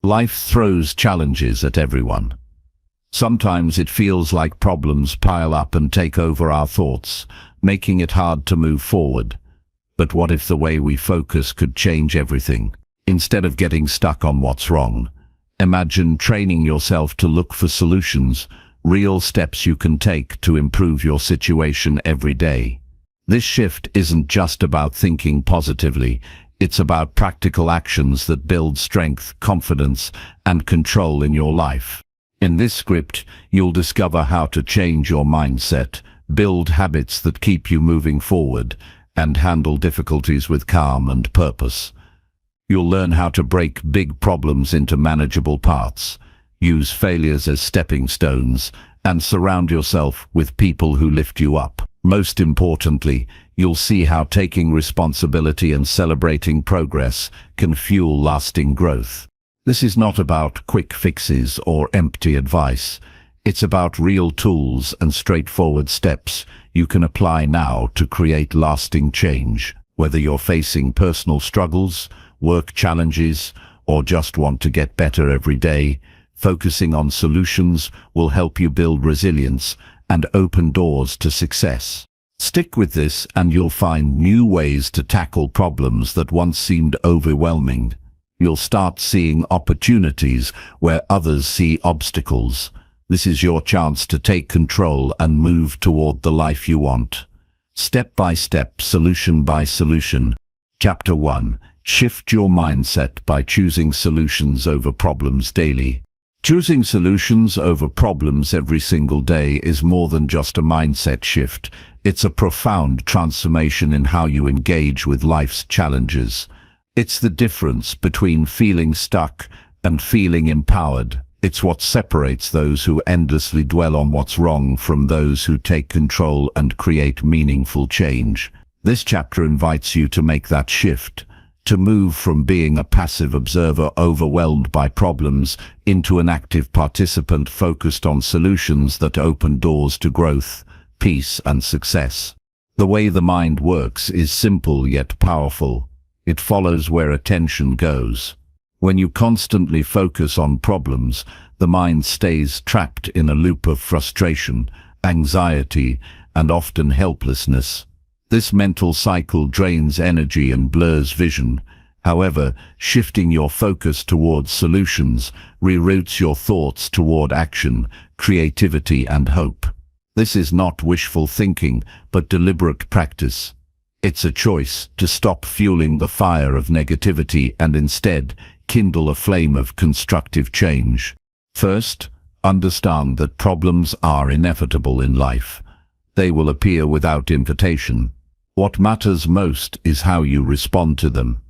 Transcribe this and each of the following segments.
Life throws challenges at everyone. Sometimes it feels like problems pile up and take over our thoughts, making it hard to move forward. But what if the way we focus could change everything? Instead of getting stuck on what's wrong, imagine training yourself to look for solutions, real steps you can take to improve your situation every day. This shift isn't just about thinking positively, it's about practical actions that build strength, confidence, and control in your life. In this script, you'll discover how to change your mindset, build habits that keep you moving forward, and handle difficulties with calm and purpose. You'll learn how to break big problems into manageable parts, use failures as stepping stones, and surround yourself with people who lift you up. Most importantly, you'll see how taking responsibility and celebrating progress can fuel lasting growth. This is not about quick fixes or empty advice. It's about real tools and straightforward steps you can apply now to create lasting change. Whether you're facing personal struggles, work challenges, or just want to get better every day, focusing on solutions will help you build resilience and open doors to success. Stick with this and you'll find new ways to tackle problems that once seemed overwhelming. You'll start seeing opportunities where others see obstacles. This is your chance to take control and move toward the life you want. Step by step, solution by solution. Chapter 1. Shift your mindset by choosing solutions over problems daily. Choosing solutions over problems every single day is more than just a mindset shift. It's a profound transformation in how you engage with life's challenges. It's the difference between feeling stuck and feeling empowered. It's what separates those who endlessly dwell on what's wrong from those who take control and create meaningful change. This chapter invites you to make that shift, to move from being a passive observer overwhelmed by problems into an active participant focused on solutions that open doors to growth, peace, and success. The way the mind works is simple yet powerful. It follows where attention goes. When you constantly focus on problems, the mind stays trapped in a loop of frustration, anxiety, and often helplessness. This mental cycle drains energy and blurs vision. However, shifting your focus towards solutions reroutes your thoughts toward action, creativity, and hope. This is not wishful thinking, but deliberate practice. It's a choice to stop fueling the fire of negativity and instead kindle a flame of constructive change. First, understand that problems are inevitable in life. They will appear without invitation. What matters most is how you respond to them.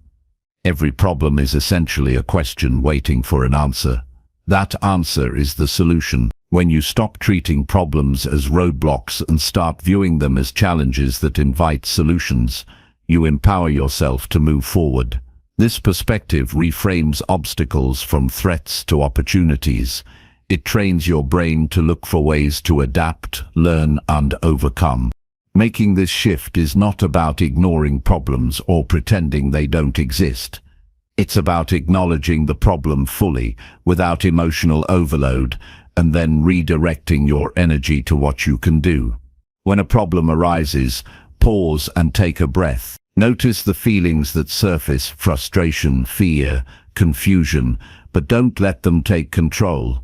Every problem is essentially a question waiting for an answer. That answer is the solution. When you stop treating problems as roadblocks and start viewing them as challenges that invite solutions, you empower yourself to move forward. This perspective reframes obstacles from threats to opportunities. It trains your brain to look for ways to adapt, learn, and overcome. Making this shift is not about ignoring problems or pretending they don't exist. It's about acknowledging the problem fully, without emotional overload, and then redirecting your energy to what you can do. When a problem arises, pause and take a breath. Notice the feelings that surface: frustration, fear, confusion, but don't let them take control.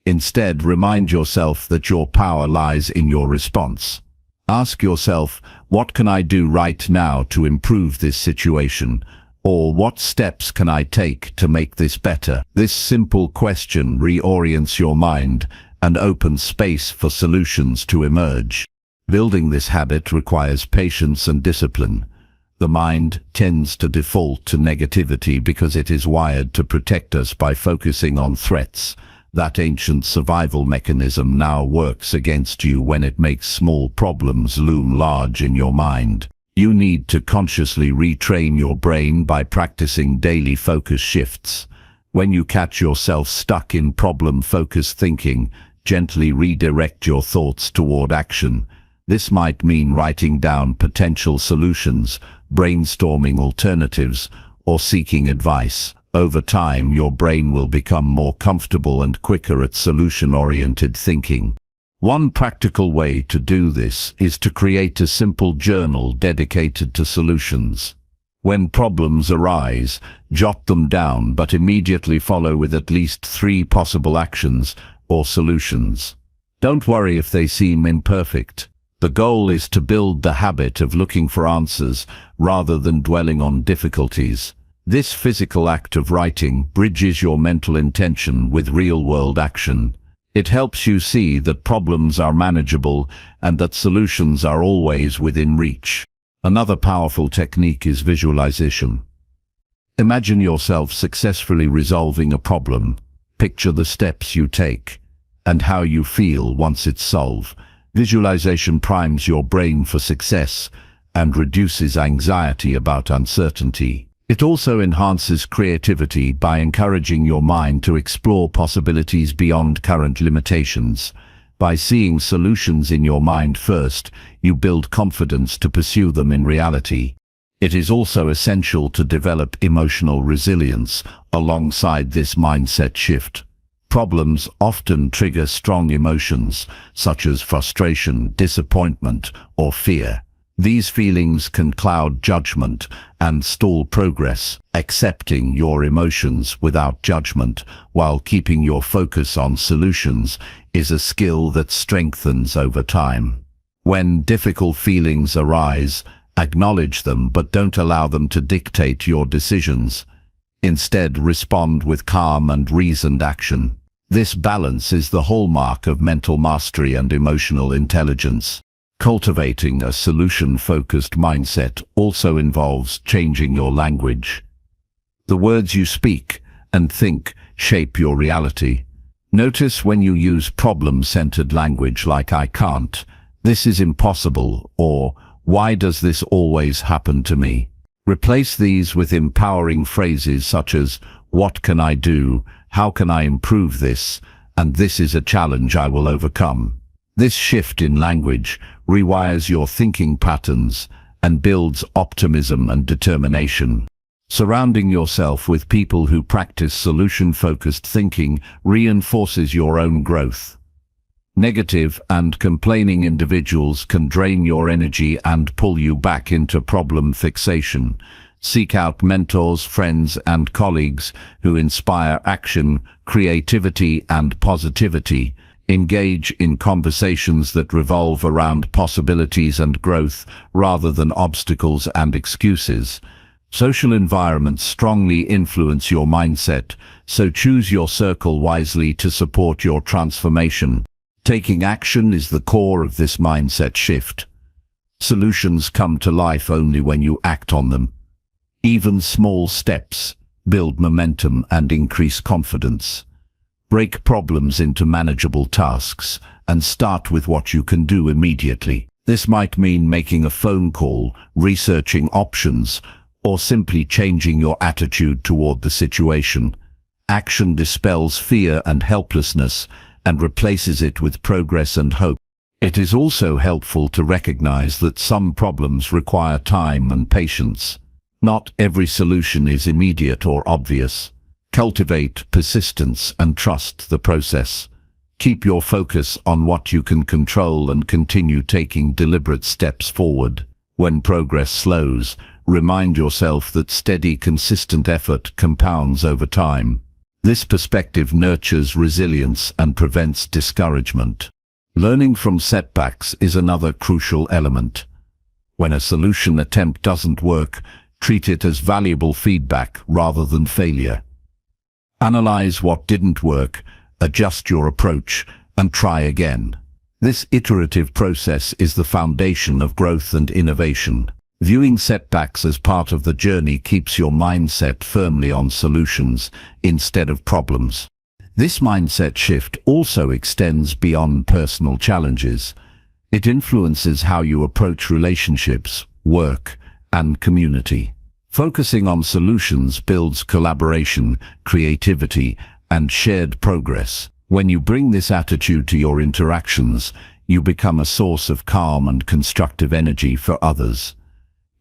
Instead, remind yourself that your power lies in your response. Ask yourself, what can I do right now to improve this situation? Or what steps can I take to make this better? This simple question reorients your mind and opens space for solutions to emerge. Building this habit requires patience and discipline. The mind tends to default to negativity because it is wired to protect us by focusing on threats. That ancient survival mechanism now works against you when it makes small problems loom large in your mind. You need to consciously retrain your brain by practicing daily focus shifts. When you catch yourself stuck in problem-focused thinking, gently redirect your thoughts toward action. This might mean writing down potential solutions, brainstorming alternatives, or seeking advice. Over time, your brain will become more comfortable and quicker at solution-oriented thinking. One practical way to do this is to create a simple journal dedicated to solutions. When problems arise, jot them down, but immediately follow with at least 3 possible actions or solutions. Don't worry if they seem imperfect. The goal is to build the habit of looking for answers rather than dwelling on difficulties. This physical act of writing bridges your mental intention with real-world action. It helps you see that problems are manageable and that solutions are always within reach. Another powerful technique is visualization. Imagine yourself successfully resolving a problem. Picture the steps you take and how you feel once it's solved. Visualization primes your brain for success and reduces anxiety about uncertainty. It also enhances creativity by encouraging your mind to explore possibilities beyond current limitations. By seeing solutions in your mind first, you build confidence to pursue them in reality. It is also essential to develop emotional resilience alongside this mindset shift. Problems often trigger strong emotions, such as frustration, disappointment, or fear. These feelings can cloud judgment and stall progress. Accepting your emotions without judgment while keeping your focus on solutions is a skill that strengthens over time. When difficult feelings arise, acknowledge them but don't allow them to dictate your decisions. Instead, respond with calm and reasoned action. This balance is the hallmark of mental mastery and emotional intelligence. Cultivating a solution-focused mindset also involves changing your language. The words you speak and think shape your reality. Notice when you use problem-centered language like "I can't," "this is impossible," or "why does this always happen to me?" Replace these with empowering phrases such as "what can I do?" "how can I improve this?" and "this is a challenge I will overcome." This shift in language rewires your thinking patterns and builds optimism and determination. Surrounding yourself with people who practice solution-focused thinking reinforces your own growth. Negative and complaining individuals can drain your energy and pull you back into problem fixation. Seek out mentors, friends, and colleagues who inspire action, creativity, and positivity. Engage in conversations that revolve around possibilities and growth rather than obstacles and excuses. Social environments strongly influence your mindset, so choose your circle wisely to support your transformation. Taking action is the core of this mindset shift. Solutions come to life only when you act on them. Even small steps build momentum and increase confidence. Break problems into manageable tasks and start with what you can do immediately. This might mean making a phone call, researching options, or simply changing your attitude toward the situation. Action dispels fear and helplessness and replaces it with progress and hope. It is also helpful to recognize that some problems require time and patience. Not every solution is immediate or obvious. Cultivate persistence and trust the process. Keep your focus on what you can control and continue taking deliberate steps forward. When progress slows, remind yourself that steady, consistent effort compounds over time. This perspective nurtures resilience and prevents discouragement. Learning from setbacks is another crucial element. When a solution attempt doesn't work, treat it as valuable feedback rather than failure. Analyze what didn't work, adjust your approach, and try again. This iterative process is the foundation of growth and innovation. Viewing setbacks as part of the journey keeps your mindset firmly on solutions instead of problems. This mindset shift also extends beyond personal challenges. It influences how you approach relationships, work, and community. Focusing on solutions builds collaboration, creativity, and shared progress. When you bring this attitude to your interactions, you become a source of calm and constructive energy for others.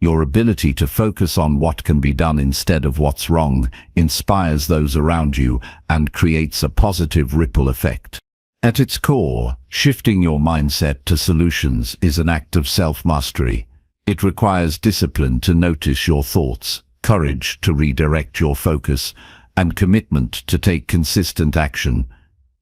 Your ability to focus on what can be done instead of what's wrong inspires those around you and creates a positive ripple effect. At its core, shifting your mindset to solutions is an act of self-mastery. It requires discipline to notice your thoughts, courage to redirect your focus, and commitment to take consistent action.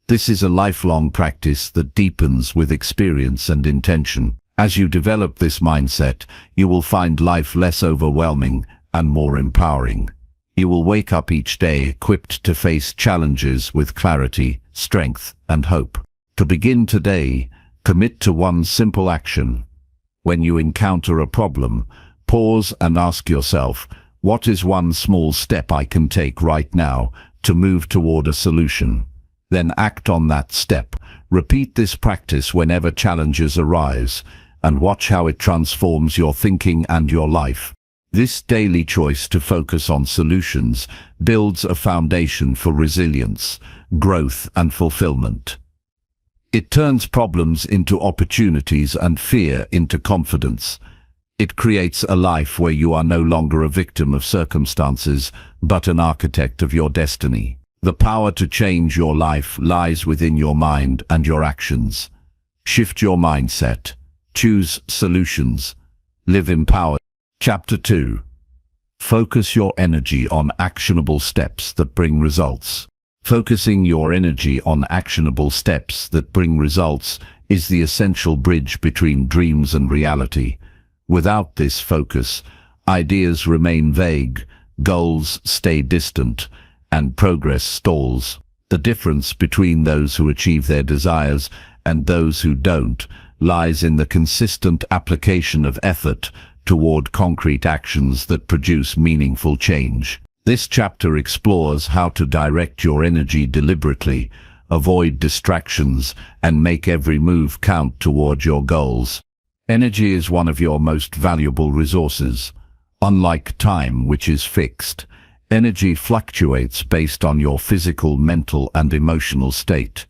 This is a lifelong practice that deepens with experience and intention. As you develop this mindset, you will find life less overwhelming and more empowering. You will wake up each day equipped to face challenges with clarity, strength, and hope. To begin today, commit to one simple action. When you encounter a problem, pause and ask yourself, what is one small step I can take right now to move toward a solution? Then act on that step. Repeat this practice whenever challenges arise, and watch how it transforms your thinking and your life. This daily choice to focus on solutions builds a foundation for resilience, growth, and fulfillment. It turns problems into opportunities and fear into confidence. It creates a life where you are no longer a victim of circumstances, but an architect of your destiny. The power to change your life lies within your mind and your actions. Shift your mindset. Choose solutions. Live empowered. Chapter 2. Focus your energy on actionable steps that bring results. Focusing your energy on actionable steps that bring results is the essential bridge between dreams and reality. Without this focus, ideas remain vague, goals stay distant, and progress stalls. The difference between those who achieve their desires and those who don't lies in the consistent application of effort toward concrete actions that produce meaningful change. This chapter explores how to direct your energy deliberately, avoid distractions, and make every move count toward your goals. Energy is one of your most valuable resources. Unlike time, which is fixed, energy fluctuates based on your physical, mental, and emotional state.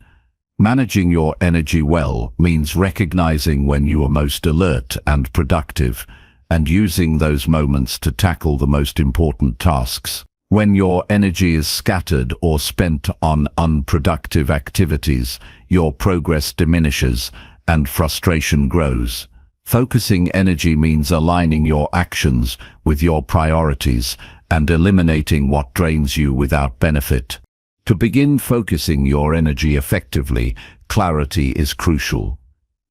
Managing your energy well means recognizing when you are most alert and productive, and using those moments to tackle the most important tasks. When your energy is scattered or spent on unproductive activities, your progress diminishes and frustration grows. Focusing energy means aligning your actions with your priorities and eliminating what drains you without benefit. To begin focusing your energy effectively, clarity is crucial.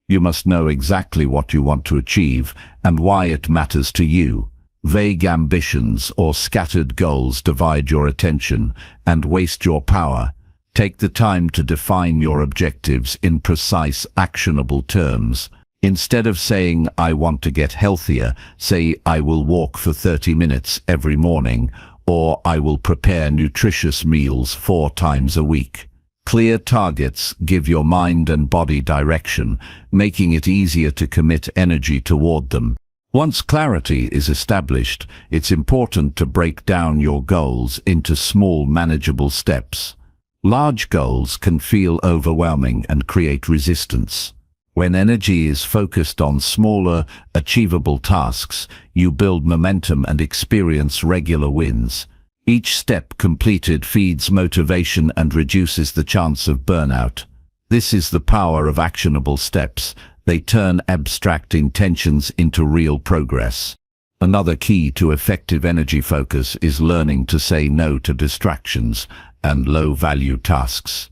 You must know exactly what you want to achieve and why it matters to you. Vague ambitions or scattered goals divide your attention and waste your power. Take the time to define your objectives in precise, actionable terms. Instead of saying, I want to get healthier, say, I will walk for 30 minutes every morning, or I will prepare nutritious meals 4 times a week. Clear targets give your mind and body direction, making it easier to commit energy toward them. Once clarity is established, it's important to break down your goals into small, manageable steps. Large goals can feel overwhelming and create resistance. When energy is focused on smaller, achievable tasks, you build momentum and experience regular wins. Each step completed feeds motivation and reduces the chance of burnout. This is the power of actionable steps. They turn abstract intentions into real progress. Another key to effective energy focus is learning to say no to distractions and low-value tasks.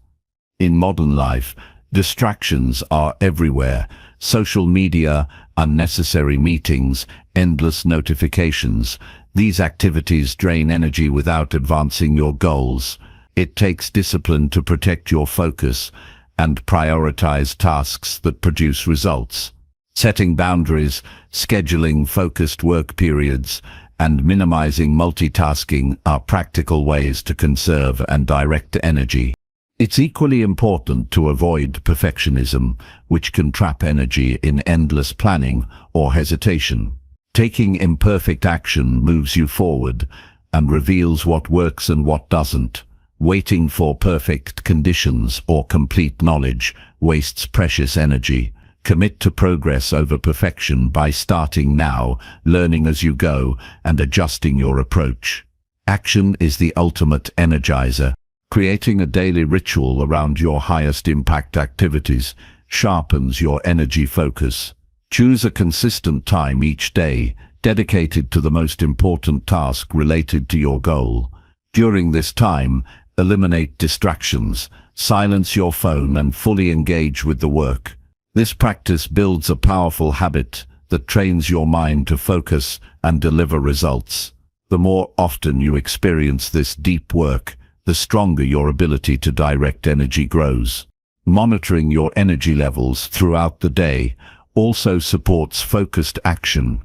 In modern life, distractions are everywhere. Social media, unnecessary meetings, endless notifications. These activities drain energy without advancing your goals. It takes discipline to protect your focus and prioritize tasks that produce results. Setting boundaries, scheduling focused work periods, and minimizing multitasking are practical ways to conserve and direct energy. It's equally important to avoid perfectionism, which can trap energy in endless planning or hesitation. Taking imperfect action moves you forward and reveals what works and what doesn't. Waiting for perfect conditions or complete knowledge wastes precious energy. Commit to progress over perfection by starting now, learning as you go, and adjusting your approach. Action is the ultimate energizer. Creating a daily ritual around your highest impact activities sharpens your energy focus. Choose a consistent time each day, dedicated to the most important task related to your goal. During this time, eliminate distractions, silence your phone, and fully engage with the work. This practice builds a powerful habit that trains your mind to focus and deliver results. The more often you experience this deep work, the stronger your ability to direct energy grows. Monitoring your energy levels throughout the day also supports focused action.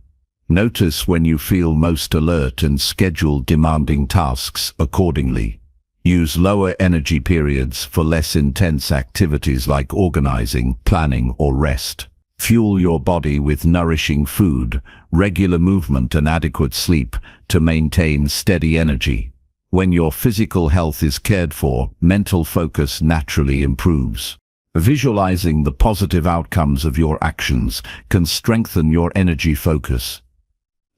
Notice when you feel most alert and schedule demanding tasks accordingly. Use lower energy periods for less intense activities like organizing, planning, or rest. Fuel your body with nourishing food, regular movement, and adequate sleep to maintain steady energy. When your physical health is cared for, mental focus naturally improves. Visualizing the positive outcomes of your actions can strengthen your energy focus.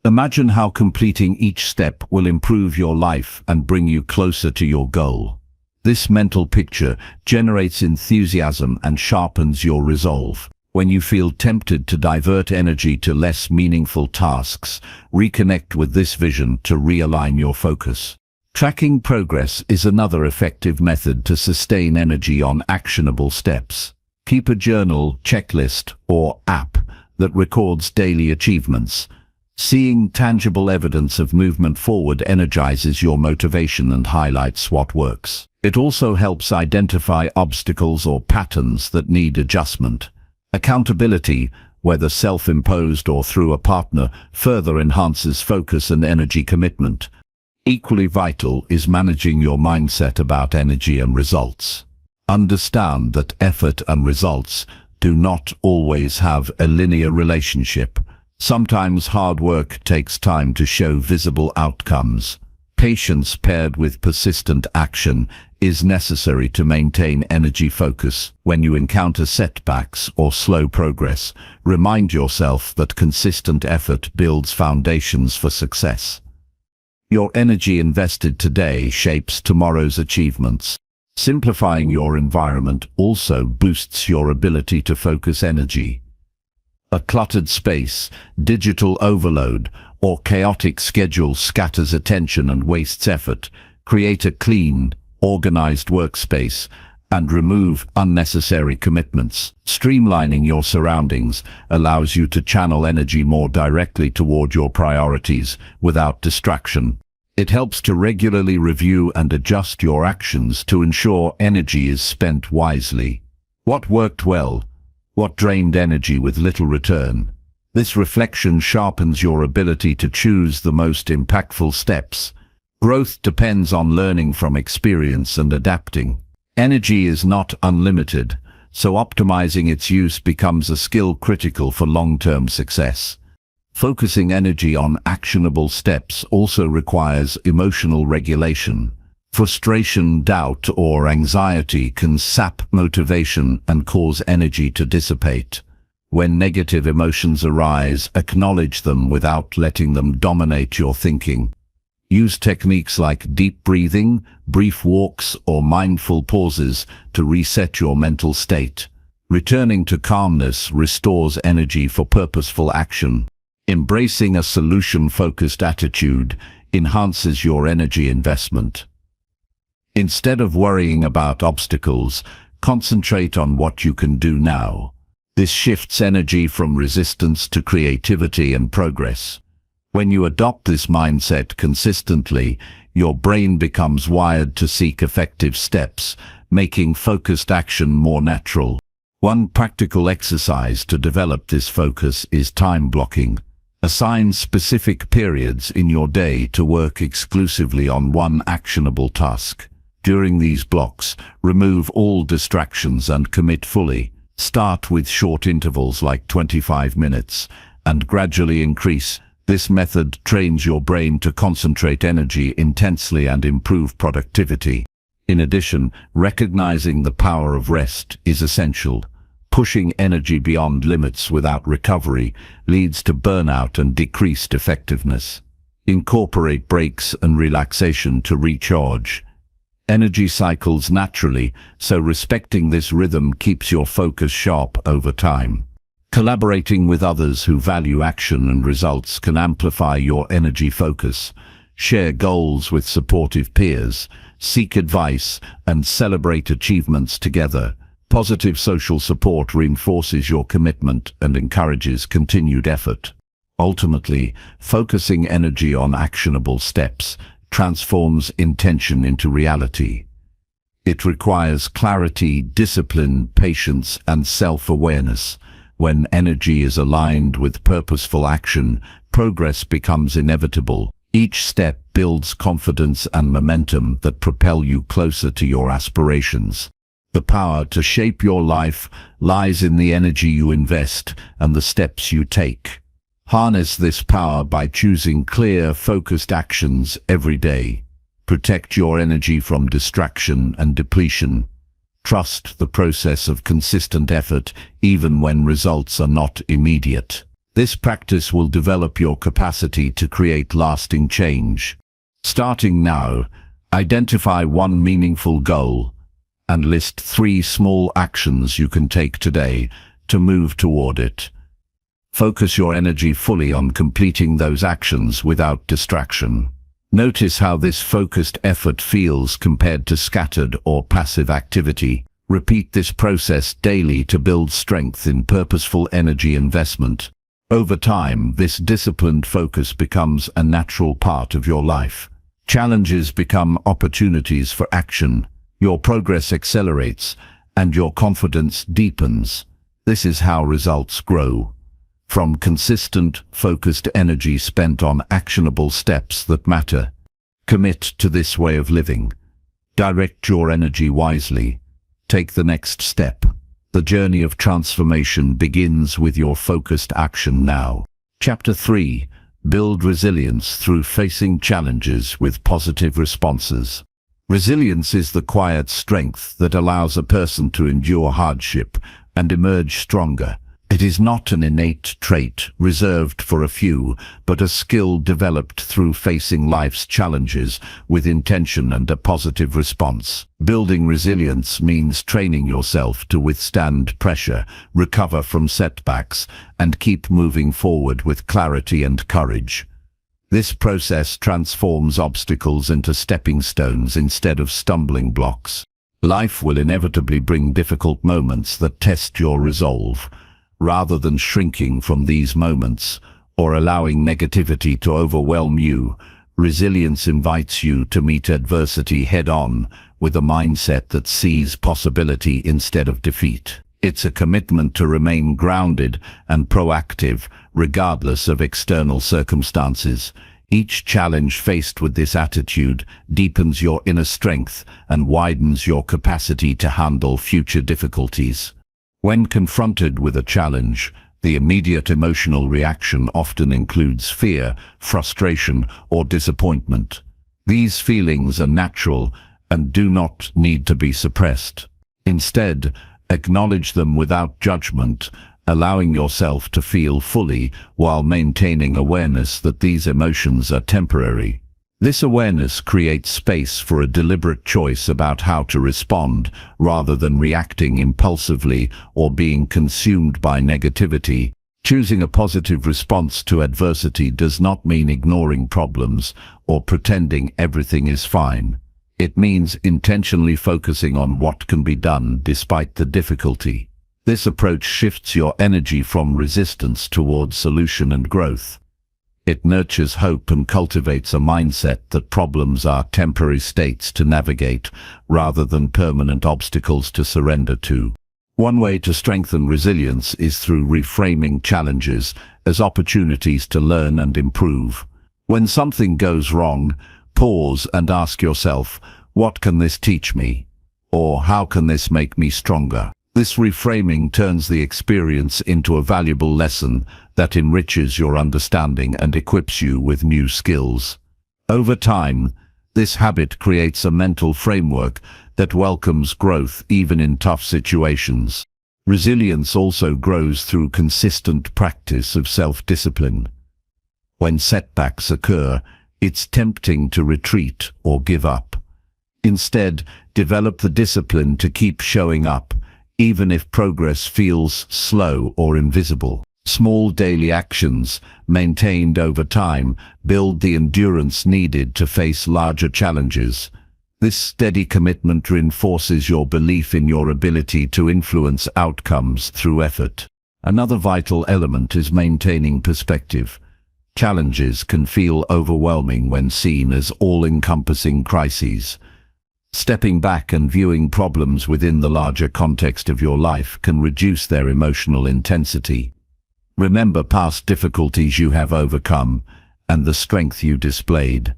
Imagine how completing each step will improve your life and bring you closer to your goal. This mental picture generates enthusiasm and sharpens your resolve. When you feel tempted to divert energy to less meaningful tasks, reconnect with this vision to realign your focus. Tracking progress is another effective method to sustain energy on actionable steps. Keep a journal, checklist, or app that records daily achievements. Seeing tangible evidence of movement forward energizes your motivation and highlights what works. It also helps identify obstacles or patterns that need adjustment. Accountability, whether self-imposed or through a partner, further enhances focus and energy commitment. Equally vital is managing your mindset about energy and results. Understand that effort and results do not always have a linear relationship. Sometimes hard work takes time to show visible outcomes. Patience paired with persistent action is necessary to maintain energy focus. When you encounter setbacks or slow progress, remind yourself that consistent effort builds foundations for success. Your energy invested today shapes tomorrow's achievements. Simplifying your environment also boosts your ability to focus energy. A cluttered space, digital overload, or chaotic schedule scatters attention and wastes effort. Create a clean, organized workspace and remove unnecessary commitments. Streamlining your surroundings allows you to channel energy more directly toward your priorities without distraction. It helps to regularly review and adjust your actions to ensure energy is spent wisely. What worked well? What drained energy with little return? This reflection sharpens your ability to choose the most impactful steps. Growth depends on learning from experience and adapting. Energy is not unlimited, so optimizing its use becomes a skill critical for long-term success. Focusing energy on actionable steps also requires emotional regulation. Frustration, doubt, or anxiety can sap motivation and cause energy to dissipate. When negative emotions arise, acknowledge them without letting them dominate your thinking. Use techniques like deep breathing, brief walks, or mindful pauses to reset your mental state. Returning to calmness restores energy for purposeful action. Embracing a solution-focused attitude enhances your energy investment. Instead of worrying about obstacles, concentrate on what you can do now. This shifts energy from resistance to creativity and progress. When you adopt this mindset consistently, your brain becomes wired to seek effective steps, making focused action more natural. One practical exercise to develop this focus is time blocking. Assign specific periods in your day to work exclusively on one actionable task. During these blocks, remove all distractions and commit fully. Start with short intervals like 25 minutes and gradually increase. This method trains your brain to concentrate energy intensely and improve productivity. In addition, recognizing the power of rest is essential. Pushing energy beyond limits without recovery leads to burnout and decreased effectiveness. Incorporate breaks and relaxation to recharge. Energy cycles naturally, so respecting this rhythm keeps your focus sharp over time. Collaborating with others who value action and results can amplify your energy focus. Share goals with supportive peers, seek advice, and celebrate achievements together. Positive social support reinforces your commitment and encourages continued effort. Ultimately, focusing energy on actionable steps transforms intention into reality. It requires clarity, discipline, patience, and self-awareness. When energy is aligned with purposeful action, progress becomes inevitable. Each step builds confidence and momentum that propel you closer to your aspirations. The power to shape your life lies in the energy you invest and the steps you take. Harness this power by choosing clear, focused actions every day. Protect your energy from distraction and depletion. Trust the process of consistent effort even when results are not immediate. This practice will develop your capacity to create lasting change. Starting now, identify one meaningful goal and list 3 small actions you can take today to move toward it. Focus your energy fully on completing those actions without distraction. Notice how this focused effort feels compared to scattered or passive activity. Repeat this process daily to build strength in purposeful energy investment. Over time, this disciplined focus becomes a natural part of your life. Challenges become opportunities for action. Your progress accelerates, and your confidence deepens. This is how results grow. From consistent, focused energy spent on actionable steps that matter. Commit to this way of living. Direct your energy wisely. Take the next step. The journey of transformation begins with your focused action now. Chapter 3. Build resilience through facing challenges with positive responses. Resilience is the quiet strength that allows a person to endure hardship and emerge stronger. It is not an innate trait reserved for a few, but a skill developed through facing life's challenges with intention and a positive response. Building resilience means training yourself to withstand pressure, recover from setbacks, and keep moving forward with clarity and courage. This process transforms obstacles into stepping stones instead of stumbling blocks. Life will inevitably bring difficult moments that test your resolve. Rather than shrinking from these moments or allowing negativity to overwhelm you, resilience invites you to meet adversity head-on with a mindset that sees possibility instead of defeat. It's a commitment to remain grounded and proactive regardless of external circumstances. Each challenge faced with this attitude deepens your inner strength and widens your capacity to handle future difficulties. When confronted with a challenge, the immediate emotional reaction often includes fear, frustration, or disappointment. These feelings are natural and do not need to be suppressed. Instead, acknowledge them without judgment, allowing yourself to feel fully while maintaining awareness that these emotions are temporary. This awareness creates space for a deliberate choice about how to respond, rather than reacting impulsively or being consumed by negativity. Choosing a positive response to adversity does not mean ignoring problems or pretending everything is fine. It means intentionally focusing on what can be done despite the difficulty. This approach shifts your energy from resistance towards solution and growth. It nurtures hope and cultivates a mindset that problems are temporary states to navigate rather than permanent obstacles to surrender to. One way to strengthen resilience is through reframing challenges as opportunities to learn and improve. When something goes wrong, pause and ask yourself, what can this teach me? Or how can this make me stronger? This reframing turns the experience into a valuable lesson that enriches your understanding and equips you with new skills. Over time, this habit creates a mental framework that welcomes growth even in tough situations. Resilience also grows through consistent practice of self-discipline. When setbacks occur, it's tempting to retreat or give up. Instead, develop the discipline to keep showing up, even if progress feels slow or invisible. Small daily actions, maintained over time, build the endurance needed to face larger challenges. This steady commitment reinforces your belief in your ability to influence outcomes through effort. Another vital element is maintaining perspective. Challenges can feel overwhelming when seen as all-encompassing crises. Stepping back and viewing problems within the larger context of your life can reduce their emotional intensity. Remember past difficulties you have overcome and the strength you displayed.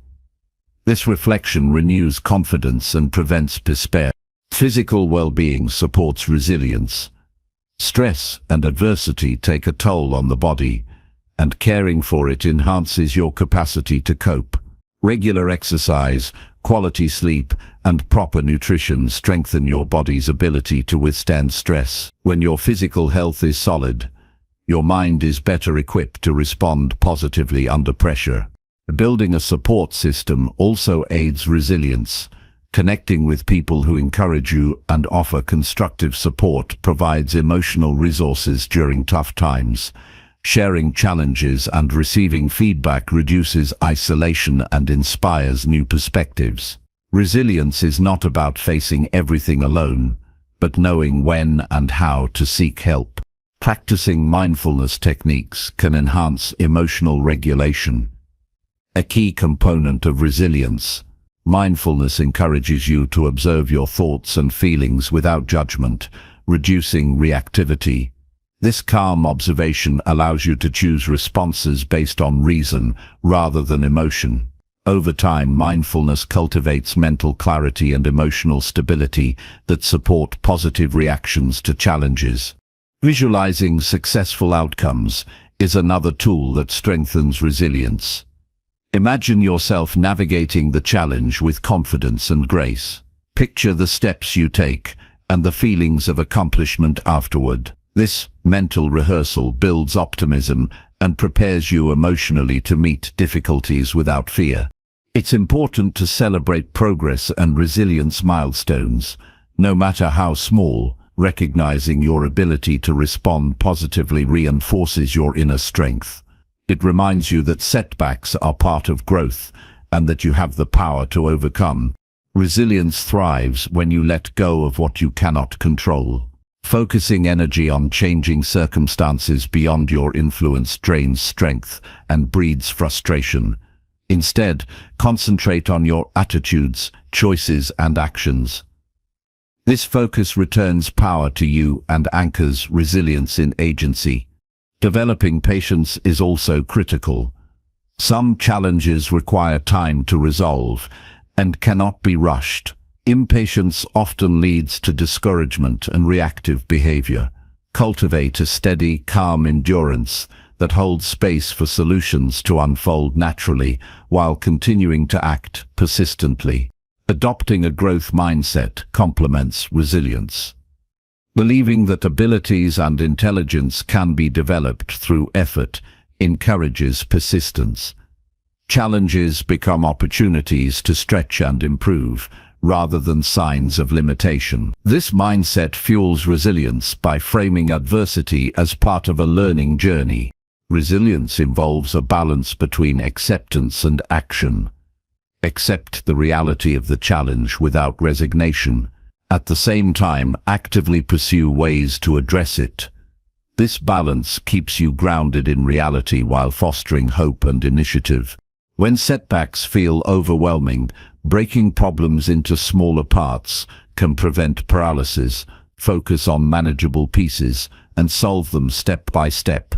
This reflection renews confidence and prevents despair. Physical well-being supports resilience. Stress and adversity take a toll on the body, and caring for it enhances your capacity to cope. Regular exercise, quality sleep, and proper nutrition strengthen your body's ability to withstand stress. When your physical health is solid, your mind is better equipped to respond positively under pressure. Building a support system also aids resilience. Connecting with people who encourage you and offer constructive support provides emotional resources during tough times. Sharing challenges and receiving feedback reduces isolation and inspires new perspectives. Resilience is not about facing everything alone, but knowing when and how to seek help. Practicing mindfulness techniques can enhance emotional regulation. A key component of resilience, mindfulness encourages you to observe your thoughts and feelings without judgment, reducing reactivity. This calm observation allows you to choose responses based on reason rather than emotion. Over time, mindfulness cultivates mental clarity and emotional stability that support positive reactions to challenges. Visualizing successful outcomes is another tool that strengthens resilience. Imagine yourself navigating the challenge with confidence and grace. Picture the steps you take and the feelings of accomplishment afterward. This mental rehearsal builds optimism and prepares you emotionally to meet difficulties without fear. It's important to celebrate progress and resilience milestones, no matter how small. Recognizing your ability to respond positively reinforces your inner strength. It reminds you that setbacks are part of growth and that you have the power to overcome. Resilience thrives when you let go of what you cannot control. Focusing energy on changing circumstances beyond your influence drains strength and breeds frustration. Instead, concentrate on your attitudes, choices, and actions. This focus returns power to you and anchors resilience in agency. Developing patience is also critical. Some challenges require time to resolve and cannot be rushed. Impatience often leads to discouragement and reactive behavior. Cultivate a steady, calm endurance that holds space for solutions to unfold naturally while continuing to act persistently. Adopting a growth mindset complements resilience. Believing that abilities and intelligence can be developed through effort encourages persistence. Challenges become opportunities to stretch and improve, rather than signs of limitation. This mindset fuels resilience by framing adversity as part of a learning journey. Resilience involves a balance between acceptance and action. Accept the reality of the challenge without resignation. At the same time, actively pursue ways to address it. This balance keeps you grounded in reality while fostering hope and initiative. When setbacks feel overwhelming, breaking problems into smaller parts can prevent paralysis. Focus on manageable pieces and solve them step by step.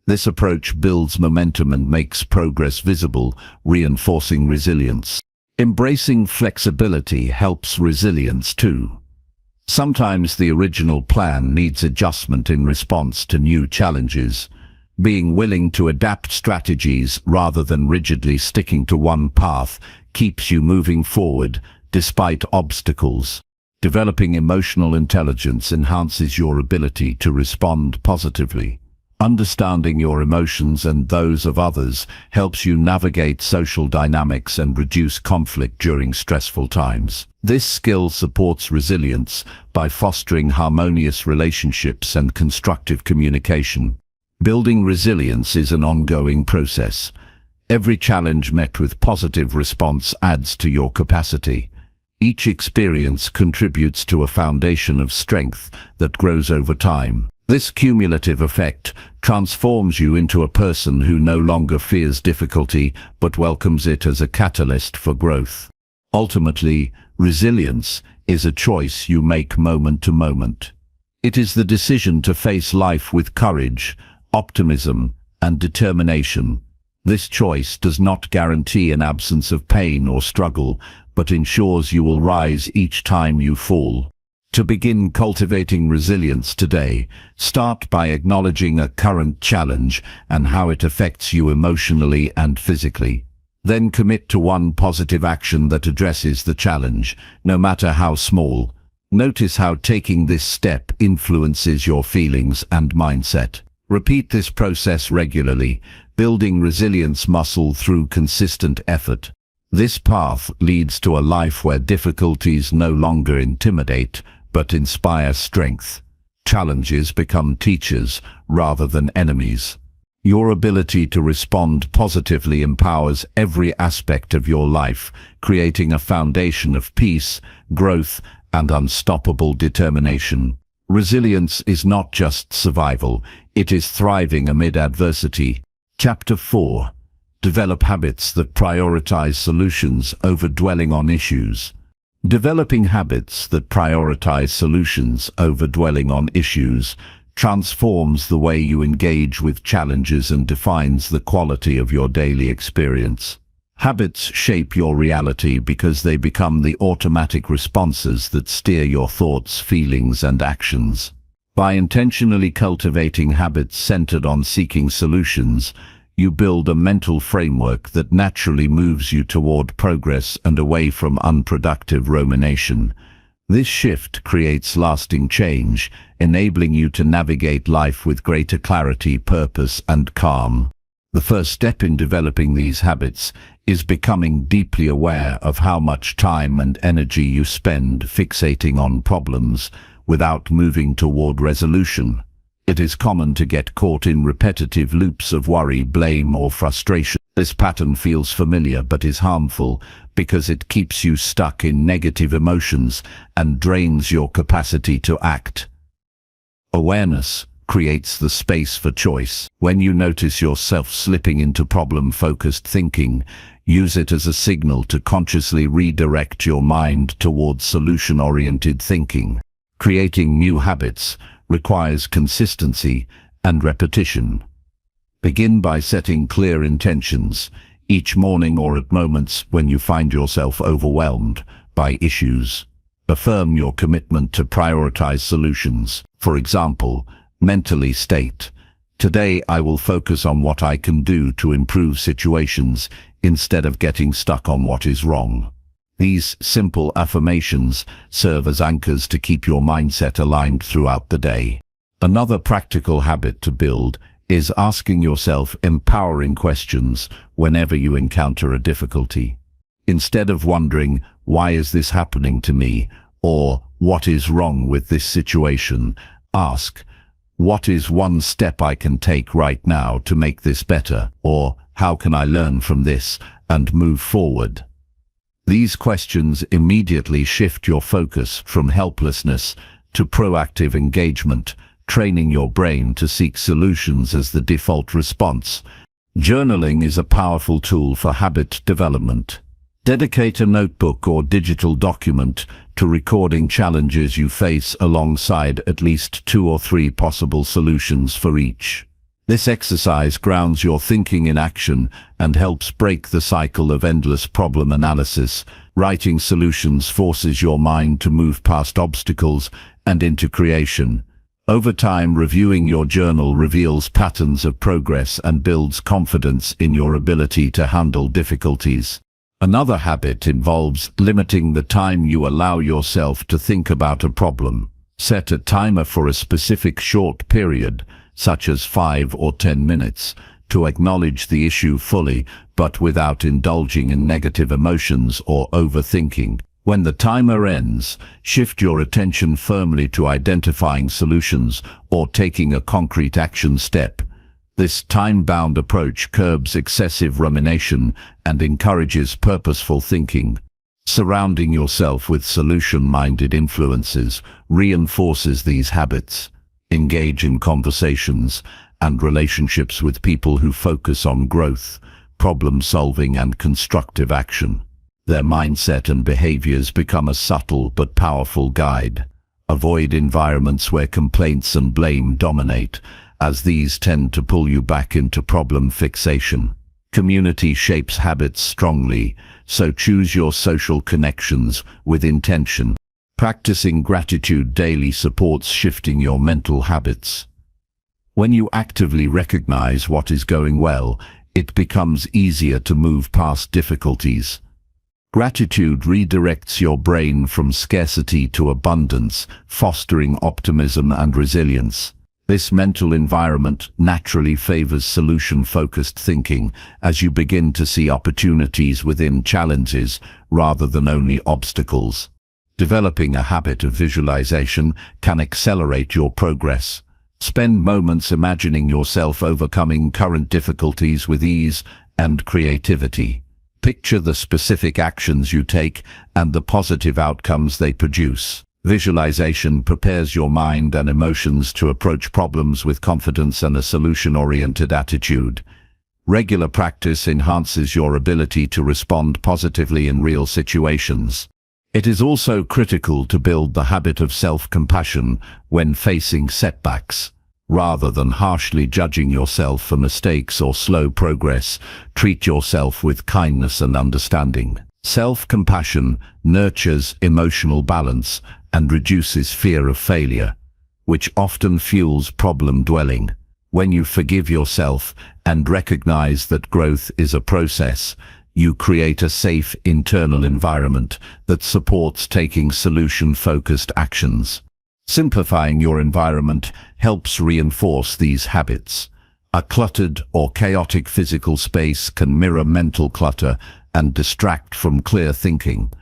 This approach builds momentum and makes progress visible, reinforcing resilience. Embracing flexibility helps resilience too. Sometimes the original plan needs adjustment in response to new challenges. Being willing to adapt strategies rather than rigidly sticking to one path keeps you moving forward despite obstacles. Developing emotional intelligence enhances your ability to respond positively. Understanding your emotions and those of others helps you navigate social dynamics and reduce conflict during stressful times. This skill supports resilience by fostering harmonious relationships and constructive communication. Building resilience is an ongoing process. Every challenge met with positive response adds to your capacity. Each experience contributes to a foundation of strength that grows over time. This cumulative effect transforms you into a person who no longer fears difficulty but welcomes it as a catalyst for growth. Ultimately, resilience is a choice you make moment to moment. It is the decision to face life with courage, optimism, and determination. This choice does not guarantee an absence of pain or struggle, but ensures you will rise each time you fall. To begin cultivating resilience today, start by acknowledging a current challenge and how it affects you emotionally and physically. Then commit to one positive action that addresses the challenge, no matter how small. Notice how taking this step influences your feelings and mindset. Repeat this process regularly, building resilience muscle through consistent effort. This path leads to a life where difficulties no longer intimidate, but inspire strength. Challenges become teachers rather than enemies. Your ability to respond positively empowers every aspect of your life, creating a foundation of peace, growth, and unstoppable determination. Resilience is not just survival, it is thriving amid adversity. Chapter 4. Develop habits that prioritize solutions over dwelling on issues. Developing habits that prioritize solutions over dwelling on issues transforms the way you engage with challenges and defines the quality of your daily experience. Habits shape your reality because they become the automatic responses that steer your thoughts, feelings, and actions. By intentionally cultivating habits centered on seeking solutions, you build a mental framework that naturally moves you toward progress and away from unproductive rumination. This shift creates lasting change, enabling you to navigate life with greater clarity, purpose, and calm. The first step in developing these habits is becoming deeply aware of how much time and energy you spend fixating on problems without moving toward resolution. It is common to get caught in repetitive loops of worry, blame, or frustration. This pattern feels familiar but is harmful because it keeps you stuck in negative emotions and drains your capacity to act. Awareness creates the space for choice. When you notice yourself slipping into problem-focused thinking, use it as a signal to consciously redirect your mind towards solution-oriented thinking. Creating new habits requires consistency and repetition. Begin by setting clear intentions, each morning or at moments when you find yourself overwhelmed by issues. Affirm your commitment to prioritize solutions. For example, mentally state, "Today I will focus on what I can do to improve situations instead of getting stuck on what is wrong." These simple affirmations serve as anchors to keep your mindset aligned throughout the day. Another practical habit to build is asking yourself empowering questions whenever you encounter a difficulty. Instead of wondering, "Why is this happening to me?" or "What is wrong with this situation?" ask, "What is one step I can take right now to make this better?" or "How can I learn from this and move forward?" These questions immediately shift your focus from helplessness to proactive engagement, training your brain to seek solutions as the default response. Journaling is a powerful tool for habit development. Dedicate a notebook or digital document to recording challenges you face alongside at least 2 or 3 possible solutions for each. This exercise grounds your thinking in action and helps break the cycle of endless problem analysis. Writing solutions forces your mind to move past obstacles and into creation. Over time, reviewing your journal reveals patterns of progress and builds confidence in your ability to handle difficulties. Another habit involves limiting the time you allow yourself to think about a problem. Set a timer for a specific short period, such as 5 or 10 minutes, to acknowledge the issue fully, but without indulging in negative emotions or overthinking. When the timer ends, shift your attention firmly to identifying solutions or taking a concrete action step. This time-bound approach curbs excessive rumination and encourages purposeful thinking. Surrounding yourself with solution-minded influences reinforces these habits. Engage in conversations and relationships with people who focus on growth, problem-solving, and constructive action. Their mindset and behaviors become a subtle but powerful guide. Avoid environments where complaints and blame dominate, as these tend to pull you back into problem fixation. Community shapes habits strongly, so choose your social connections with intention. Practicing gratitude daily supports shifting your mental habits. When you actively recognize what is going well, it becomes easier to move past difficulties. Gratitude redirects your brain from scarcity to abundance, fostering optimism and resilience. This mental environment naturally favors solution-focused thinking as you begin to see opportunities within challenges rather than only obstacles. Developing a habit of visualization can accelerate your progress. Spend moments imagining yourself overcoming current difficulties with ease and creativity. Picture the specific actions you take and the positive outcomes they produce. Visualization prepares your mind and emotions to approach problems with confidence and a solution-oriented attitude. Regular practice enhances your ability to respond positively in real situations. It is also critical to build the habit of self-compassion when facing setbacks. Rather than harshly judging yourself for mistakes or slow progress, treat yourself with kindness and understanding. Self-compassion nurtures emotional balance and reduces fear of failure, which often fuels problem dwelling. When you forgive yourself and recognize that growth is a process, you create a safe internal environment that supports taking solution-focused actions. Simplifying your environment helps reinforce these habits. A cluttered or chaotic physical space can mirror mental clutter and distract from clear thinking.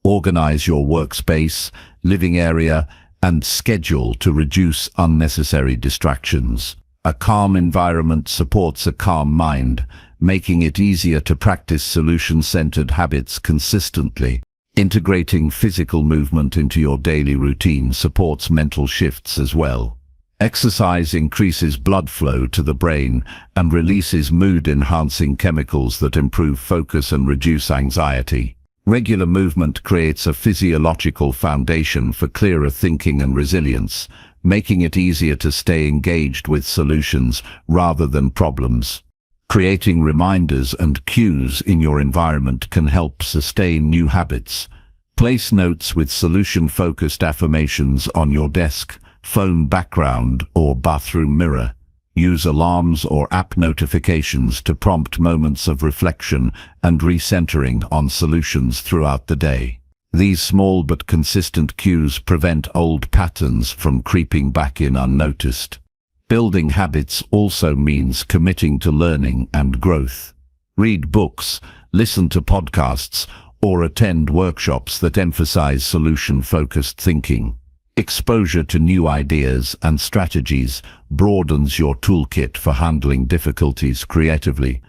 Organize your workspace, living area, and schedule to reduce unnecessary distractions. A calm environment supports a calm mind, making it easier to practice solution-centered habits consistently. Integrating physical movement into your daily routine supports mental shifts as well. Exercise increases blood flow to the brain and releases mood-enhancing chemicals that improve focus and reduce anxiety. Regular movement creates a physiological foundation for clearer thinking and resilience, making it easier to stay engaged with solutions rather than problems. Creating reminders and cues in your environment can help sustain new habits. Place notes with solution-focused affirmations on your desk, phone background, or bathroom mirror. Use alarms or app notifications to prompt moments of reflection and recentering on solutions throughout the day. These small but consistent cues prevent old patterns from creeping back in unnoticed. Building habits also means committing to learning and growth. Read books, listen to podcasts, or attend workshops that emphasize solution-focused thinking. Exposure to new ideas and strategies broadens your toolkit for handling difficulties creatively.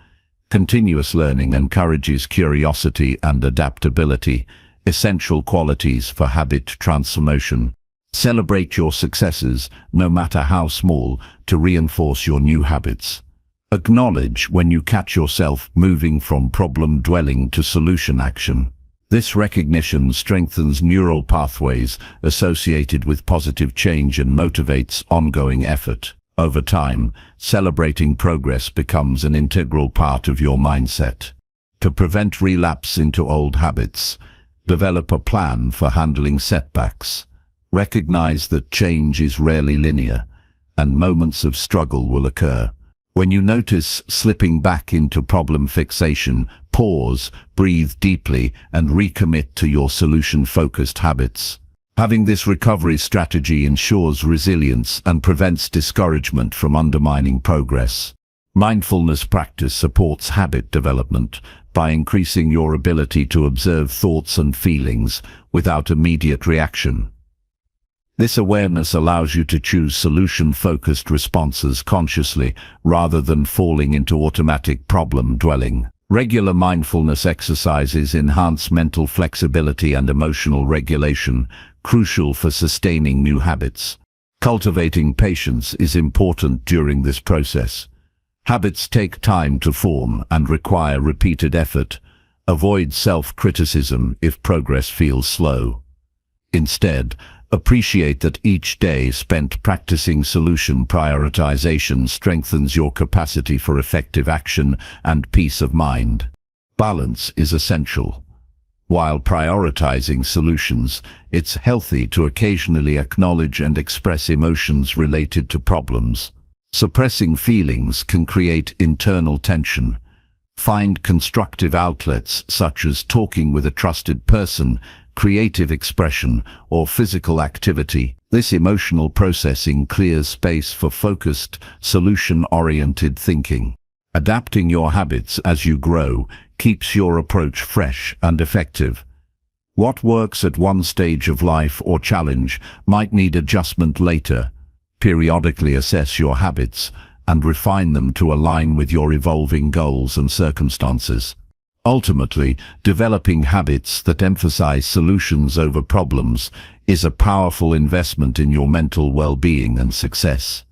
Continuous learning encourages curiosity and adaptability, essential qualities for habit transformation. Celebrate your successes, no matter how small, to reinforce your new habits. Acknowledge when you catch yourself moving from problem dwelling to solution action. This recognition strengthens neural pathways associated with positive change and motivates ongoing effort. Over time, celebrating progress becomes an integral part of your mindset. To prevent relapse into old habits, develop a plan for handling setbacks. Recognize that change is rarely linear, and moments of struggle will occur. When you notice slipping back into problem fixation, pause, breathe deeply, and recommit to your solution-focused habits. Having this recovery strategy ensures resilience and prevents discouragement from undermining progress. Mindfulness practice supports habit development by increasing your ability to observe thoughts and feelings without immediate reaction. This awareness allows you to choose solution-focused responses consciously rather than falling into automatic problem dwelling. Regular mindfulness exercises enhance mental flexibility and emotional regulation, crucial for sustaining new habits. Cultivating patience is important during this process. Habits take time to form and require repeated effort. Avoid self-criticism if progress feels slow. Instead, appreciate that each day spent practicing solution prioritization strengthens your capacity for effective action and peace of mind. Balance is essential. While prioritizing solutions, it's healthy to occasionally acknowledge and express emotions related to problems. Suppressing feelings can create internal tension. Find constructive outlets such as talking with a trusted person, creative expression, or physical activity. This emotional processing clears space for focused, solution-oriented thinking. Adapting your habits as you grow keeps your approach fresh and effective. What works at one stage of life or challenge might need adjustment later. Periodically assess your habits and refine them to align with your evolving goals and circumstances. Ultimately, developing habits that emphasize solutions over problems is a powerful investment in your mental well-being and success.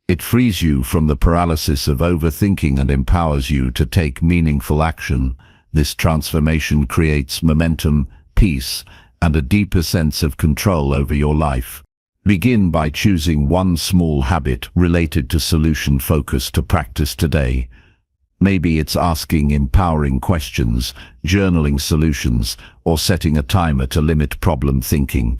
It frees you from the paralysis of overthinking and empowers you to take meaningful action. This transformation creates momentum, peace, and a deeper sense of control over your life. Begin by choosing one small habit related to solution focus to practice today. Maybe it's asking empowering questions, journaling solutions, or setting a timer to limit problem thinking.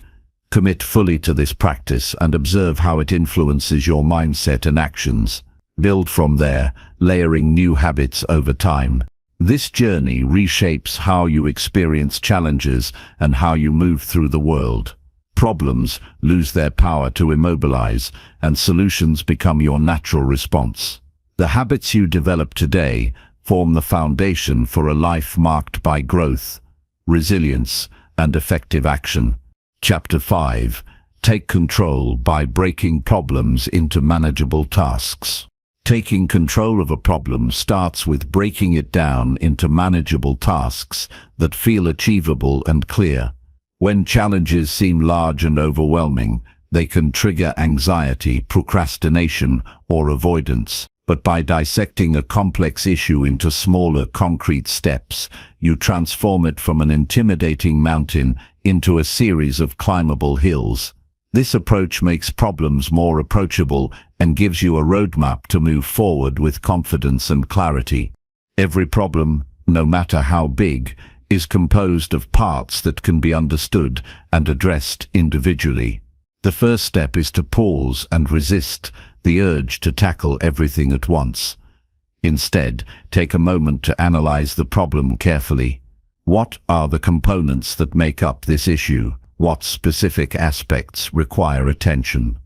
Commit fully to this practice and observe how it influences your mindset and actions. Build from there, layering new habits over time. This journey reshapes how you experience challenges and how you move through the world. Problems lose their power to immobilize, and solutions become your natural response. The habits you develop today form the foundation for a life marked by growth, resilience, and effective action. Chapter 5. Take control by breaking problems into manageable tasks. Taking control of a problem starts with breaking it down into manageable tasks that feel achievable and clear. When challenges seem large and overwhelming, they can trigger anxiety, procrastination, or avoidance. But by dissecting a complex issue into smaller, concrete steps, you transform it from an intimidating mountain into a series of climbable hills. This approach makes problems more approachable and gives you a roadmap to move forward with confidence and clarity. Every problem, no matter how big, is composed of parts that can be understood and addressed individually. The first step is to pause and resist the urge to tackle everything at once. Instead, take a moment to analyze the problem carefully. What are the components that make up this issue? What specific aspects require attention?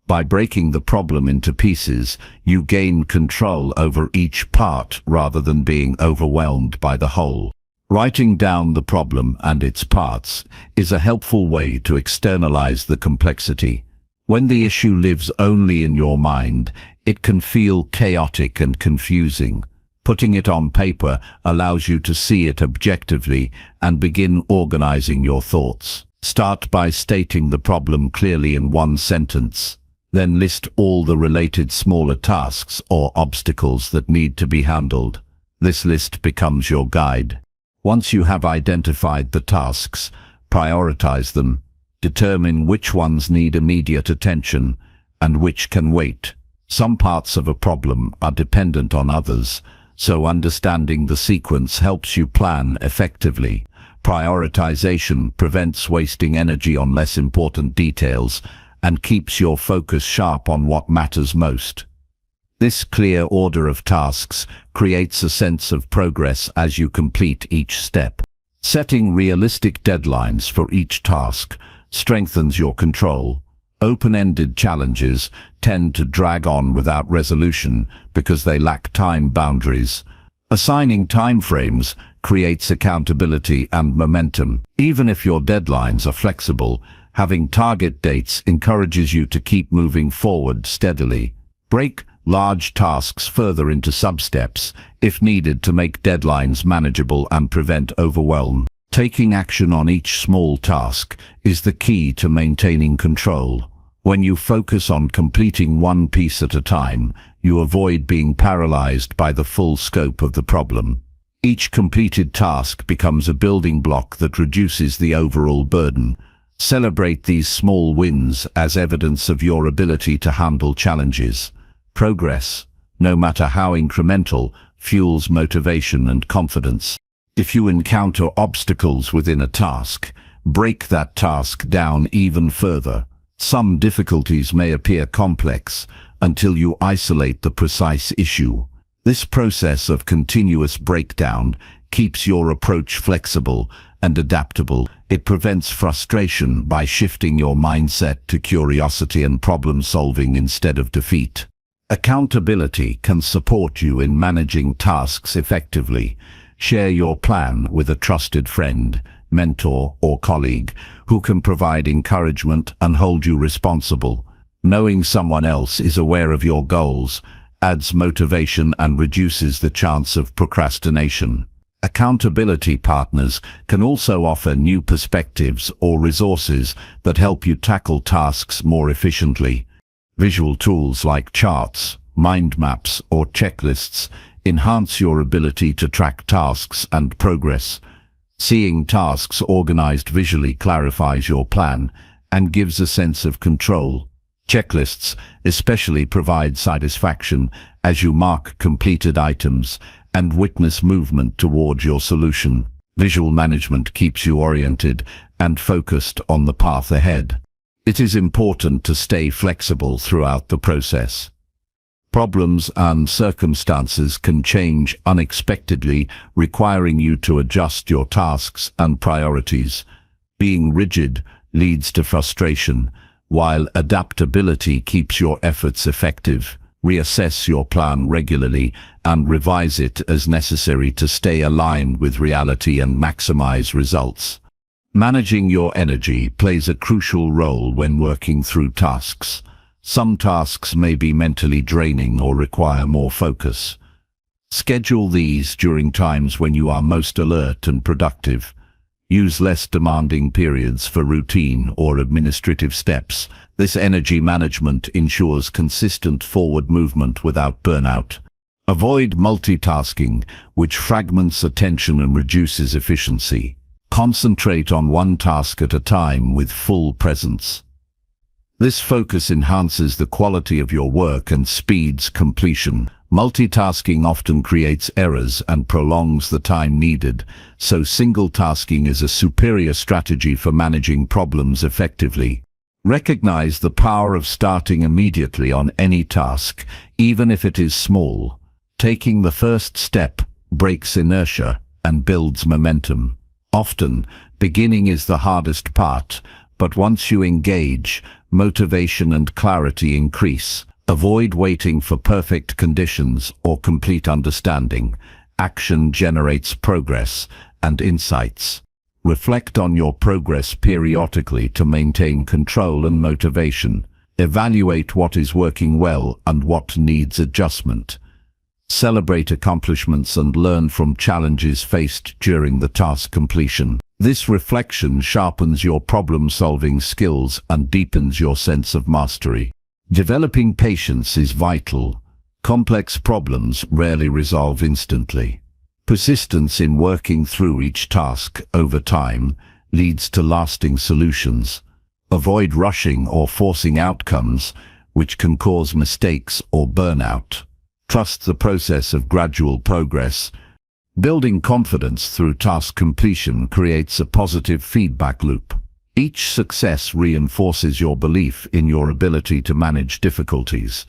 By breaking the problem into pieces, you gain control over each part rather than being overwhelmed by the whole. Writing down the problem and its parts is a helpful way to externalize the complexity. When the issue lives only in your mind, it can feel chaotic and confusing. Putting it on paper allows you to see it objectively and begin organizing your thoughts. Start by stating the problem clearly in one sentence. Then list all the related smaller tasks or obstacles that need to be handled. This list becomes your guide. Once you have identified the tasks, prioritize them. Determine which ones need immediate attention and which can wait. Some parts of a problem are dependent on others, so understanding the sequence helps you plan effectively. Prioritization prevents wasting energy on less important details and keeps your focus sharp on what matters most. This clear order of tasks creates a sense of progress as you complete each step. Setting realistic deadlines for each task strengthens your control. Open-ended challenges tend to drag on without resolution because they lack time boundaries. Assigning timeframes creates accountability and momentum. Even if your deadlines are flexible, having target dates encourages you to keep moving forward steadily. Break large tasks further into sub-steps if needed to make deadlines manageable and prevent overwhelm. Taking action on each small task is the key to maintaining control. When you focus on completing one piece at a time, you avoid being paralyzed by the full scope of the problem. Each completed task becomes a building block that reduces the overall burden. Celebrate these small wins as evidence of your ability to handle challenges. Progress, no matter how incremental, fuels motivation and confidence. If you encounter obstacles within a task, break that task down even further. Some difficulties may appear complex until you isolate the precise issue. This process of continuous breakdown keeps your approach flexible and adaptable. It prevents frustration by shifting your mindset to curiosity and problem-solving instead of defeat. Accountability can support you in managing tasks effectively. Share your plan with a trusted friend, mentor, or colleague who can provide encouragement and hold you responsible. Knowing someone else is aware of your goals adds motivation and reduces the chance of procrastination. Accountability partners can also offer new perspectives or resources that help you tackle tasks more efficiently. Visual tools like charts, mind maps, or checklists enhance your ability to track tasks and progress. Seeing tasks organized visually clarifies your plan and gives a sense of control. Checklists especially provide satisfaction as you mark completed items and witness movement toward your solution. Visual management keeps you oriented and focused on the path ahead. It is important to stay flexible throughout the process. Problems and circumstances can change unexpectedly, requiring you to adjust your tasks and priorities. Being rigid leads to frustration, while adaptability keeps your efforts effective. Reassess your plan regularly and revise it as necessary to stay aligned with reality and maximize results. Managing your energy plays a crucial role when working through tasks. Some tasks may be mentally draining or require more focus. Schedule these during times when you are most alert and productive. Use less demanding periods for routine or administrative steps. This energy management ensures consistent forward movement without burnout. Avoid multitasking, which fragments attention and reduces efficiency. Concentrate on one task at a time with full presence. This focus enhances the quality of your work and speeds completion. Multitasking often creates errors and prolongs the time needed, so single tasking is a superior strategy for managing problems effectively. Recognize the power of starting immediately on any task, even if it is small. Taking the first step breaks inertia and builds momentum. Often, beginning is the hardest part, but once you engage, motivation and clarity increase. Avoid waiting for perfect conditions or complete understanding. Action generates progress and insights. Reflect on your progress periodically to maintain control and motivation. Evaluate what is working well and what needs adjustment. Celebrate accomplishments and learn from challenges faced during the task completion. This reflection sharpens your problem-solving skills and deepens your sense of mastery. Developing patience is vital. Complex problems rarely resolve instantly. Persistence in working through each task over time leads to lasting solutions. Avoid rushing or forcing outcomes, which can cause mistakes or burnout. Trust the process of gradual progress. Building confidence through task completion creates a positive feedback loop. Each success reinforces your belief in your ability to manage difficulties.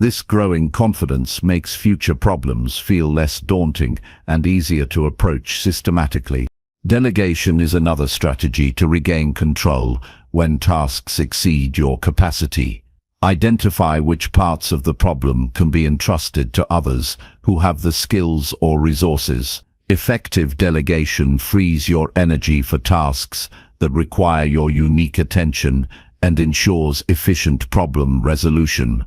This growing confidence makes future problems feel less daunting and easier to approach systematically. Delegation is another strategy to regain control when tasks exceed your capacity. Identify which parts of the problem can be entrusted to others who have the skills or resources. Effective delegation frees your energy for tasks that require your unique attention and ensures efficient problem resolution.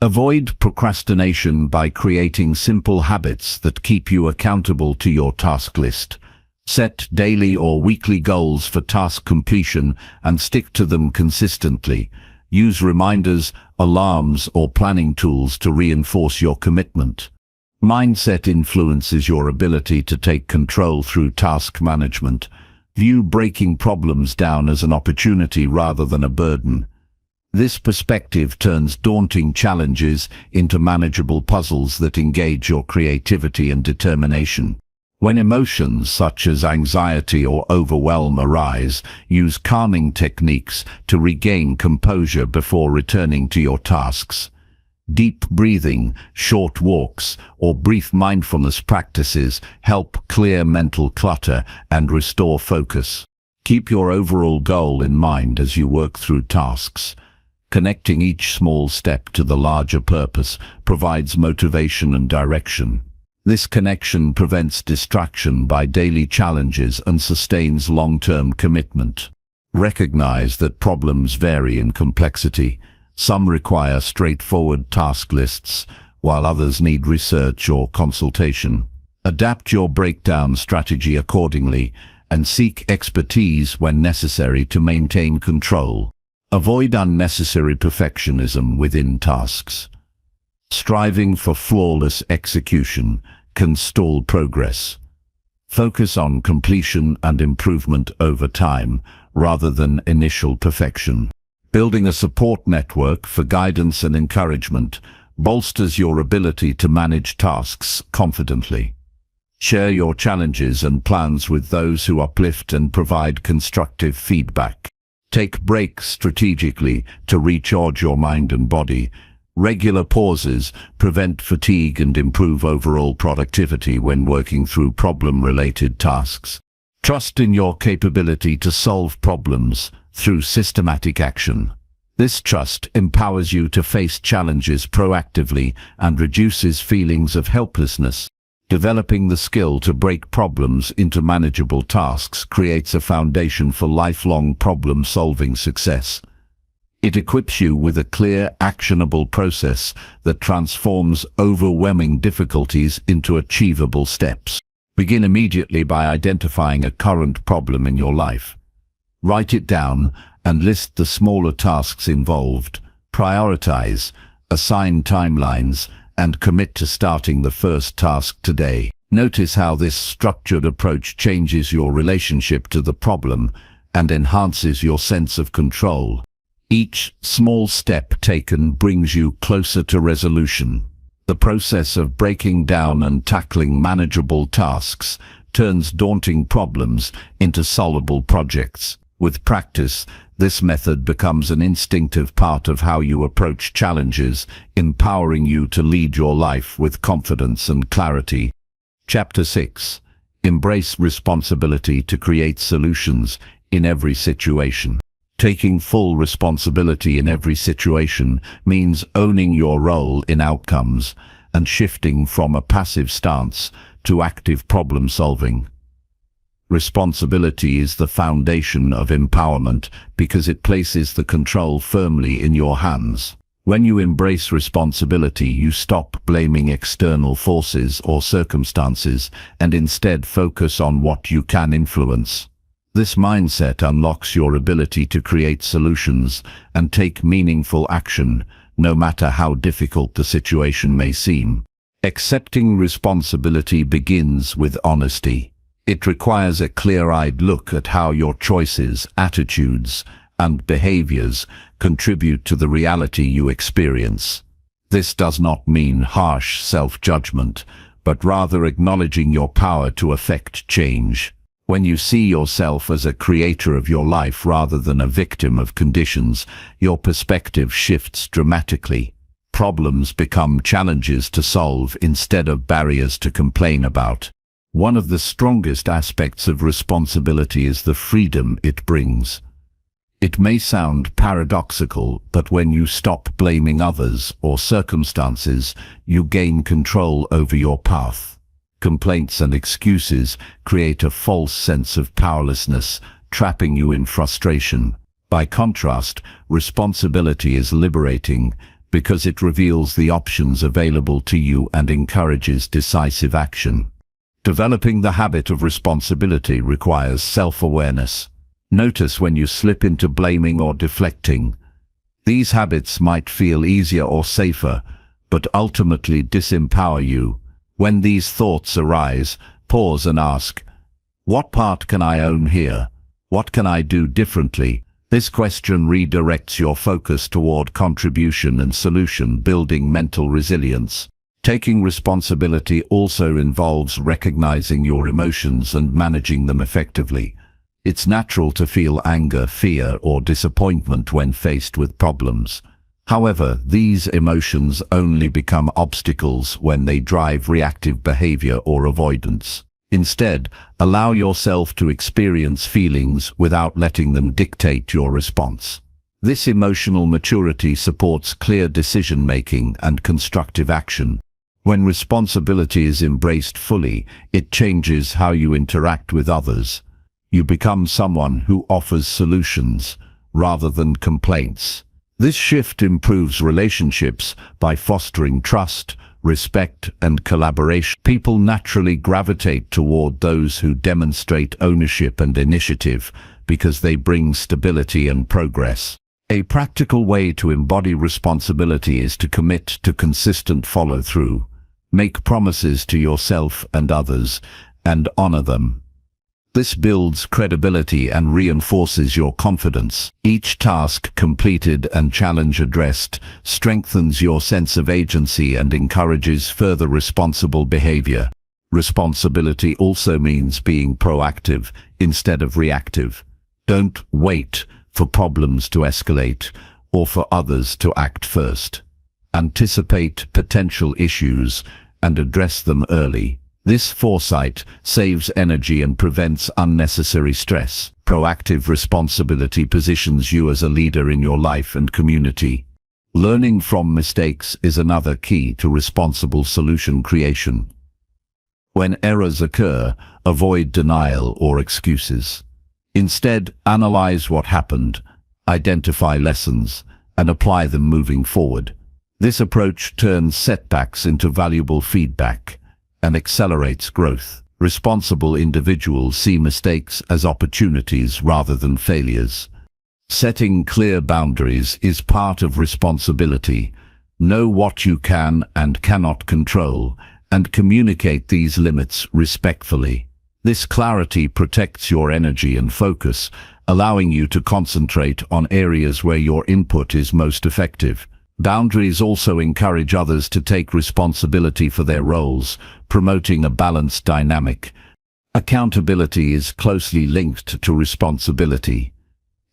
Avoid procrastination by creating simple habits that keep you accountable to your task list. Set daily or weekly goals for task completion and stick to them consistently. Use reminders, alarms, or planning tools to reinforce your commitment. Mindset influences your ability to take control through task management. View breaking problems down as an opportunity rather than a burden. This perspective turns daunting challenges into manageable puzzles that engage your creativity and determination. When emotions such as anxiety or overwhelm arise, use calming techniques to regain composure before returning to your tasks. Deep breathing, short walks, or brief mindfulness practices help clear mental clutter and restore focus. Keep your overall goal in mind as you work through tasks. Connecting each small step to the larger purpose provides motivation and direction. This connection prevents distraction by daily challenges and sustains long-term commitment. Recognize that problems vary in complexity. Some require straightforward task lists, while others need research or consultation. Adapt your breakdown strategy accordingly and seek expertise when necessary to maintain control. Avoid unnecessary perfectionism within tasks. Striving for flawless execution can stall progress. Focus on completion and improvement over time, rather than initial perfection. Building a support network for guidance and encouragement bolsters your ability to manage tasks confidently. Share your challenges and plans with those who uplift and provide constructive feedback. Take breaks strategically to recharge your mind and body. Regular pauses prevent fatigue and improve overall productivity when working through problem-related tasks. Trust in your capability to solve problems through systematic action. This trust empowers you to face challenges proactively and reduces feelings of helplessness. Developing the skill to break problems into manageable tasks creates a foundation for lifelong problem-solving success. It equips you with a clear, actionable process that transforms overwhelming difficulties into achievable steps. Begin immediately by identifying a current problem in your life. Write it down and list the smaller tasks involved. Prioritize, assign timelines, and commit to starting the first task today. Notice how this structured approach changes your relationship to the problem and enhances your sense of control. Each small step taken brings you closer to resolution. The process of breaking down and tackling manageable tasks turns daunting problems into solvable projects. With practice, this method becomes an instinctive part of how you approach challenges, empowering you to lead your life with confidence and clarity. Chapter 6. Embrace responsibility to create solutions in every situation. Taking full responsibility in every situation means owning your role in outcomes and shifting from a passive stance to active problem solving. Responsibility is the foundation of empowerment because it places the control firmly in your hands. When you embrace responsibility, you stop blaming external forces or circumstances and instead focus on what you can influence. This mindset unlocks your ability to create solutions and take meaningful action, no matter how difficult the situation may seem. Accepting responsibility begins with honesty. It requires a clear-eyed look at how your choices, attitudes, and behaviors contribute to the reality you experience. This does not mean harsh self-judgment, but rather acknowledging your power to affect change. When you see yourself as a creator of your life rather than a victim of conditions, your perspective shifts dramatically. Problems become challenges to solve instead of barriers to complain about. One of the strongest aspects of responsibility is the freedom it brings. It may sound paradoxical, but when you stop blaming others or circumstances, you gain control over your path. Complaints and excuses create a false sense of powerlessness, trapping you in frustration. By contrast, responsibility is liberating because it reveals the options available to you and encourages decisive action. Developing the habit of responsibility requires self-awareness. Notice when you slip into blaming or deflecting. These habits might feel easier or safer, but ultimately disempower you. When these thoughts arise, pause and ask, what part can I own here? What can I do differently? This question redirects your focus toward contribution and solution, building mental resilience. Taking responsibility also involves recognizing your emotions and managing them effectively. It's natural to feel anger, fear, or disappointment when faced with problems. However, these emotions only become obstacles when they drive reactive behavior or avoidance. Instead, allow yourself to experience feelings without letting them dictate your response. This emotional maturity supports clear decision-making and constructive action. When responsibility is embraced fully, it changes how you interact with others. You become someone who offers solutions rather than complaints. This shift improves relationships by fostering trust, respect, and collaboration. People naturally gravitate toward those who demonstrate ownership and initiative because they bring stability and progress. A practical way to embody responsibility is to commit to consistent follow-through. Make promises to yourself and others, and honor them. This builds credibility and reinforces your confidence. Each task completed and challenge addressed strengthens your sense of agency and encourages further responsible behavior. Responsibility also means being proactive instead of reactive. Don't wait for problems to escalate or for others to act first. Anticipate potential issues and address them early. This foresight saves energy and prevents unnecessary stress. Proactive responsibility positions you as a leader in your life and community. Learning from mistakes is another key to responsible solution creation. When errors occur, avoid denial or excuses. Instead, analyze what happened, identify lessons, and apply them moving forward. This approach turns setbacks into valuable feedback and accelerates growth. Responsible individuals see mistakes as opportunities rather than failures. Setting clear boundaries is part of responsibility. Know what you can and cannot control, and communicate these limits respectfully. This clarity protects your energy and focus, allowing you to concentrate on areas where your input is most effective. Boundaries also encourage others to take responsibility for their roles, promoting a balanced dynamic. Accountability is closely linked to responsibility.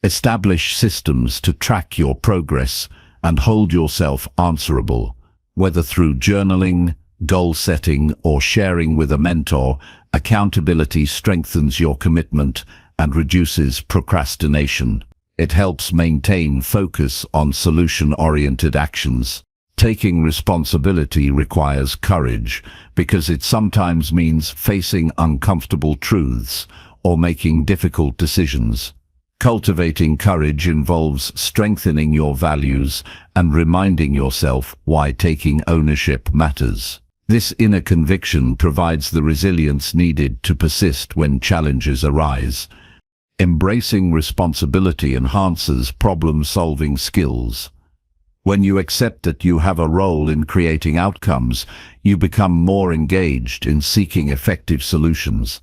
Establish systems to track your progress and hold yourself answerable. Whether through journaling, goal setting, or sharing with a mentor, accountability strengthens your commitment and reduces procrastination. It helps maintain focus on solution-oriented actions. Taking responsibility requires courage because it sometimes means facing uncomfortable truths or making difficult decisions. Cultivating courage involves strengthening your values and reminding yourself why taking ownership matters. This inner conviction provides the resilience needed to persist when challenges arise. Embracing responsibility enhances problem-solving skills. When you accept that you have a role in creating outcomes, you become more engaged in seeking effective solutions.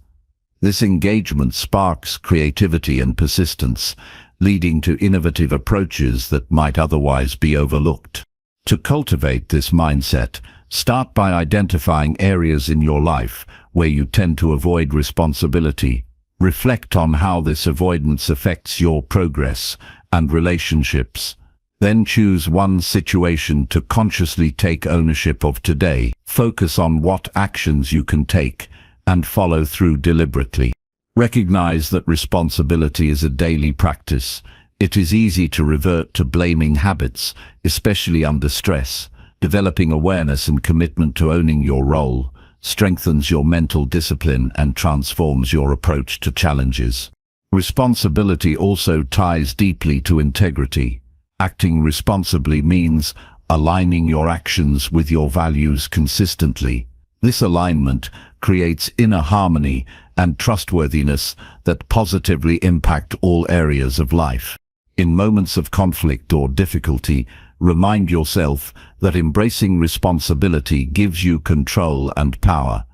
This engagement sparks creativity and persistence, leading to innovative approaches that might otherwise be overlooked. To cultivate this mindset, start by identifying areas in your life where you tend to avoid responsibility. Reflect on how this avoidance affects your progress and relationships. Then choose one situation to consciously take ownership of today. Focus on what actions you can take and follow through deliberately. Recognize that responsibility is a daily practice. It is easy to revert to blaming habits, especially under stress. Developing awareness and commitment to owning your role strengthens your mental discipline and transforms your approach to challenges. Responsibility also ties deeply to integrity. Acting responsibly means aligning your actions with your values consistently. This alignment creates inner harmony and trustworthiness that positively impact all areas of life. In moments of conflict or difficulty, remind yourself that embracing responsibility gives you control and power.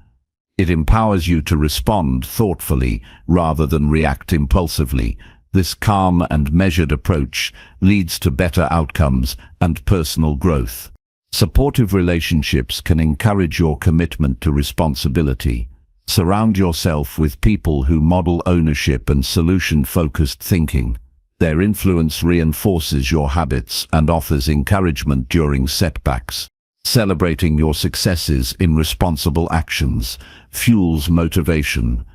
It empowers you to respond thoughtfully rather than react impulsively. This calm and measured approach leads to better outcomes and personal growth. Supportive relationships can encourage your commitment to responsibility. Surround yourself with people who model ownership and solution-focused thinking. Their influence reinforces your habits and offers encouragement during setbacks. Celebrating your successes in responsible actions fuels motivation.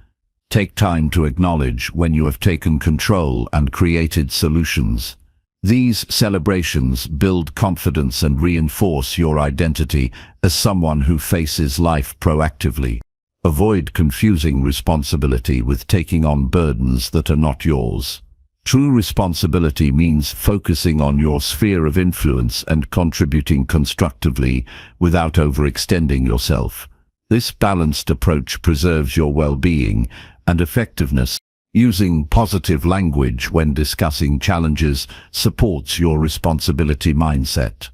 Take time to acknowledge when you have taken control and created solutions. These celebrations build confidence and reinforce your identity as someone who faces life proactively. Avoid confusing responsibility with taking on burdens that are not yours. True responsibility means focusing on your sphere of influence and contributing constructively without overextending yourself. This balanced approach preserves your well-being and effectiveness. Using positive language when discussing challenges supports your responsibility mindset.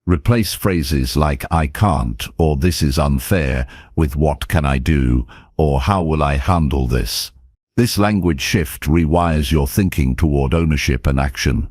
Replace phrases like "I can't" or "this is unfair" with "what can I do" or "how will I handle this." This language shift rewires your thinking toward ownership and action.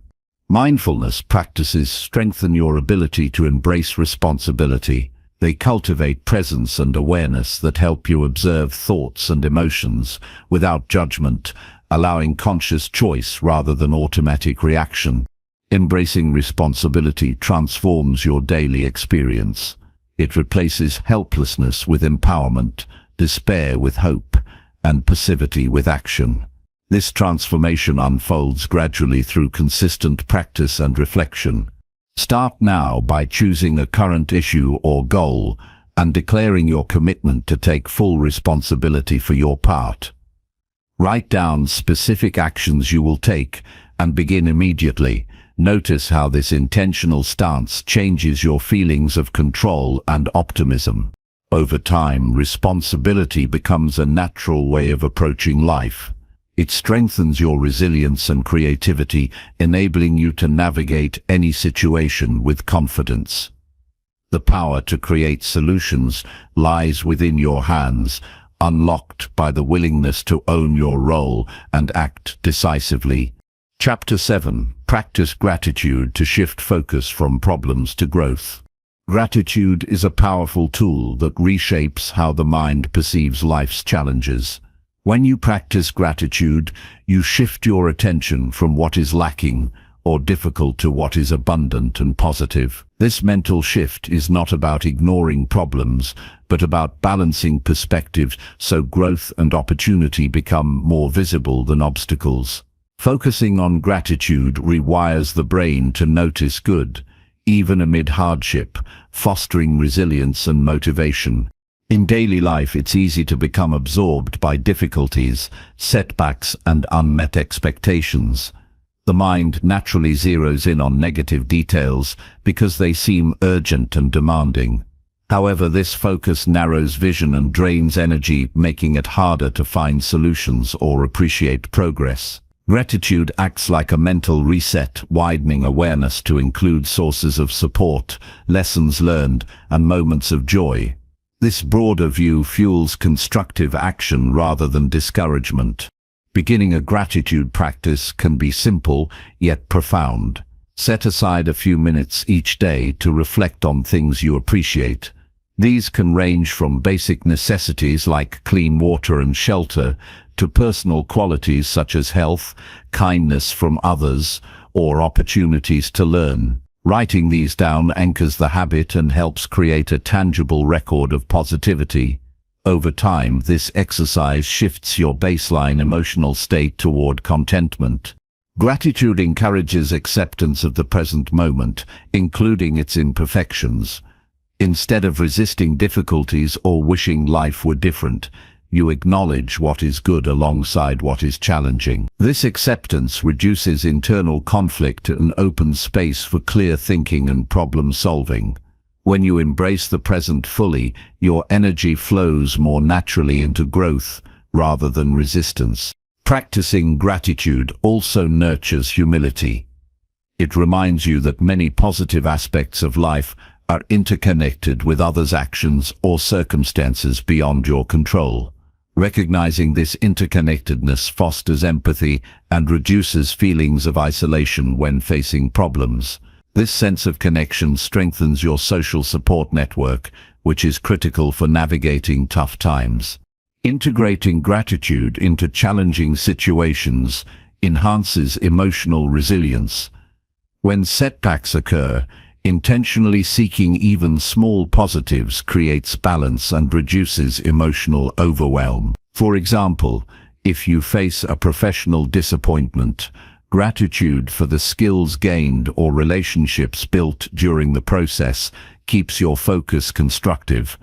Mindfulness practices strengthen your ability to embrace responsibility. They cultivate presence and awareness that help you observe thoughts and emotions without judgment, allowing conscious choice rather than automatic reaction. Embracing responsibility transforms your daily experience. It replaces helplessness with empowerment, despair with hope, and passivity with action. This transformation unfolds gradually through consistent practice and reflection. Start now by choosing a current issue or goal and declaring your commitment to take full responsibility for your part. Write down specific actions you will take and begin immediately. Notice how this intentional stance changes your feelings of control and optimism. Over time, responsibility becomes a natural way of approaching life. It strengthens your resilience and creativity, enabling you to navigate any situation with confidence. The power to create solutions lies within your hands, unlocked by the willingness to own your role and act decisively. Chapter 7. Practice gratitude to shift focus from problems to growth. Gratitude is a powerful tool that reshapes how the mind perceives life's challenges. When you practice gratitude, you shift your attention from what is lacking or difficult to what is abundant and positive. This mental shift is not about ignoring problems, but about balancing perspectives so growth and opportunity become more visible than obstacles. Focusing on gratitude rewires the brain to notice good, even amid hardship, fostering resilience and motivation. In daily life, it's easy to become absorbed by difficulties, setbacks, and unmet expectations. The mind naturally zeroes in on negative details because they seem urgent and demanding. However, this focus narrows vision and drains energy, making it harder to find solutions or appreciate progress. Gratitude acts like a mental reset, widening awareness to include sources of support, lessons learned, and moments of joy. This broader view fuels constructive action rather than discouragement. Beginning a gratitude practice can be simple, yet profound. Set aside a few minutes each day to reflect on things you appreciate. These can range from basic necessities like clean water and shelter to personal qualities such as health, kindness from others, or opportunities to learn. Writing these down anchors the habit and helps create a tangible record of positivity. Over time, this exercise shifts your baseline emotional state toward contentment. Gratitude encourages acceptance of the present moment, including its imperfections. Instead of resisting difficulties or wishing life were different, you acknowledge what is good alongside what is challenging. This acceptance reduces internal conflict and opens space for clear thinking and problem solving. When you embrace the present fully, your energy flows more naturally into growth rather than resistance. Practicing gratitude also nurtures humility. It reminds you that many positive aspects of life are interconnected with others' actions or circumstances beyond your control. Recognizing this interconnectedness fosters empathy and reduces feelings of isolation when facing problems. This sense of connection strengthens your social support network, which is critical for navigating tough times. Integrating gratitude into challenging situations enhances emotional resilience. When setbacks occur, intentionally seeking even small positives creates balance and reduces emotional overwhelm. For example, if you face a professional disappointment, gratitude for the skills gained or relationships built during the process keeps your focus constructive.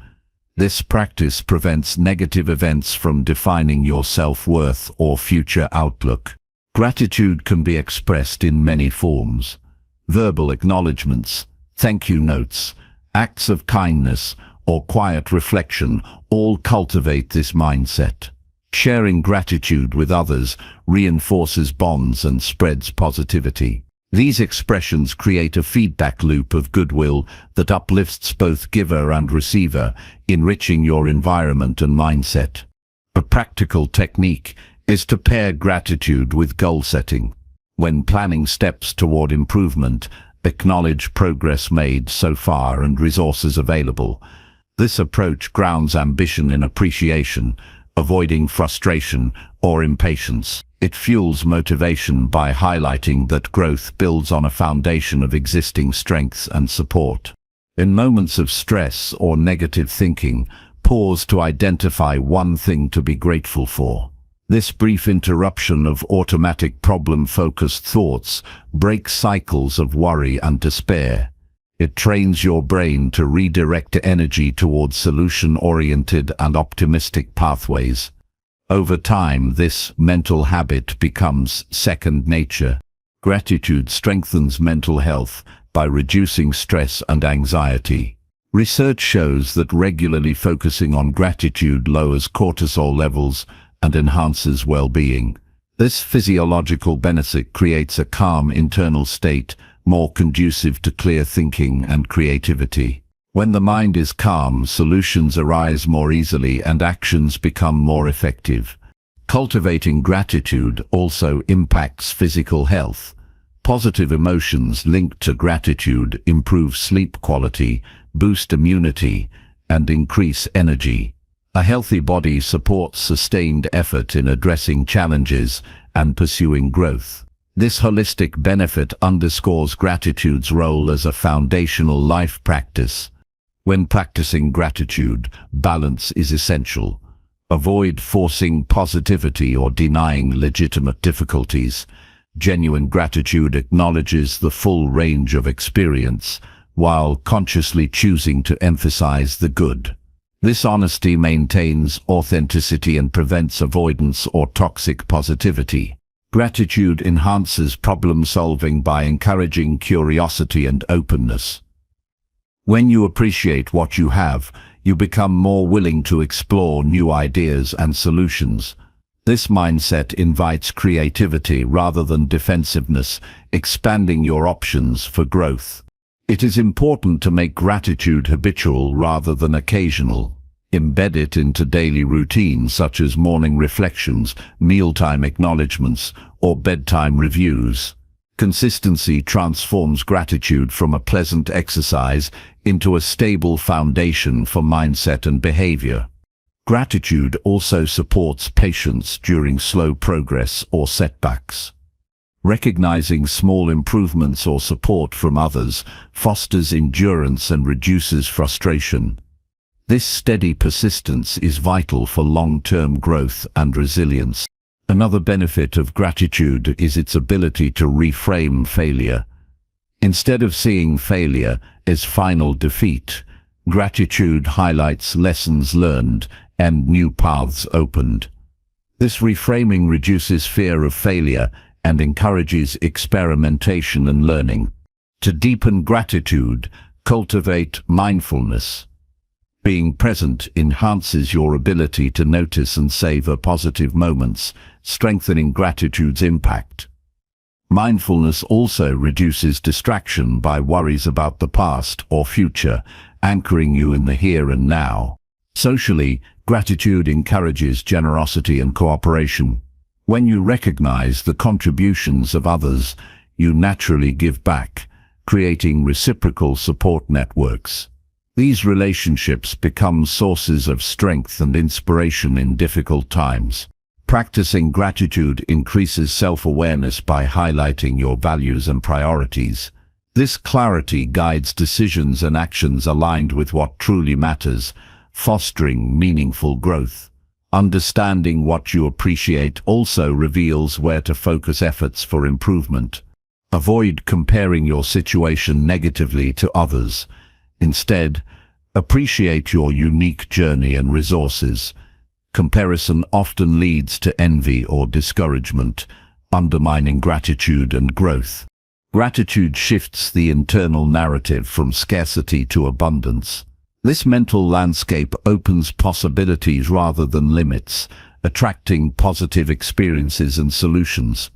This practice prevents negative events from defining your self-worth or future outlook. Gratitude can be expressed in many forms. Verbal acknowledgements, thank you notes, acts of kindness, or quiet reflection all cultivate this mindset. Sharing gratitude with others reinforces bonds and spreads positivity. These expressions create a feedback loop of goodwill that uplifts both giver and receiver, enriching your environment and mindset. A practical technique is to pair gratitude with goal setting. When planning steps toward improvement, acknowledge progress made so far and resources available. This approach grounds ambition in appreciation, avoiding frustration or impatience. It fuels motivation by highlighting that growth builds on a foundation of existing strengths and support. In moments of stress or negative thinking, pause to identify one thing to be grateful for. This brief interruption of automatic problem-focused thoughts breaks cycles of worry and despair. It trains your brain to redirect energy towards solution-oriented and optimistic pathways. Over time, this mental habit becomes second nature. Gratitude strengthens mental health by reducing stress and anxiety. Research shows that regularly focusing on gratitude lowers cortisol levels and enhances well-being. This physiological benefit creates a calm internal state, more conducive to clear thinking and creativity. When the mind is calm, solutions arise more easily and actions become more effective. Cultivating gratitude also impacts physical health. Positive emotions linked to gratitude improve sleep quality, boost immunity, and increase energy. A healthy body supports sustained effort in addressing challenges and pursuing growth. This holistic benefit underscores gratitude's role as a foundational life practice. When practicing gratitude, balance is essential. Avoid forcing positivity or denying legitimate difficulties. Genuine gratitude acknowledges the full range of experience, while consciously choosing to emphasize the good. This honesty maintains authenticity and prevents avoidance or toxic positivity. Gratitude enhances problem-solving by encouraging curiosity and openness. When you appreciate what you have, you become more willing to explore new ideas and solutions. This mindset invites creativity rather than defensiveness, expanding your options for growth. It is important to make gratitude habitual rather than occasional. Embed it into daily routines such as morning reflections, mealtime acknowledgements, or bedtime reviews. Consistency transforms gratitude from a pleasant exercise into a stable foundation for mindset and behavior. Gratitude also supports patience during slow progress or setbacks. Recognizing small improvements or support from others fosters endurance and reduces frustration. This steady persistence is vital for long-term growth and resilience. Another benefit of gratitude is its ability to reframe failure. Instead of seeing failure as final defeat, gratitude highlights lessons learned and new paths opened. This reframing reduces fear of failure and encourages experimentation and learning. To deepen gratitude, cultivate mindfulness. Being present enhances your ability to notice and savor positive moments, strengthening gratitude's impact. Mindfulness also reduces distraction by worries about the past or future, anchoring you in the here and now. Socially, gratitude encourages generosity and cooperation. When you recognize the contributions of others, you naturally give back, creating reciprocal support networks. These relationships become sources of strength and inspiration in difficult times. Practicing gratitude increases self-awareness by highlighting your values and priorities. This clarity guides decisions and actions aligned with what truly matters, fostering meaningful growth. Understanding what you appreciate also reveals where to focus efforts for improvement. Avoid comparing your situation negatively to others. Instead, appreciate your unique journey and resources. Comparison often leads to envy or discouragement, undermining gratitude and growth. Gratitude shifts the internal narrative from scarcity to abundance. This mental landscape opens possibilities rather than limits, attracting positive experiences and solutions.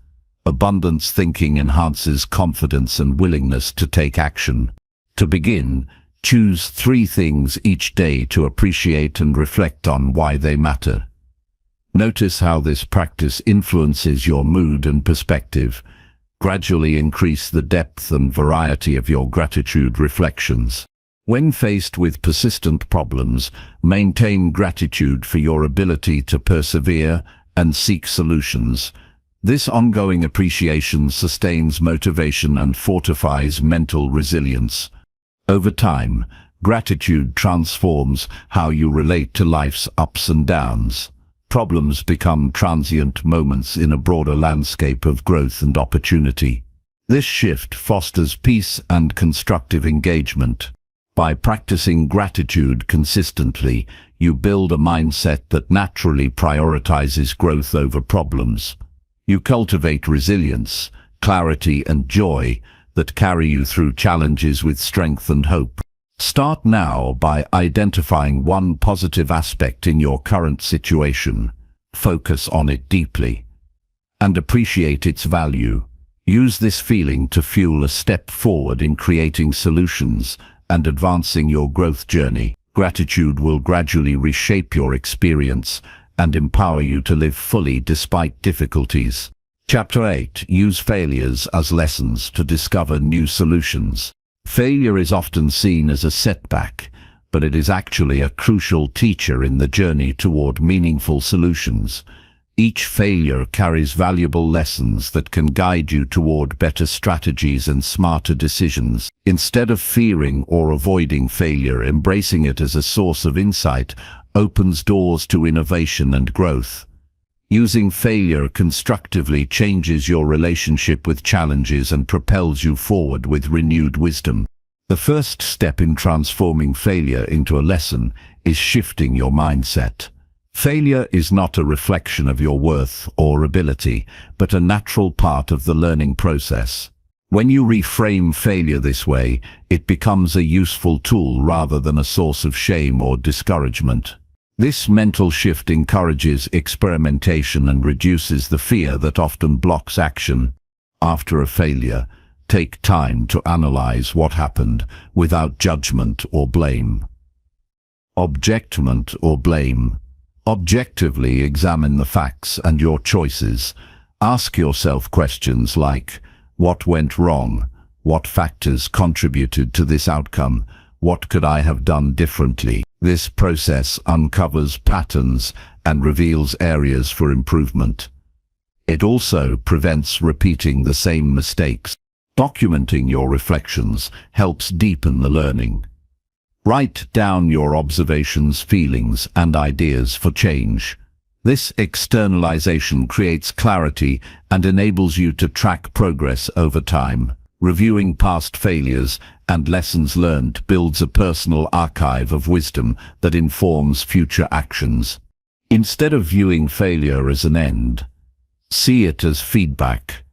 Abundance thinking enhances confidence and willingness to take action. To begin, choose 3 things each day to appreciate and reflect on why they matter. Notice how this practice influences your mood and perspective. Gradually increase the depth and variety of your gratitude reflections. When faced with persistent problems, maintain gratitude for your ability to persevere and seek solutions. This ongoing appreciation sustains motivation and fortifies mental resilience. Over time, gratitude transforms how you relate to life's ups and downs. Problems become transient moments in a broader landscape of growth and opportunity. This shift fosters peace and constructive engagement. By practicing gratitude consistently, you build a mindset that naturally prioritizes growth over problems. You cultivate resilience, clarity, and joy that carry you through challenges with strength and hope. Start now by identifying one positive aspect in your current situation. Focus on it deeply and appreciate its value. Use this feeling to fuel a step forward in creating solutions and advancing your growth journey. Gratitude will gradually reshape your experience and empower you to live fully despite difficulties. Chapter 8. Use failures as lessons to discover new solutions. Failure is often seen as a setback, but it is actually a crucial teacher in the journey toward meaningful solutions. Each failure carries valuable lessons that can guide you toward better strategies and smarter decisions. Instead of fearing or avoiding failure, embracing it as a source of insight opens doors to innovation and growth. Using failure constructively changes your relationship with challenges and propels you forward with renewed wisdom. The first step in transforming failure into a lesson is shifting your mindset. Failure is not a reflection of your worth or ability, but a natural part of the learning process. When you reframe failure this way, it becomes a useful tool rather than a source of shame or discouragement. This mental shift encourages experimentation and reduces the fear that often blocks action. After a failure, take time to analyze what happened without judgment or blame. Objectment or blame. Objectively examine the facts and your choices. Ask yourself questions like, what went wrong? What factors contributed to this outcome? What could I have done differently? This process uncovers patterns and reveals areas for improvement. It also prevents repeating the same mistakes. Documenting your reflections helps deepen the learning. Write down your observations, feelings, and ideas for change. This externalization creates clarity and enables you to track progress over time. Reviewing past failures and lessons learned builds a personal archive of wisdom that informs future actions. Instead of viewing failure as an end, see it as feedback.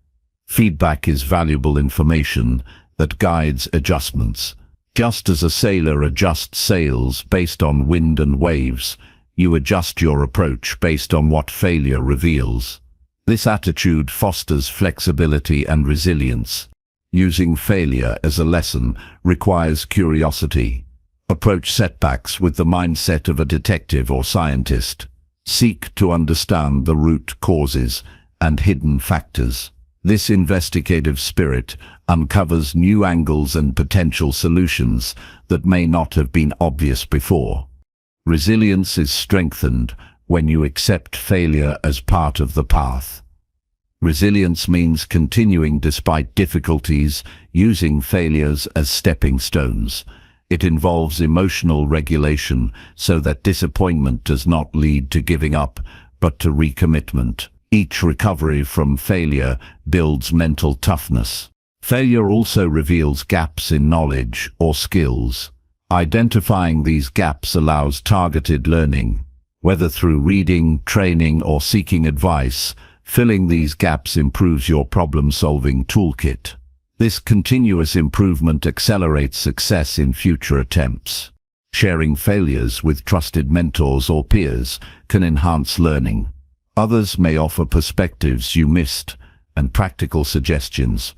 Feedback is valuable information that guides adjustments. Just as a sailor adjusts sails based on wind and waves, you adjust your approach based on what failure reveals. This attitude fosters flexibility and resilience. Using failure as a lesson requires curiosity. Approach setbacks with the mindset of a detective or scientist. Seek to understand the root causes and hidden factors. This investigative spirit uncovers new angles and potential solutions that may not have been obvious before. Resilience is strengthened when you accept failure as part of the path. Resilience means continuing despite difficulties, using failures as stepping stones. It involves emotional regulation so that disappointment does not lead to giving up, but to recommitment. Each recovery from failure builds mental toughness. Failure also reveals gaps in knowledge or skills. Identifying these gaps allows targeted learning. Whether through reading, training, or seeking advice, filling these gaps improves your problem-solving toolkit. This continuous improvement accelerates success in future attempts. Sharing failures with trusted mentors or peers can enhance learning. Others may offer perspectives you missed and practical suggestions.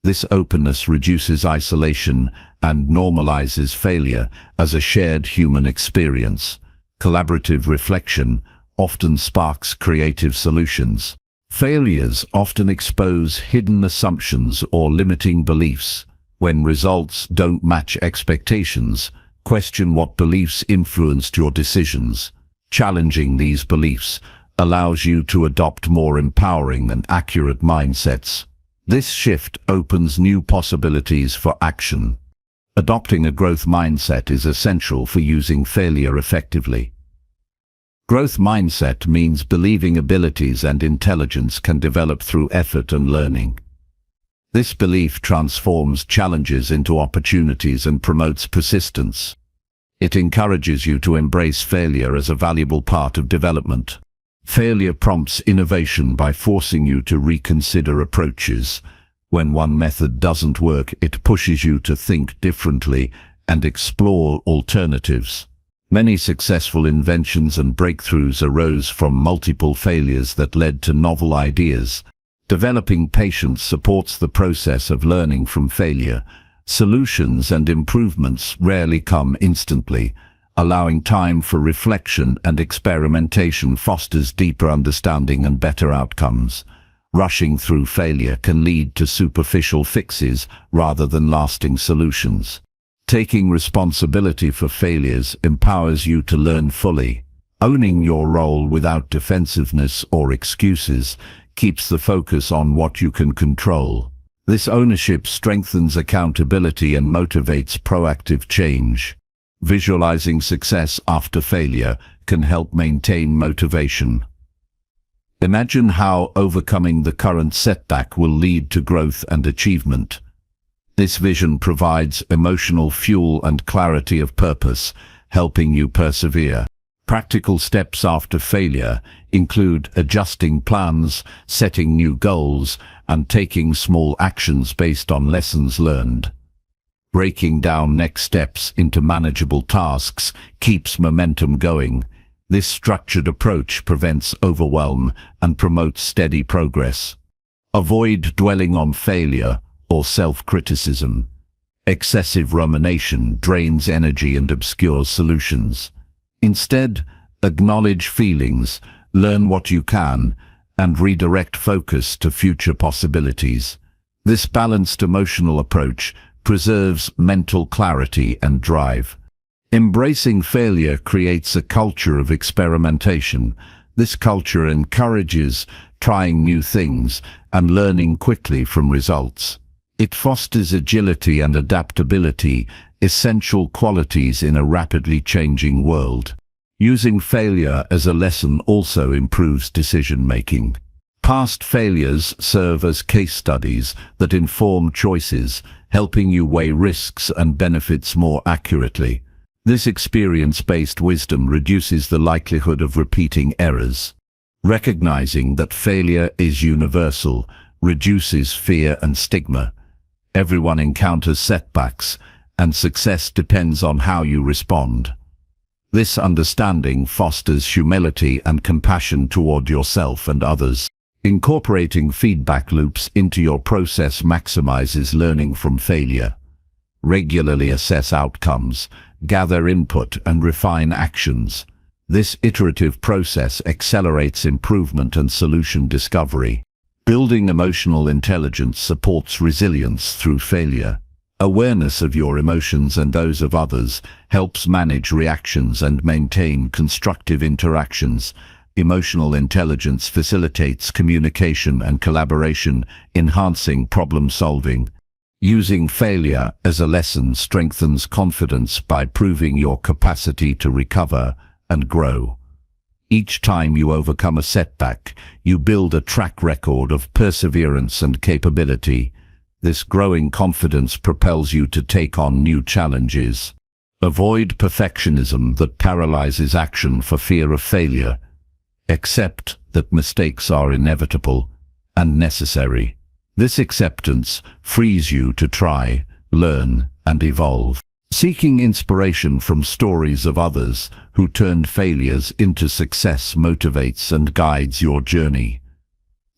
This openness reduces isolation and normalizes failure as a shared human experience. Collaborative reflection often sparks creative solutions. Failures often expose hidden assumptions or limiting beliefs. When results don't match expectations, question what beliefs influenced your decisions. Challenging these beliefs allows you to adopt more empowering and accurate mindsets. This shift opens new possibilities for action. Adopting a growth mindset is essential for using failure effectively. Growth mindset means believing abilities and intelligence can develop through effort and learning. This belief transforms challenges into opportunities and promotes persistence. It encourages you to embrace failure as a valuable part of development. Failure prompts innovation by forcing you to reconsider approaches. When one method doesn't work, it pushes you to think differently and explore alternatives. Many successful inventions and breakthroughs arose from multiple failures that led to novel ideas. Developing patience supports the process of learning from failure. Solutions and improvements rarely come instantly. Allowing time for reflection and experimentation fosters deeper understanding and better outcomes. Rushing through failure can lead to superficial fixes rather than lasting solutions. Taking responsibility for failures empowers you to learn fully. Owning your role without defensiveness or excuses keeps the focus on what you can control. This ownership strengthens accountability and motivates proactive change. Visualizing success after failure can help maintain motivation. Imagine how overcoming the current setback will lead to growth and achievement. This vision provides emotional fuel and clarity of purpose, helping you persevere. Practical steps after failure include adjusting plans, setting new goals, and taking small actions based on lessons learned. Breaking down next steps into manageable tasks keeps momentum going. This structured approach prevents overwhelm and promotes steady progress. Avoid dwelling on failure or self-criticism. Excessive rumination drains energy and obscures solutions. Instead, acknowledge feelings, learn what you can, and redirect focus to future possibilities. This balanced emotional approach preserves mental clarity and drive. Embracing failure creates a culture of experimentation, This culture encourages trying new things and learning quickly from results. It fosters agility and adaptability, essential qualities in a rapidly changing world. Using failure as a lesson also improves decision-making. Past failures serve as case studies that inform choices, helping you weigh risks and benefits more accurately. This experience-based wisdom reduces the likelihood of repeating errors. Recognizing that failure is universal reduces fear and stigma. Everyone encounters setbacks, and success depends on how you respond. This understanding fosters humility and compassion toward yourself and others. Incorporating feedback loops into your process maximizes learning from failure. Regularly assess outcomes, gather input, and refine actions. This iterative process accelerates improvement and solution discovery. Building emotional intelligence supports resilience through failure. Awareness of your emotions and those of others helps manage reactions and maintain constructive interactions. Emotional intelligence facilitates communication and collaboration, enhancing problem-solving. Using failure as a lesson strengthens confidence by proving your capacity to recover and grow. Each time you overcome a setback, you build a track record of perseverance and capability. This growing confidence propels you to take on new challenges. Avoid perfectionism that paralyzes action for fear of failure. Accept that mistakes are inevitable and necessary. This acceptance frees you to try, learn, and evolve. Seeking inspiration from stories of others who turned failures into success motivates and guides your journey.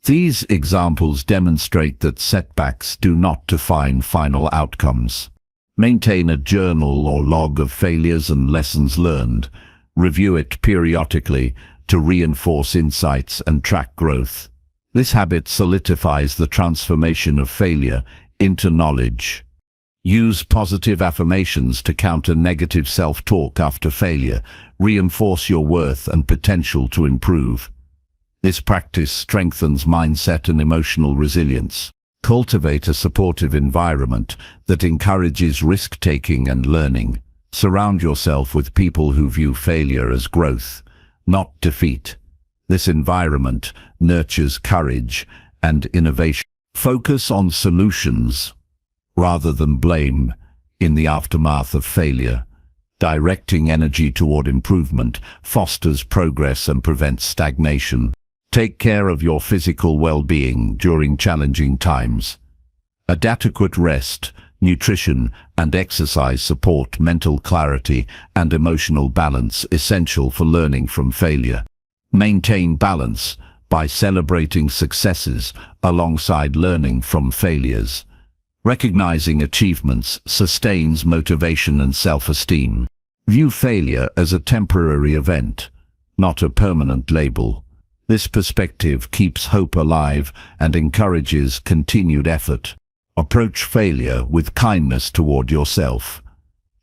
These examples demonstrate that setbacks do not define final outcomes. Maintain a journal or log of failures and lessons learned. Review it periodically to reinforce insights and track growth. This habit solidifies the transformation of failure into knowledge. Use positive affirmations to counter negative self-talk after failure. Reinforce your worth and potential to improve. This practice strengthens mindset and emotional resilience. Cultivate a supportive environment that encourages risk-taking and learning. Surround yourself with people who view failure as growth, not defeat. This environment nurtures courage and innovation. Focus on solutions rather than blame in the aftermath of failure. Directing energy toward improvement fosters progress and prevents stagnation. Take care of your physical well-being during challenging times. Adequate rest, nutrition, and exercise support mental clarity and emotional balance, essential for learning from failure. Maintain balance by celebrating successes alongside learning from failures. Recognizing achievements sustains motivation and self-esteem. View failure as a temporary event, not a permanent label. This perspective keeps hope alive and encourages continued effort. Approach failure with kindness toward yourself.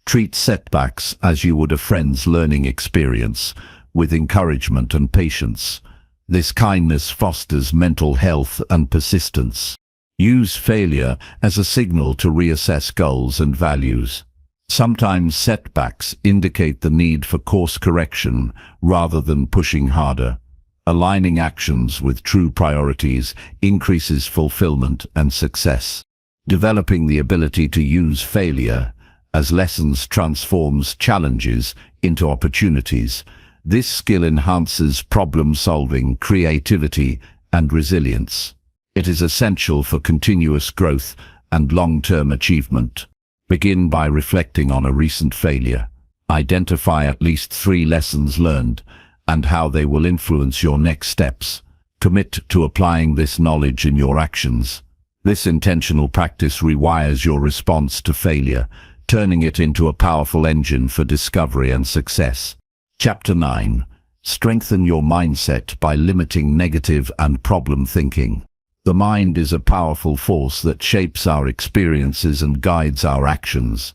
Treat setbacks as you would a friend's learning experience, with encouragement and patience. This kindness fosters mental health and persistence. Use failure as a signal to reassess goals and values. Sometimes setbacks indicate the need for course correction rather than pushing harder. Aligning actions with true priorities increases fulfillment and success. Developing the ability to use failure as lessons transforms challenges into opportunities. This skill enhances problem-solving, creativity, and resilience. It is essential for continuous growth and long-term achievement. Begin by reflecting on a recent failure. Identify at least 3 lessons learned and how they will influence your next steps. Commit to applying this knowledge in your actions. This intentional practice rewires your response to failure, turning it into a powerful engine for discovery and success. Chapter 9. Strengthen your mindset by limiting negative and problem thinking. The mind is a powerful force that shapes our experiences and guides our actions.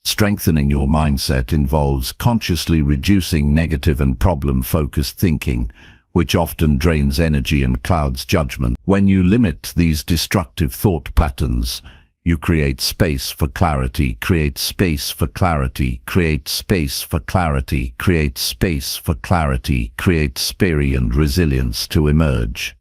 Strengthening your mindset involves consciously reducing negative and problem-focused thinking, which often drains energy and clouds judgment. When you limit these destructive thought patterns, you create space for clarity, create space for clarity, create space for clarity, create space for clarity, create spirit and resilience to emerge.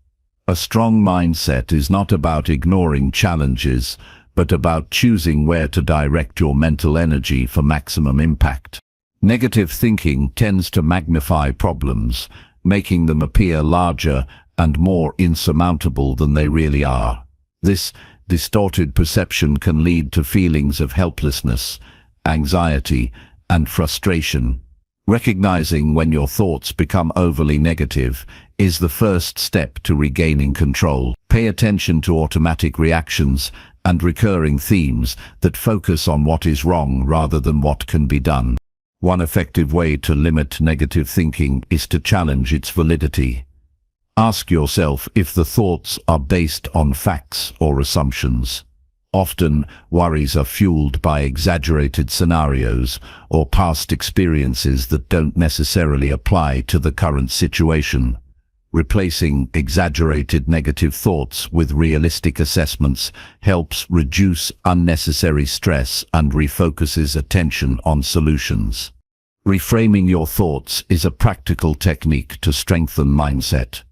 A strong mindset is not about ignoring challenges, but about choosing where to direct your mental energy for maximum impact. Negative thinking tends to magnify problems, making them appear larger and more insurmountable than they really are. This distorted perception can lead to feelings of helplessness, anxiety, and frustration. Recognizing when your thoughts become overly negative is the first step to regaining control. Pay attention to automatic reactions and recurring themes that focus on what is wrong rather than what can be done. One effective way to limit negative thinking is to challenge its validity. Ask yourself if the thoughts are based on facts or assumptions. Often, worries are fueled by exaggerated scenarios or past experiences that don't necessarily apply to the current situation. Replacing exaggerated negative thoughts with realistic assessments helps reduce unnecessary stress and refocuses attention on solutions. Reframing your thoughts is a practical technique to strengthen mindset.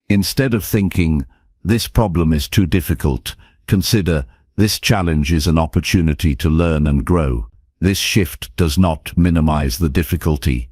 Instead of thinking, "This problem is too difficult," consider, "This challenge is an opportunity to learn and grow." This shift does not minimize the difficulty,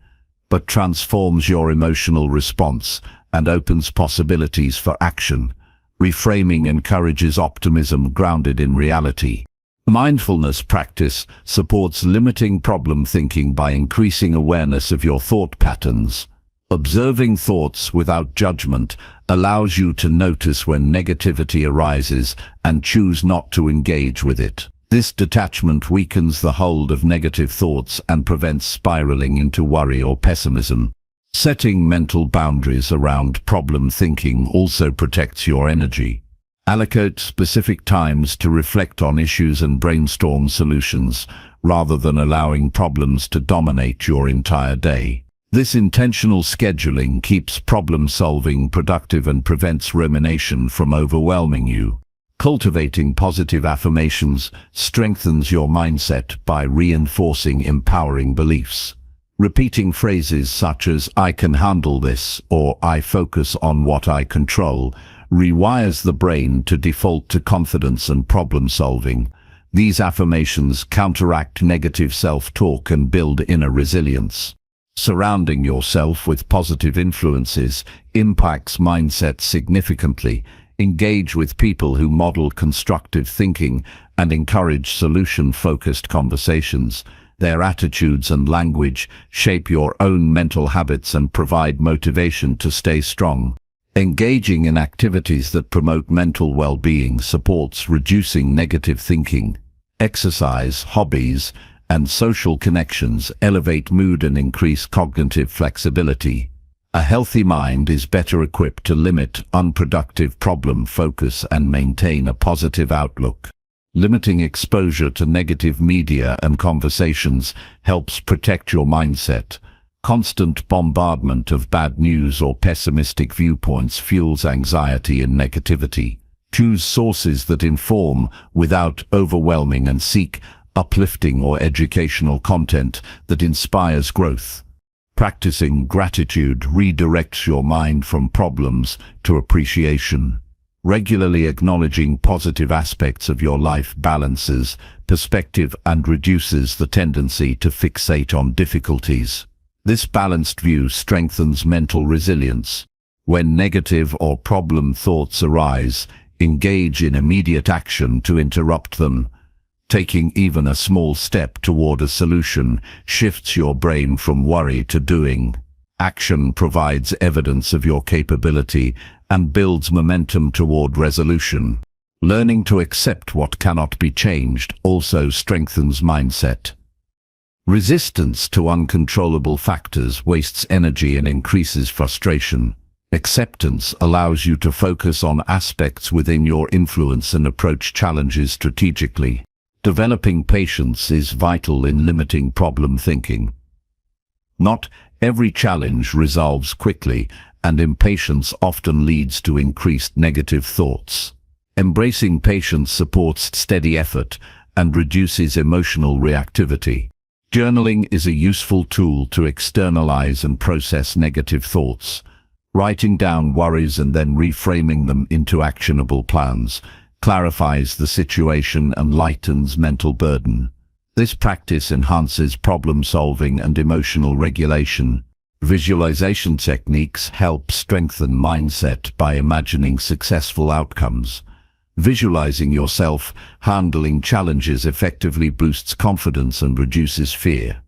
but transforms your emotional response and opens possibilities for action. Reframing encourages optimism grounded in reality. Mindfulness practice supports limiting problem thinking by increasing awareness of your thought patterns. Observing thoughts without judgment allows you to notice when negativity arises and choose not to engage with it. This detachment weakens the hold of negative thoughts and prevents spiraling into worry or pessimism. Setting mental boundaries around problem thinking also protects your energy. Allocate specific times to reflect on issues and brainstorm solutions, rather than allowing problems to dominate your entire day. This intentional scheduling keeps problem-solving productive and prevents rumination from overwhelming you. Cultivating positive affirmations strengthens your mindset by reinforcing empowering beliefs. Repeating phrases such as "I can handle this" or "I focus on what I control" rewires the brain to default to confidence and problem-solving. These affirmations counteract negative self-talk and build inner resilience. Surrounding yourself with positive influences impacts mindset significantly. Engage with people who model constructive thinking and encourage solution-focused conversations. Their attitudes and language shape your own mental habits and provide motivation to stay strong. Engaging in activities that promote mental well-being supports reducing negative thinking. Exercise, hobbies, and social connections elevate mood and increase cognitive flexibility. A healthy mind is better equipped to limit unproductive problem focus and maintain a positive outlook. Limiting exposure to negative media and conversations helps protect your mindset. Constant bombardment of bad news or pessimistic viewpoints fuels anxiety and negativity. Choose sources that inform without overwhelming and seek uplifting or educational content that inspires growth. Practicing gratitude redirects your mind from problems to appreciation. Regularly acknowledging positive aspects of your life balances perspective and reduces the tendency to fixate on difficulties. This balanced view strengthens mental resilience. When negative or problem thoughts arise, engage in immediate action to interrupt them. Taking even a small step toward a solution shifts your brain from worry to doing. Action provides evidence of your capability and builds momentum toward resolution. Learning to accept what cannot be changed also strengthens mindset. Resistance to uncontrollable factors wastes energy and increases frustration. Acceptance allows you to focus on aspects within your influence and approach challenges strategically. Developing patience is vital in limiting problem thinking. Not every challenge resolves quickly, and impatience often leads to increased negative thoughts. Embracing patience supports steady effort and reduces emotional reactivity. Journaling is a useful tool to externalize and process negative thoughts. Writing down worries and then reframing them into actionable plans clarifies the situation and lightens mental burden. This practice enhances problem-solving and emotional regulation. Visualization techniques help strengthen mindset by imagining successful outcomes. Visualizing yourself handling challenges effectively boosts confidence and reduces fear.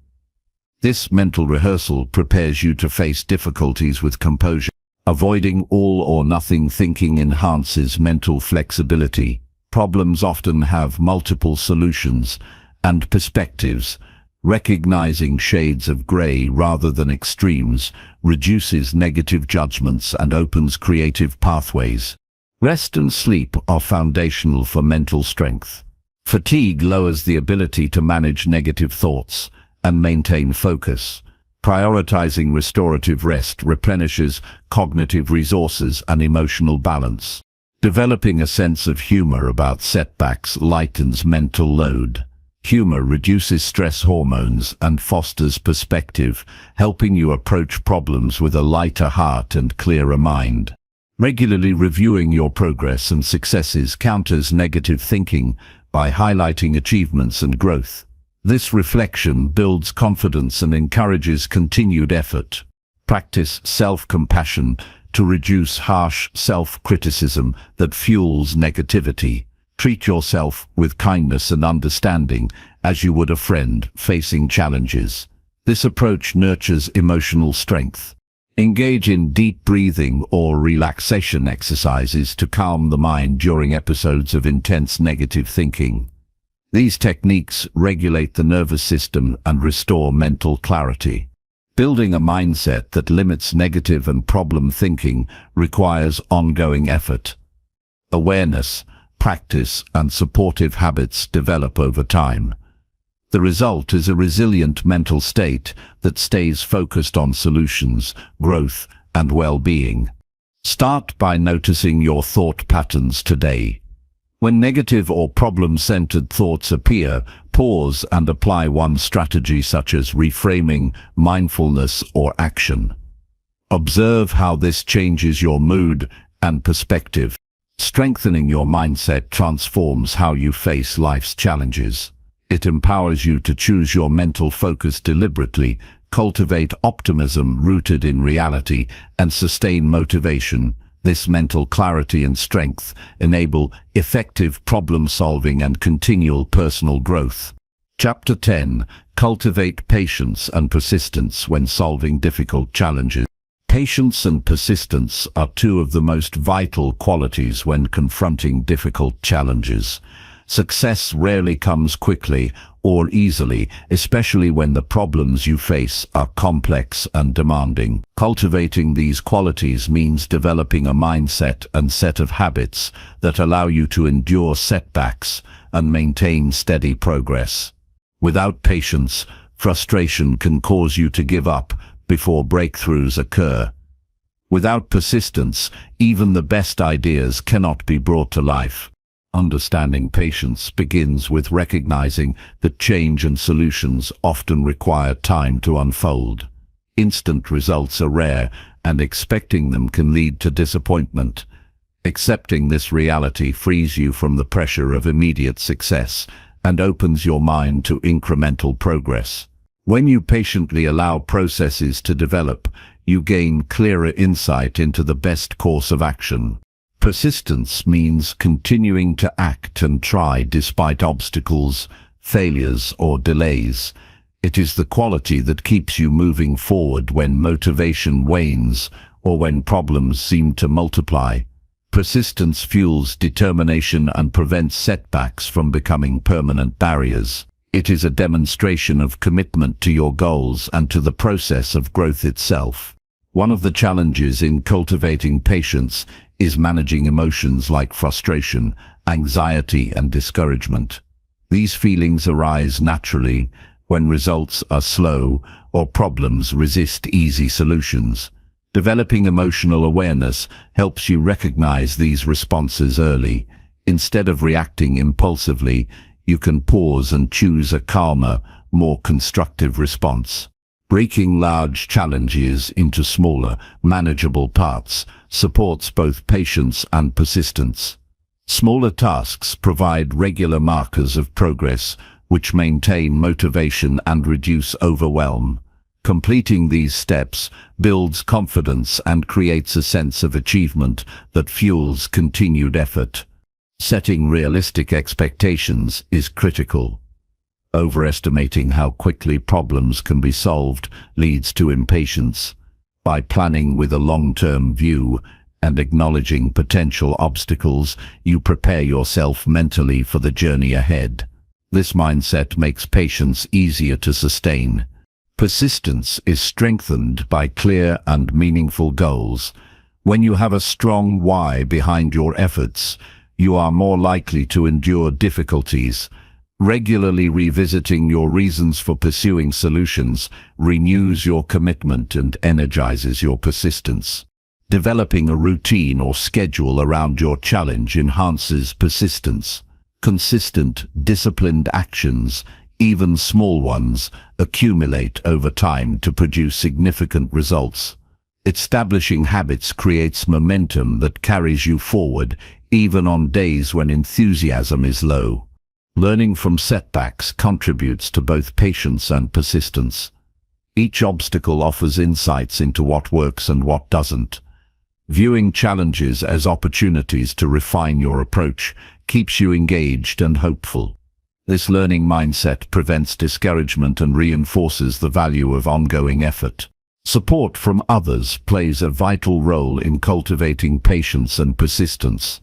This mental rehearsal prepares you to face difficulties with composure. Avoiding all-or-nothing thinking enhances mental flexibility. Problems often have multiple solutions and perspectives. Recognizing shades of gray rather than extremes reduces negative judgments and opens creative pathways. Rest and sleep are foundational for mental strength. Fatigue lowers the ability to manage negative thoughts and maintain focus. Prioritizing restorative rest replenishes cognitive resources and emotional balance. Developing a sense of humor about setbacks lightens mental load. Humor reduces stress hormones and fosters perspective, helping you approach problems with a lighter heart and clearer mind. Regularly reviewing your progress and successes counters negative thinking by highlighting achievements and growth. This reflection builds confidence and encourages continued effort. Practice self-compassion to reduce harsh self-criticism that fuels negativity. Treat yourself with kindness and understanding as you would a friend facing challenges. This approach nurtures emotional strength. Engage in deep breathing or relaxation exercises to calm the mind during episodes of intense negative thinking. These techniques regulate the nervous system and restore mental clarity. Building a mindset that limits negative and problem thinking requires ongoing effort. Awareness, practice, and supportive habits develop over time. The result is a resilient mental state that stays focused on solutions, growth, and well-being. Start by noticing your thought patterns today. When negative or problem-centered thoughts appear, pause and apply one strategy such as reframing, mindfulness, or action. Observe how this changes your mood and perspective. Strengthening your mindset transforms how you face life's challenges. It empowers you to choose your mental focus deliberately, cultivate optimism rooted in reality, and sustain motivation. This mental clarity and strength enable effective problem-solving and continual personal growth. Chapter 10. Cultivate patience and persistence when solving difficult challenges. Patience and persistence are two of the most vital qualities when confronting difficult challenges. Success rarely comes quickly or easily, especially when the problems you face are complex and demanding. Cultivating these qualities means developing a mindset and set of habits that allow you to endure setbacks and maintain steady progress. Without patience, frustration can cause you to give up before breakthroughs occur. Without persistence, even the best ideas cannot be brought to life. Understanding patience begins with recognizing that change and solutions often require time to unfold. Instant results are rare, and expecting them can lead to disappointment. Accepting this reality frees you from the pressure of immediate success and opens your mind to incremental progress. When you patiently allow processes to develop, you gain clearer insight into the best course of action. Persistence means continuing to act and try despite obstacles, failures, or delays. It is the quality that keeps you moving forward when motivation wanes or when problems seem to multiply. Persistence fuels determination and prevents setbacks from becoming permanent barriers. It is a demonstration of commitment to your goals and to the process of growth itself. One of the challenges in cultivating patience is managing emotions like frustration, anxiety, and discouragement. These feelings arise naturally when results are slow or problems resist easy solutions. Developing emotional awareness helps you recognize these responses early. Instead of reacting impulsively, you can pause and choose a calmer, more constructive response. Breaking large challenges into smaller, manageable parts supports both patience and persistence. Smaller tasks provide regular markers of progress, which maintain motivation and reduce overwhelm. Completing these steps builds confidence and creates a sense of achievement that fuels continued effort. Setting realistic expectations is critical. Overestimating how quickly problems can be solved leads to impatience. By planning with a long-term view and acknowledging potential obstacles, you prepare yourself mentally for the journey ahead. This mindset makes patience easier to sustain. Persistence is strengthened by clear and meaningful goals. When you have a strong why behind your efforts, you are more likely to endure difficulties. Regularly revisiting your reasons for pursuing solutions renews your commitment and energizes your persistence. Developing a routine or schedule around your challenge enhances persistence. Consistent, disciplined actions, even small ones, accumulate over time to produce significant results. Establishing habits creates momentum that carries you forward, even on days when enthusiasm is low. Learning from setbacks contributes to both patience and persistence. Each obstacle offers insights into what works and what doesn't. Viewing challenges as opportunities to refine your approach keeps you engaged and hopeful. This learning mindset prevents discouragement and reinforces the value of ongoing effort. Support from others plays a vital role in cultivating patience and persistence.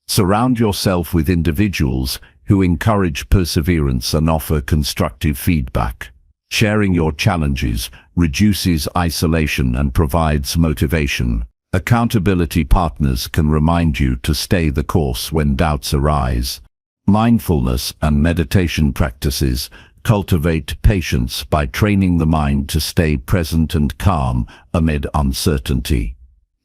Surround yourself with individuals who encourage perseverance and offer constructive feedback. Sharing your challenges reduces isolation and provides motivation. Accountability partners can remind you to stay the course when doubts arise. Mindfulness and meditation practices cultivate patience by training the mind to stay present and calm amid uncertainty.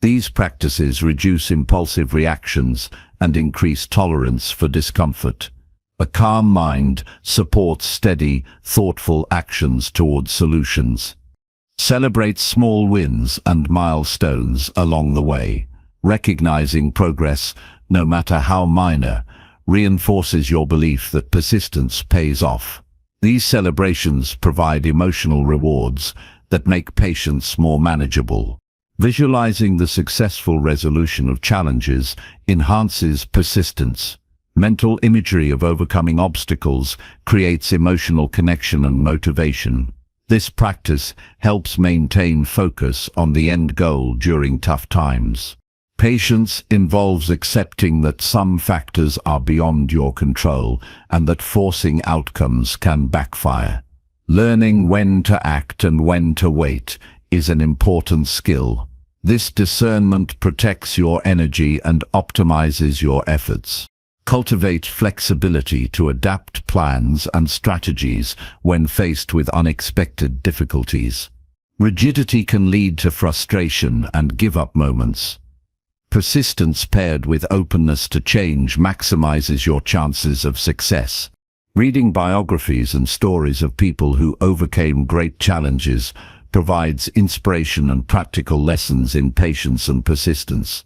These practices reduce impulsive reactions and increase tolerance for discomfort. A calm mind supports steady, thoughtful actions towards solutions. Celebrate small wins and milestones along the way. Recognizing progress, no matter how minor, reinforces your belief that persistence pays off. These celebrations provide emotional rewards that make patience more manageable. Visualizing the successful resolution of challenges enhances persistence. Mental imagery of overcoming obstacles creates emotional connection and motivation. This practice helps maintain focus on the end goal during tough times. Patience involves accepting that some factors are beyond your control and that forcing outcomes can backfire. Learning when to act and when to wait is an important skill. This discernment protects your energy and optimizes your efforts. Cultivate flexibility to adapt plans and strategies when faced with unexpected difficulties. Rigidity can lead to frustration and give-up moments. Persistence paired with openness to change maximizes your chances of success. Reading biographies and stories of people who overcame great challenges provides inspiration and practical lessons in patience and persistence.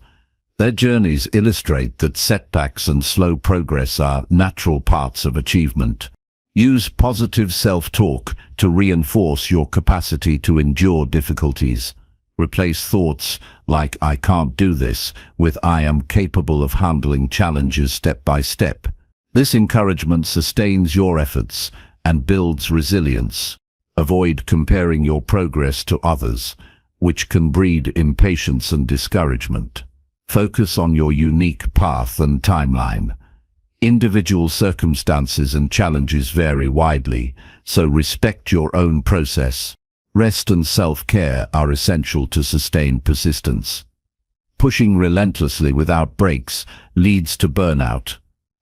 Their journeys illustrate that setbacks and slow progress are natural parts of achievement. Use positive self-talk to reinforce your capacity to endure difficulties. Replace thoughts like "I can't do this" with "I am capable of handling challenges step by step." This encouragement sustains your efforts and builds resilience. Avoid comparing your progress to others, which can breed impatience and discouragement. Focus on your unique path and timeline. Individual circumstances and challenges vary widely, so respect your own process. Rest and self-care are essential to sustain persistence. Pushing relentlessly without breaks leads to burnout.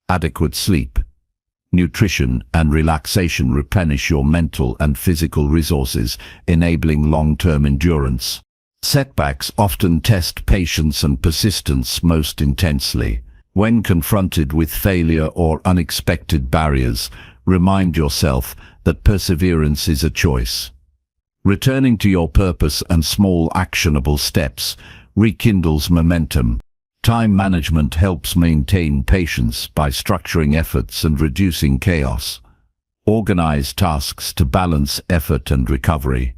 Adequate sleep, nutrition, and relaxation replenish your mental and physical resources, enabling long-term endurance. Setbacks often test patience and persistence most intensely. When confronted with failure or unexpected barriers, remind yourself that perseverance is a choice. Returning to your purpose and small actionable steps rekindles momentum. Time management helps maintain patience by structuring efforts and reducing chaos. Organize tasks to balance effort and recovery.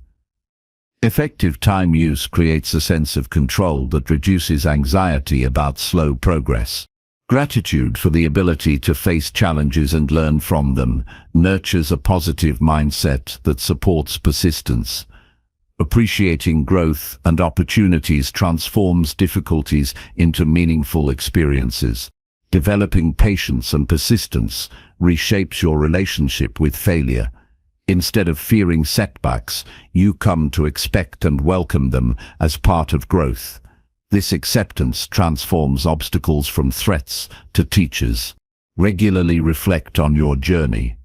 Effective time use creates a sense of control that reduces anxiety about slow progress. Gratitude for the ability to face challenges and learn from them nurtures a positive mindset that supports persistence. Appreciating growth and opportunities transforms difficulties into meaningful experiences. Developing patience and persistence reshapes your relationship with failure. Instead of fearing setbacks, you come to expect and welcome them as part of growth. This acceptance transforms obstacles from threats to teachers. Regularly reflect on your journey.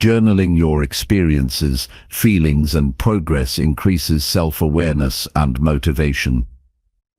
Journaling your experiences, feelings, and progress increases self-awareness and motivation.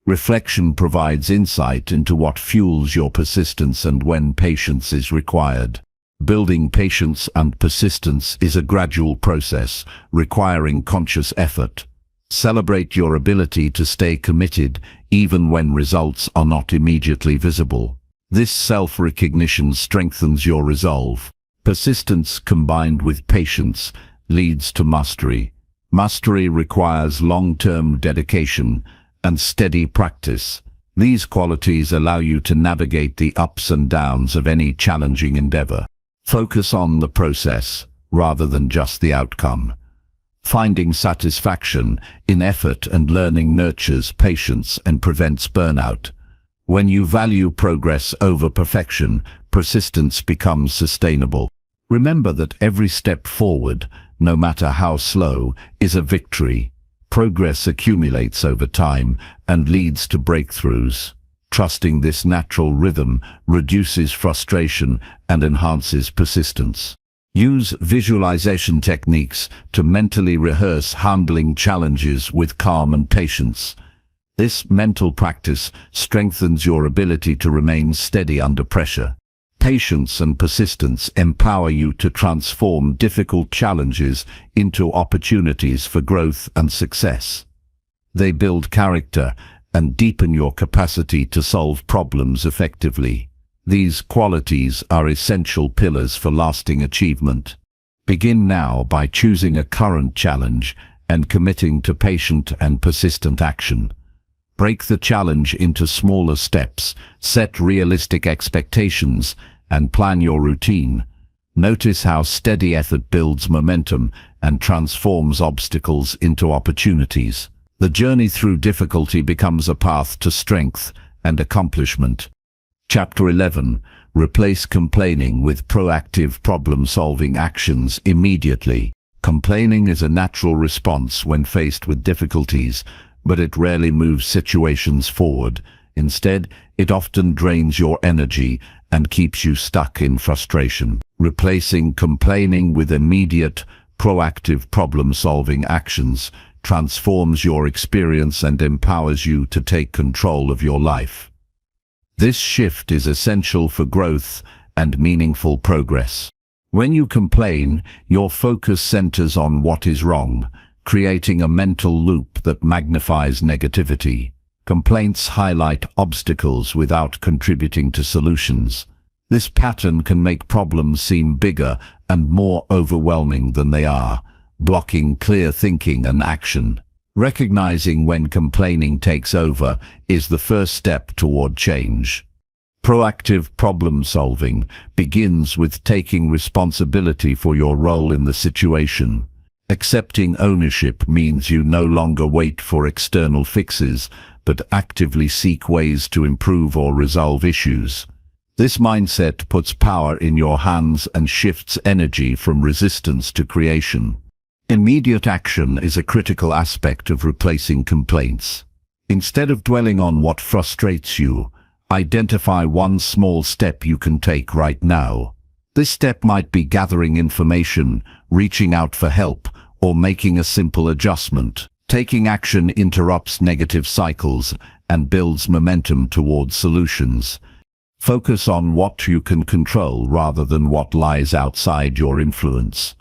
Reflection provides insight into what fuels your persistence and when patience is required. Building patience and persistence is a gradual process, requiring conscious effort. Celebrate your ability to stay committed, even when results are not immediately visible. This self-recognition strengthens your resolve. Persistence combined with patience leads to mastery. Mastery requires long-term dedication and steady practice. These qualities allow you to navigate the ups and downs of any challenging endeavor. Focus on the process rather than just the outcome. Finding satisfaction in effort and learning nurtures patience and prevents burnout. When you value progress over perfection, persistence becomes sustainable. Remember that every step forward, no matter how slow, is a victory. Progress accumulates over time and leads to breakthroughs. Trusting this natural rhythm reduces frustration and enhances persistence. Use visualization techniques to mentally rehearse handling challenges with calm and patience. This mental practice strengthens your ability to remain steady under pressure. Patience and persistence empower you to transform difficult challenges into opportunities for growth and success. They build character and deepen your capacity to solve problems effectively. These qualities are essential pillars for lasting achievement. Begin now by choosing a current challenge and committing to patient and persistent action. Break the challenge into smaller steps, set realistic expectations, and plan your routine. Notice how steady effort builds momentum and transforms obstacles into opportunities. The journey through difficulty becomes a path to strength and accomplishment. Chapter 11. Replace complaining with proactive problem-solving actions immediately. Complaining is a natural response when faced with difficulties, but it rarely moves situations forward. Instead, it often drains your energy and keeps you stuck in frustration. Replacing complaining with immediate, proactive problem-solving actions transforms your experience and empowers you to take control of your life. This shift is essential for growth and meaningful progress. When you complain, your focus centers on what is wrong, creating a mental loop that magnifies negativity. Complaints highlight obstacles without contributing to solutions. This pattern can make problems seem bigger and more overwhelming than they are, blocking clear thinking and action. Recognizing when complaining takes over is the first step toward change. Proactive problem-solving begins with taking responsibility for your role in the situation. Accepting ownership means you no longer wait for external fixes, but actively seek ways to improve or resolve issues. This mindset puts power in your hands and shifts energy from resistance to creation. Immediate action is a critical aspect of replacing complaints. Instead of dwelling on what frustrates you, identify one small step you can take right now. This step might be gathering information, reaching out for help, or making a simple adjustment. Taking action interrupts negative cycles and builds momentum towards solutions. Focus on what you can control rather than what lies outside your influence.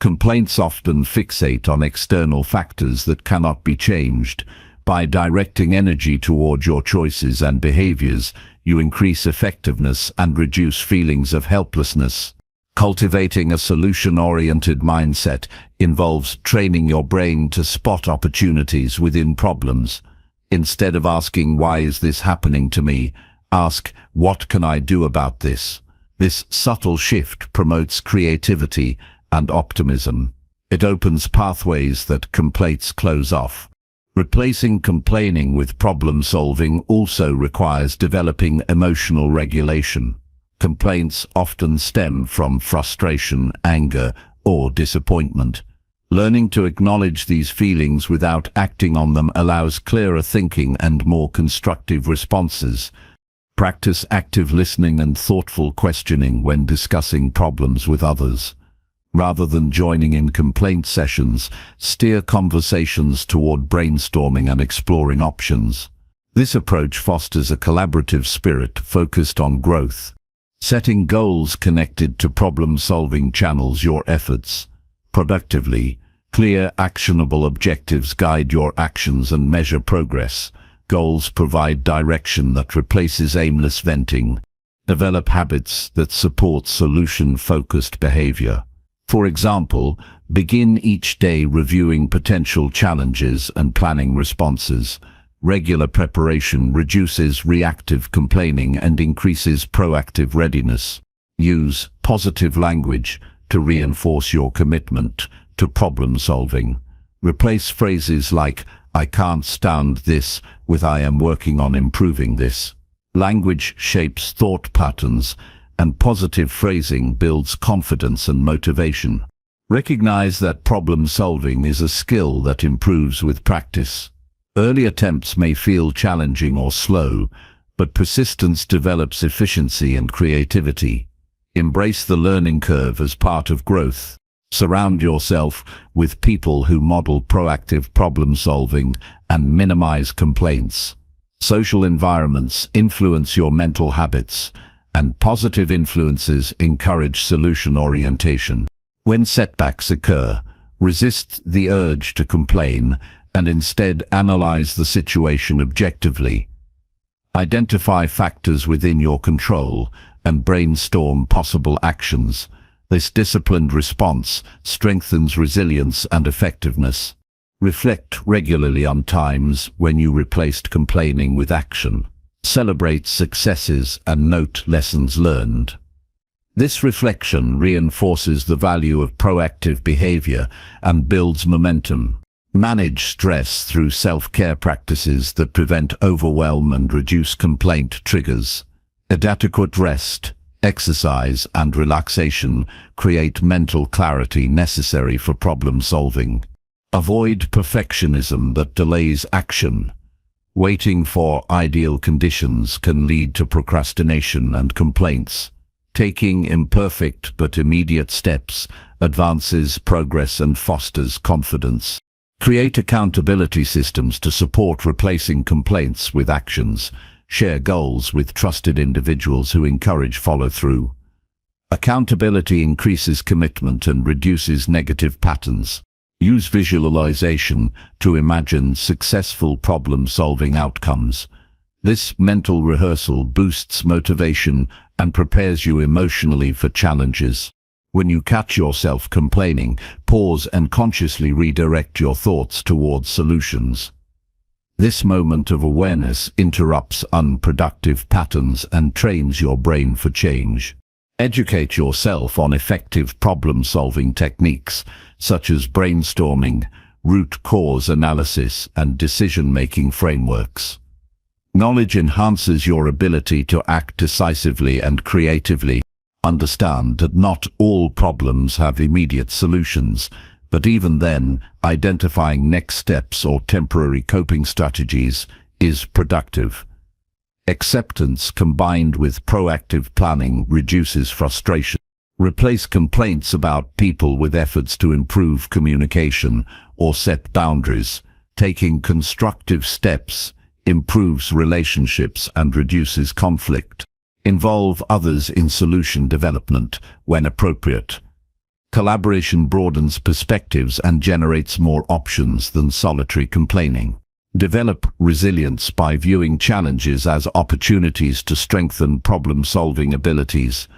Complaints often fixate on external factors that cannot be changed. By directing energy toward your choices and behaviors, you increase effectiveness and reduce feelings of helplessness. Cultivating a solution-oriented mindset involves training your brain to spot opportunities within problems. Instead of asking, "Why is this happening to me?" ask, "What can I do about this?" This subtle shift promotes creativity and optimism. It opens pathways that complaints close off. Replacing complaining with problem-solving also requires developing emotional regulation. Complaints often stem from frustration, anger, or disappointment. Learning to acknowledge these feelings without acting on them allows clearer thinking and more constructive responses. Practice active listening and thoughtful questioning when discussing problems with others. Rather than joining in complaint sessions, steer conversations toward brainstorming and exploring options. This approach fosters a collaborative spirit focused on growth. Setting goals connected to problem-solving channels your efforts productively. Clear, actionable objectives guide your actions and measure progress. Goals provide direction that replaces aimless venting. Develop habits that support solution-focused behavior. For example, begin each day reviewing potential challenges and planning responses. Regular preparation reduces reactive complaining and increases proactive readiness. Use positive language to reinforce your commitment to problem solving. Replace phrases like, "I can't stand this," with "I am working on improving this." Language shapes thought patterns, and positive phrasing builds confidence and motivation. Recognize that problem solving is a skill that improves with practice. Early attempts may feel challenging or slow, but persistence develops efficiency and creativity. Embrace the learning curve as part of growth. Surround yourself with people who model proactive problem solving and minimize complaints. Social environments influence your mental habits, and positive influences encourage solution orientation. When setbacks occur, resist the urge to complain and instead analyze the situation objectively. Identify factors within your control and brainstorm possible actions. This disciplined response strengthens resilience and effectiveness. Reflect regularly on times when you replaced complaining with action. Celebrate successes and note lessons learned. This reflection reinforces the value of proactive behavior and builds momentum. Manage stress through self-care practices that prevent overwhelm and reduce complaint triggers. Adequate rest, exercise, and relaxation create mental clarity necessary for problem solving. Avoid perfectionism that delays action. Waiting for ideal conditions can lead to procrastination and complaints. Taking imperfect but immediate steps advances progress and fosters confidence. Create accountability systems to support replacing complaints with actions. Share goals with trusted individuals who encourage follow-through. Accountability increases commitment and reduces negative patterns. Use visualization to imagine successful problem-solving outcomes. This mental rehearsal boosts motivation and prepares you emotionally for challenges. When you catch yourself complaining, pause and consciously redirect your thoughts towards solutions. This moment of awareness interrupts unproductive patterns and trains your brain for change. Educate yourself on effective problem-solving techniques, such as brainstorming, root cause analysis, and decision-making frameworks. Knowledge enhances your ability to act decisively and creatively. Understand that not all problems have immediate solutions, but even then, identifying next steps or temporary coping strategies is productive. Acceptance combined with proactive planning reduces frustration. Replace complaints about people with efforts to improve communication or set boundaries. Taking constructive steps improves relationships and reduces conflict. Involve others in solution development when appropriate. Collaboration broadens perspectives and generates more options than solitary complaining. Develop resilience by viewing challenges as opportunities to strengthen problem-solving abilities.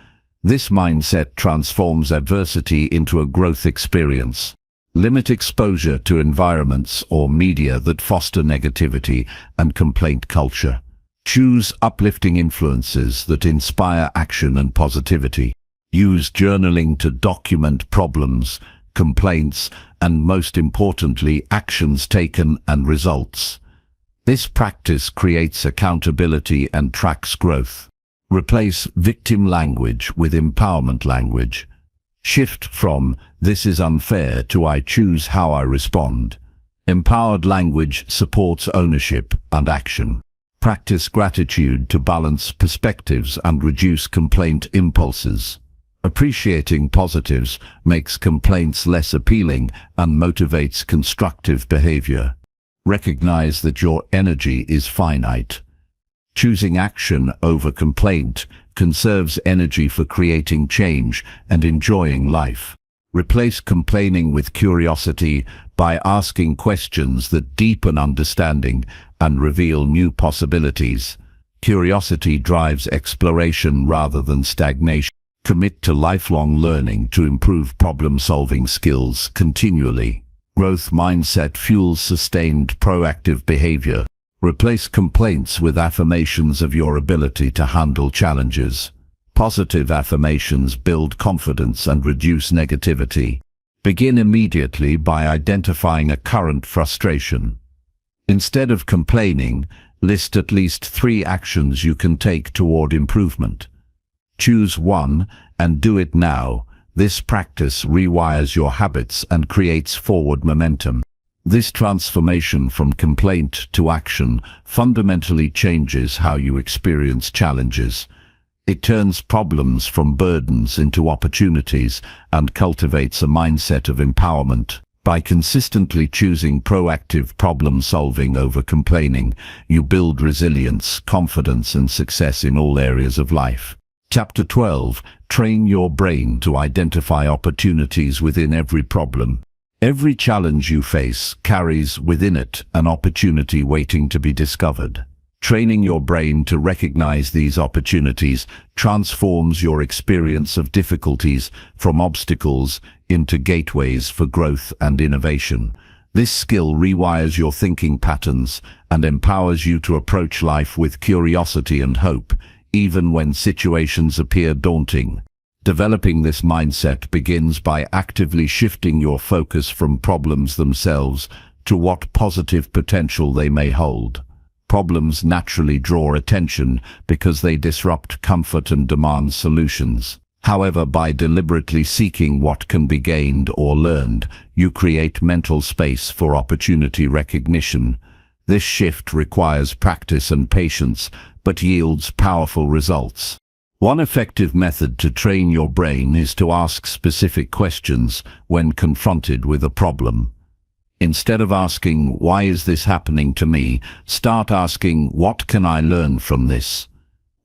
This mindset transforms adversity into a growth experience. Limit exposure to environments or media that foster negativity and complaint culture. Choose uplifting influences that inspire action and positivity. Use journaling to document problems, complaints, and most importantly, actions taken and results. This practice creates accountability and tracks growth. Replace victim language with empowerment language. Shift from "this is unfair" to "I choose how I respond." Empowered language supports ownership and action. Practice gratitude to balance perspectives and reduce complaint impulses. Appreciating positives makes complaints less appealing and motivates constructive behavior. Recognize that your energy is finite. Choosing action over complaint conserves energy for creating change and enjoying life. Replace complaining with curiosity by asking questions that deepen understanding and reveal new possibilities. Curiosity drives exploration rather than stagnation. Commit to lifelong learning to improve problem-solving skills continually. Growth mindset fuels sustained proactive behavior. Replace complaints with affirmations of your ability to handle challenges. Positive affirmations build confidence and reduce negativity. Begin immediately by identifying a current frustration. Instead of complaining, list at least 3 actions you can take toward improvement. Choose one and do it now. This practice rewires your habits and creates forward momentum. This transformation from complaint to action fundamentally changes how you experience challenges. It turns problems from burdens into opportunities and cultivates a mindset of empowerment. By consistently choosing proactive problem-solving over complaining, you build resilience, confidence, and success in all areas of life. Chapter 12. Train your brain to identify opportunities within every problem. Every challenge you face carries within it an opportunity waiting to be discovered. Training your brain to recognize these opportunities transforms your experience of difficulties from obstacles into gateways for growth and innovation. This skill rewires your thinking patterns and empowers you to approach life with curiosity and hope, even when situations appear daunting. Developing this mindset begins by actively shifting your focus from problems themselves to what positive potential they may hold. Problems naturally draw attention because they disrupt comfort and demand solutions. However, by deliberately seeking what can be gained or learned, you create mental space for opportunity recognition. This shift requires practice and patience, but yields powerful results. One effective method to train your brain is to ask specific questions when confronted with a problem. Instead of asking, "Why is this happening to me?" start asking, "What can I learn from this?"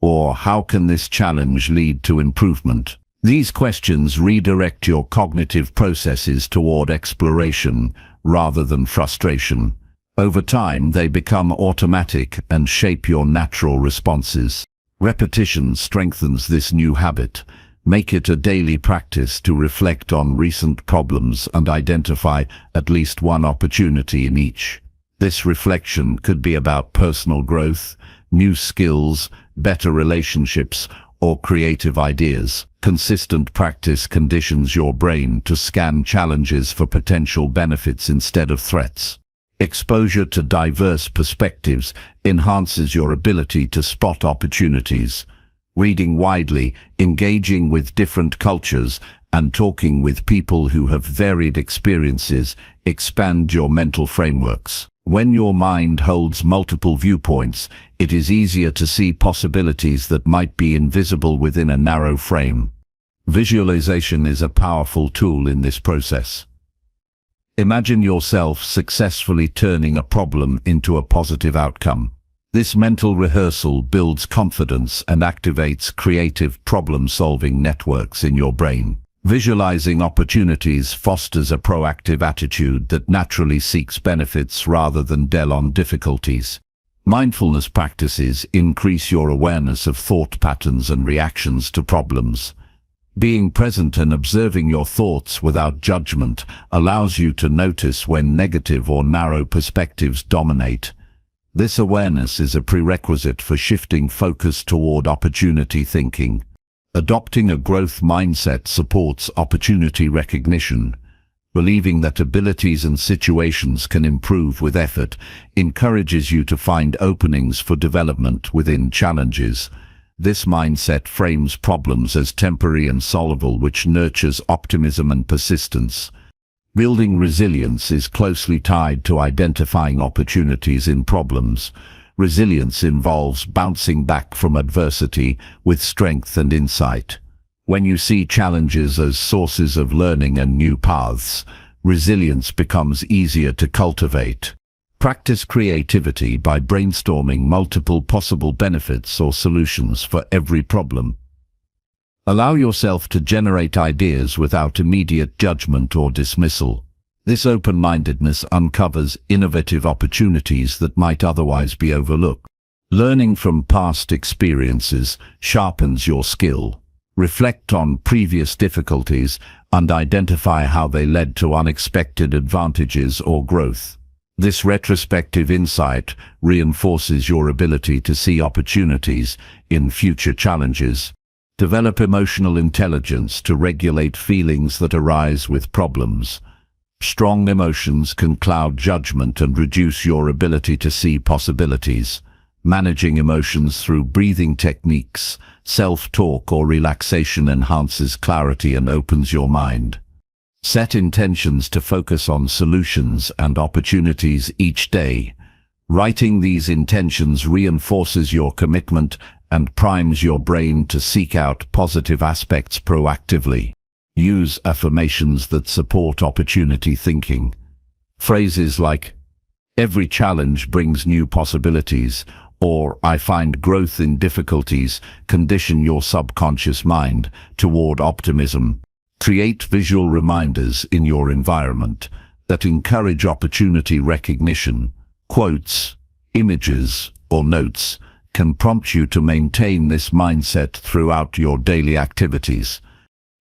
Or, "How can this challenge lead to improvement?" These questions redirect your cognitive processes toward exploration rather than frustration. Over time, they become automatic and shape your natural responses. Repetition strengthens this new habit. Make it a daily practice to reflect on recent problems and identify at least one opportunity in each. This reflection could be about personal growth, new skills, better relationships, or creative ideas. Consistent practice conditions your brain to scan challenges for potential benefits instead of threats. Exposure to diverse perspectives enhances your ability to spot opportunities. Reading widely, engaging with different cultures, and talking with people who have varied experiences expand your mental frameworks. When your mind holds multiple viewpoints, it is easier to see possibilities that might be invisible within a narrow frame. Visualization is a powerful tool in this process. Imagine yourself successfully turning a problem into a positive outcome. This mental rehearsal builds confidence and activates creative problem-solving networks in your brain. Visualizing opportunities fosters a proactive attitude that naturally seeks benefits rather than dwell on difficulties. Mindfulness practices increase your awareness of thought patterns and reactions to problems. Being present and observing your thoughts without judgment allows you to notice when negative or narrow perspectives dominate. This awareness is a prerequisite for shifting focus toward opportunity thinking. Adopting a growth mindset supports opportunity recognition. Believing that abilities and situations can improve with effort encourages you to find openings for development within challenges. This mindset frames problems as temporary and solvable, which nurtures optimism and persistence. Building resilience is closely tied to identifying opportunities in problems. Resilience involves bouncing back from adversity with strength and insight. When you see challenges as sources of learning and new paths, resilience becomes easier to cultivate. Practice creativity by brainstorming multiple possible benefits or solutions for every problem. Allow yourself to generate ideas without immediate judgment or dismissal. This open-mindedness uncovers innovative opportunities that might otherwise be overlooked. Learning from past experiences sharpens your skill. Reflect on previous difficulties and identify how they led to unexpected advantages or growth. This retrospective insight reinforces your ability to see opportunities in future challenges. Develop emotional intelligence to regulate feelings that arise with problems. Strong emotions can cloud judgment and reduce your ability to see possibilities. Managing emotions through breathing techniques, self-talk, or relaxation enhances clarity and opens your mind. Set intentions to focus on solutions and opportunities each day. Writing these intentions reinforces your commitment and primes your brain to seek out positive aspects proactively. Use affirmations that support opportunity thinking. Phrases like, "Every challenge brings new possibilities," or "I find growth in difficulties," condition your subconscious mind toward optimism. Create visual reminders in your environment that encourage opportunity recognition. Quotes, images, or notes can prompt you to maintain this mindset throughout your daily activities.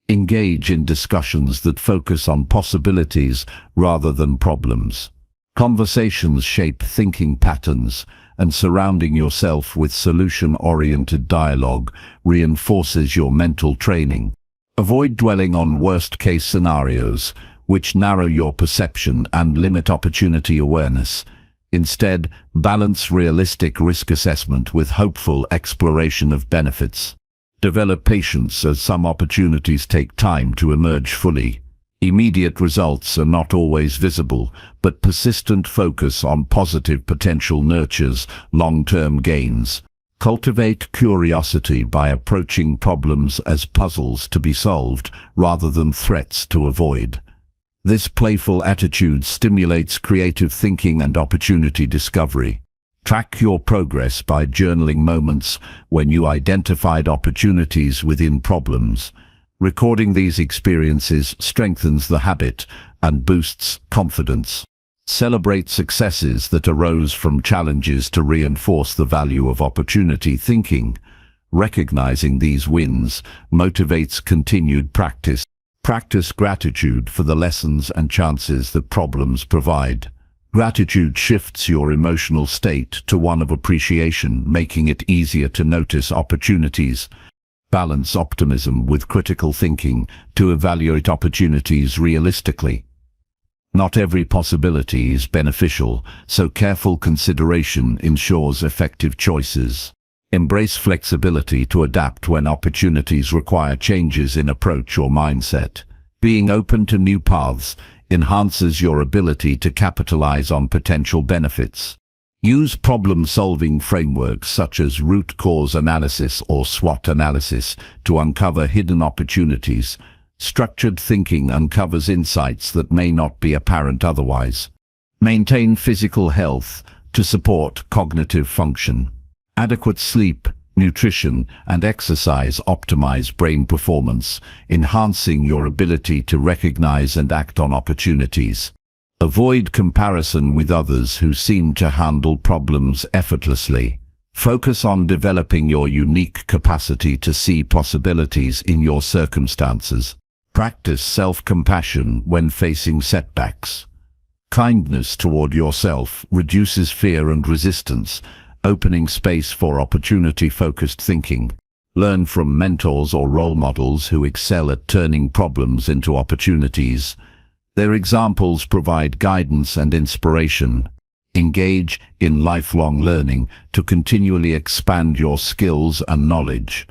Engage in discussions that focus on possibilities rather than problems. Conversations shape thinking patterns, and surrounding yourself with solution-oriented dialogue reinforces your mental training. Avoid dwelling on worst-case scenarios, which narrow your perception and limit opportunity awareness. Instead, balance realistic risk assessment with hopeful exploration of benefits. Develop patience, as some opportunities take time to emerge fully. Immediate results are not always visible, but persistent focus on positive potential nurtures long-term gains. Cultivate curiosity by approaching problems as puzzles to be solved rather than threats to avoid. This playful attitude stimulates creative thinking and opportunity discovery. Track your progress by journaling moments when you identified opportunities within problems. Recording these experiences strengthens the habit and boosts confidence. Celebrate successes that arose from challenges to reinforce the value of opportunity thinking. Recognizing these wins motivates continued practice. Practice gratitude for the lessons and chances that problems provide. Gratitude shifts your emotional state to one of appreciation, making it easier to notice opportunities. Balance optimism with critical thinking to evaluate opportunities realistically. Not every possibility is beneficial, so careful consideration ensures effective choices. Embrace flexibility to adapt when opportunities require changes in approach or mindset. Being open to new paths enhances your ability to capitalize on potential benefits. Use problem-solving frameworks such as root cause analysis or SWOT analysis to uncover hidden opportunities. Structured thinking uncovers insights that may not be apparent otherwise. Maintain physical health to support cognitive function. Adequate sleep, nutrition, and exercise optimize brain performance, enhancing your ability to recognize and act on opportunities. Avoid comparison with others who seem to handle problems effortlessly. Focus on developing your unique capacity to see possibilities in your circumstances. Practice self-compassion when facing setbacks. Kindness toward yourself reduces fear and resistance, opening space for opportunity-focused thinking. Learn from mentors or role models who excel at turning problems into opportunities. Their examples provide guidance and inspiration. Engage in lifelong learning to continually expand your skills and knowledge.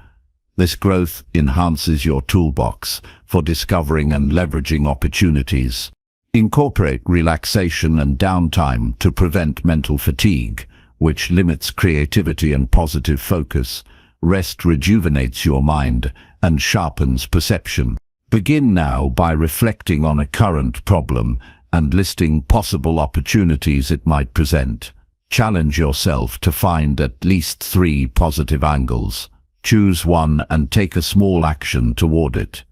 This growth enhances your toolbox for discovering and leveraging opportunities. Incorporate relaxation and downtime to prevent mental fatigue, which limits creativity and positive focus. Rest rejuvenates your mind and sharpens perception. Begin now by reflecting on a current problem and listing possible opportunities it might present. Challenge yourself to find at least 3 positive angles. Choose one and take a small action toward it.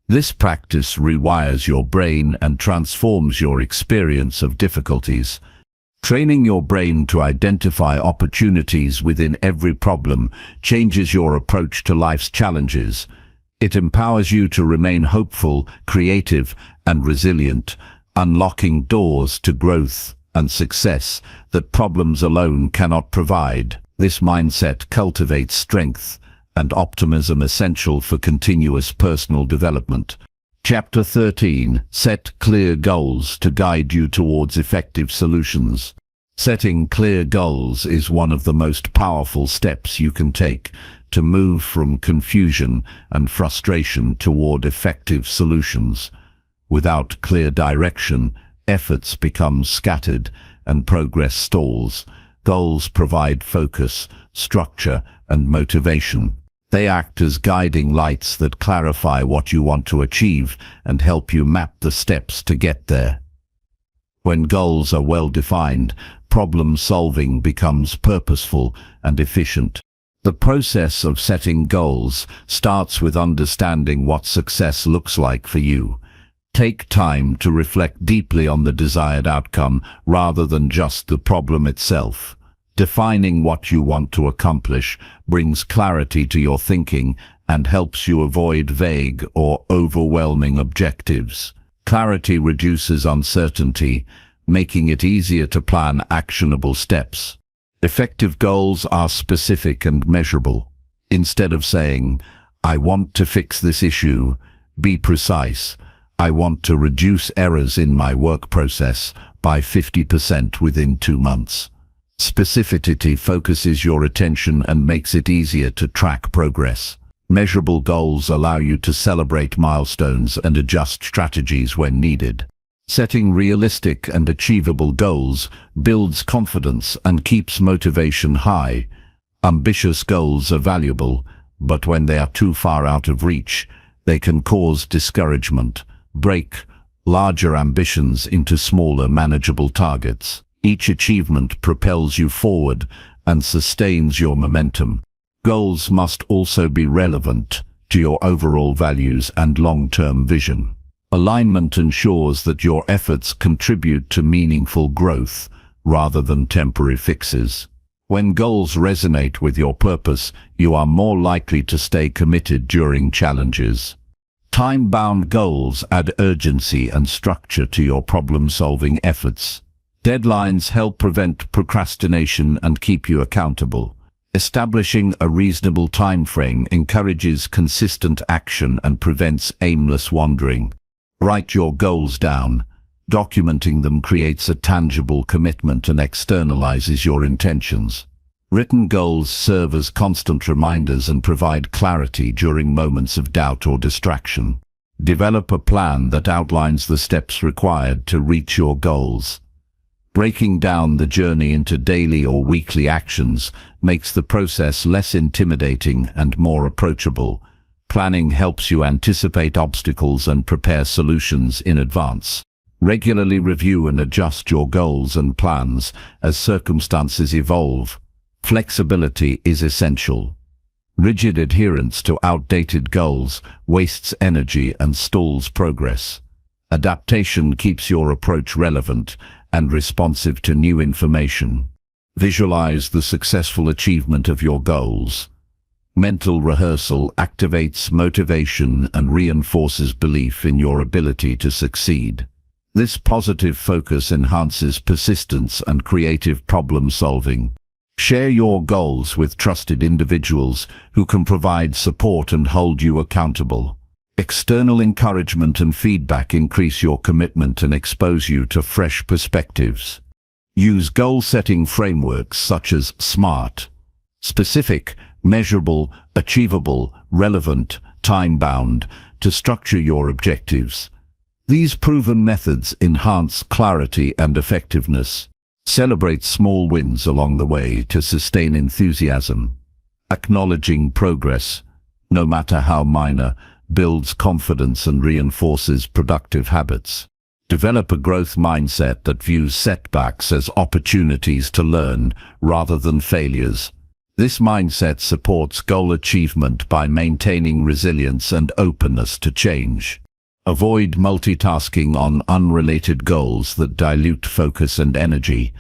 This practice rewires your brain and transforms your experience of difficulties. Training your brain to identify opportunities within every problem changes your approach to life's challenges. It empowers you to remain hopeful, creative, and resilient, unlocking doors to growth and success that problems alone cannot provide. This mindset cultivates strength and optimism essential for continuous personal development. Chapter 13. Set clear goals to guide you towards effective solutions. Setting clear goals is one of the most powerful steps you can take to move from confusion and frustration toward effective solutions. Without clear direction, efforts become scattered and progress stalls. Goals provide focus, structure, and motivation. They act as guiding lights that clarify what you want to achieve and help you map the steps to get there. When goals are well defined, problem solving becomes purposeful and efficient. The process of setting goals starts with understanding what success looks like for you. Take time to reflect deeply on the desired outcome rather than just the problem itself. Defining what you want to accomplish brings clarity to your thinking and helps you avoid vague or overwhelming objectives. Clarity reduces uncertainty, making it easier to plan actionable steps. Effective goals are specific and measurable. Instead of saying, "I want to fix this issue," be precise. "I want to reduce errors in my work process by 50% within 2 months. Specificity focuses your attention and makes it easier to track progress. Measurable goals allow you to celebrate milestones and adjust strategies when needed. Setting realistic and achievable goals builds confidence and keeps motivation high. Ambitious goals are valuable, but when they are too far out of reach, they can cause discouragement. Break larger ambitions into smaller, manageable targets. Each achievement propels you forward and sustains your momentum. Goals must also be relevant to your overall values and long-term vision. Alignment ensures that your efforts contribute to meaningful growth rather than temporary fixes. When goals resonate with your purpose, you are more likely to stay committed during challenges. Time-bound goals add urgency and structure to your problem-solving efforts. Deadlines help prevent procrastination and keep you accountable. Establishing a reasonable time frame encourages consistent action and prevents aimless wandering. Write your goals down. Documenting them creates a tangible commitment and externalizes your intentions. Written goals serve as constant reminders and provide clarity during moments of doubt or distraction. Develop a plan that outlines the steps required to reach your goals. Breaking down the journey into daily or weekly actions makes the process less intimidating and more approachable. Planning helps you anticipate obstacles and prepare solutions in advance. Regularly review and adjust your goals and plans as circumstances evolve. Flexibility is essential. Rigid adherence to outdated goals wastes energy and stalls progress. Adaptation keeps your approach relevant and responsive to new information. Visualize the successful achievement of your goals. Mental rehearsal activates motivation and reinforces belief in your ability to succeed. This positive focus enhances persistence and creative problem-solving. Share your goals with trusted individuals who can provide support and hold you accountable. External encouragement and feedback increase your commitment and expose you to fresh perspectives. Use goal-setting frameworks such as SMART: specific, measurable, achievable, relevant, time-bound, to structure your objectives. These proven methods enhance clarity and effectiveness. Celebrate small wins along the way to sustain enthusiasm. Acknowledging progress, no matter how minor, builds confidence and reinforces productive habits. Develop a growth mindset that views setbacks as opportunities to learn rather than failures. This mindset supports goal achievement by maintaining resilience and openness to change. Avoid multitasking on unrelated goals that dilute focus and energy.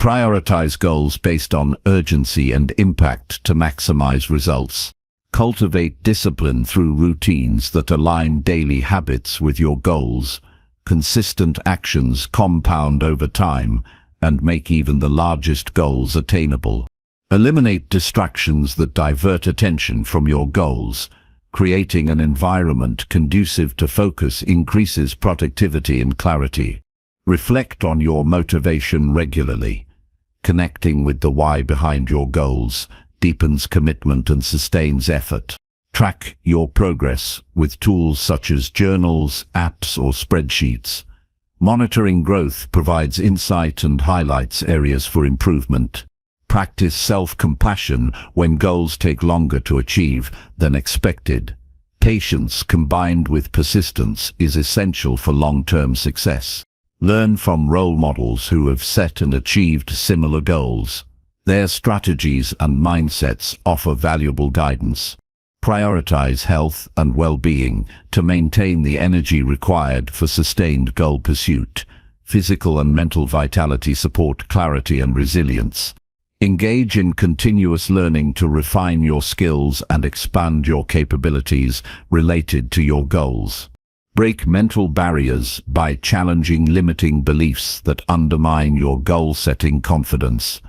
Prioritize goals based on urgency and impact to maximize results. Cultivate discipline through routines that align daily habits with your goals. Consistent actions compound over time and make even the largest goals attainable. Eliminate distractions that divert attention from your goals. Creating an environment conducive to focus increases productivity and clarity. Reflect on your motivation regularly. Connecting with the why behind your goals deepens commitment and sustains effort. Track your progress with tools such as journals, apps, or spreadsheets. Monitoring growth provides insight and highlights areas for improvement. Practice self-compassion when goals take longer to achieve than expected. Patience combined with persistence is essential for long-term success. Learn from role models who have set and achieved similar goals. Their strategies and mindsets offer valuable guidance. Prioritize health and well-being to maintain the energy required for sustained goal pursuit. Physical and mental vitality support clarity and resilience. Engage in continuous learning to refine your skills and expand your capabilities related to your goals. Break mental barriers by challenging limiting beliefs that undermine your goal-setting confidence.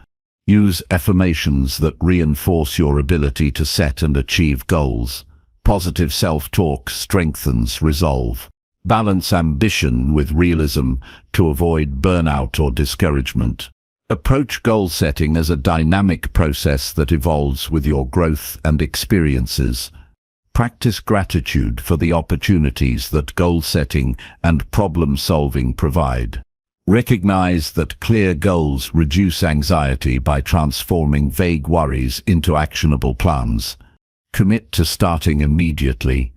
Use affirmations that reinforce your ability to set and achieve goals. Positive self-talk strengthens resolve. Balance ambition with realism to avoid burnout or discouragement. Approach goal setting as a dynamic process that evolves with your growth and experiences. Practice gratitude for the opportunities that goal setting and problem solving provide. Recognize that clear goals reduce anxiety by transforming vague worries into actionable plans. Commit to starting immediately.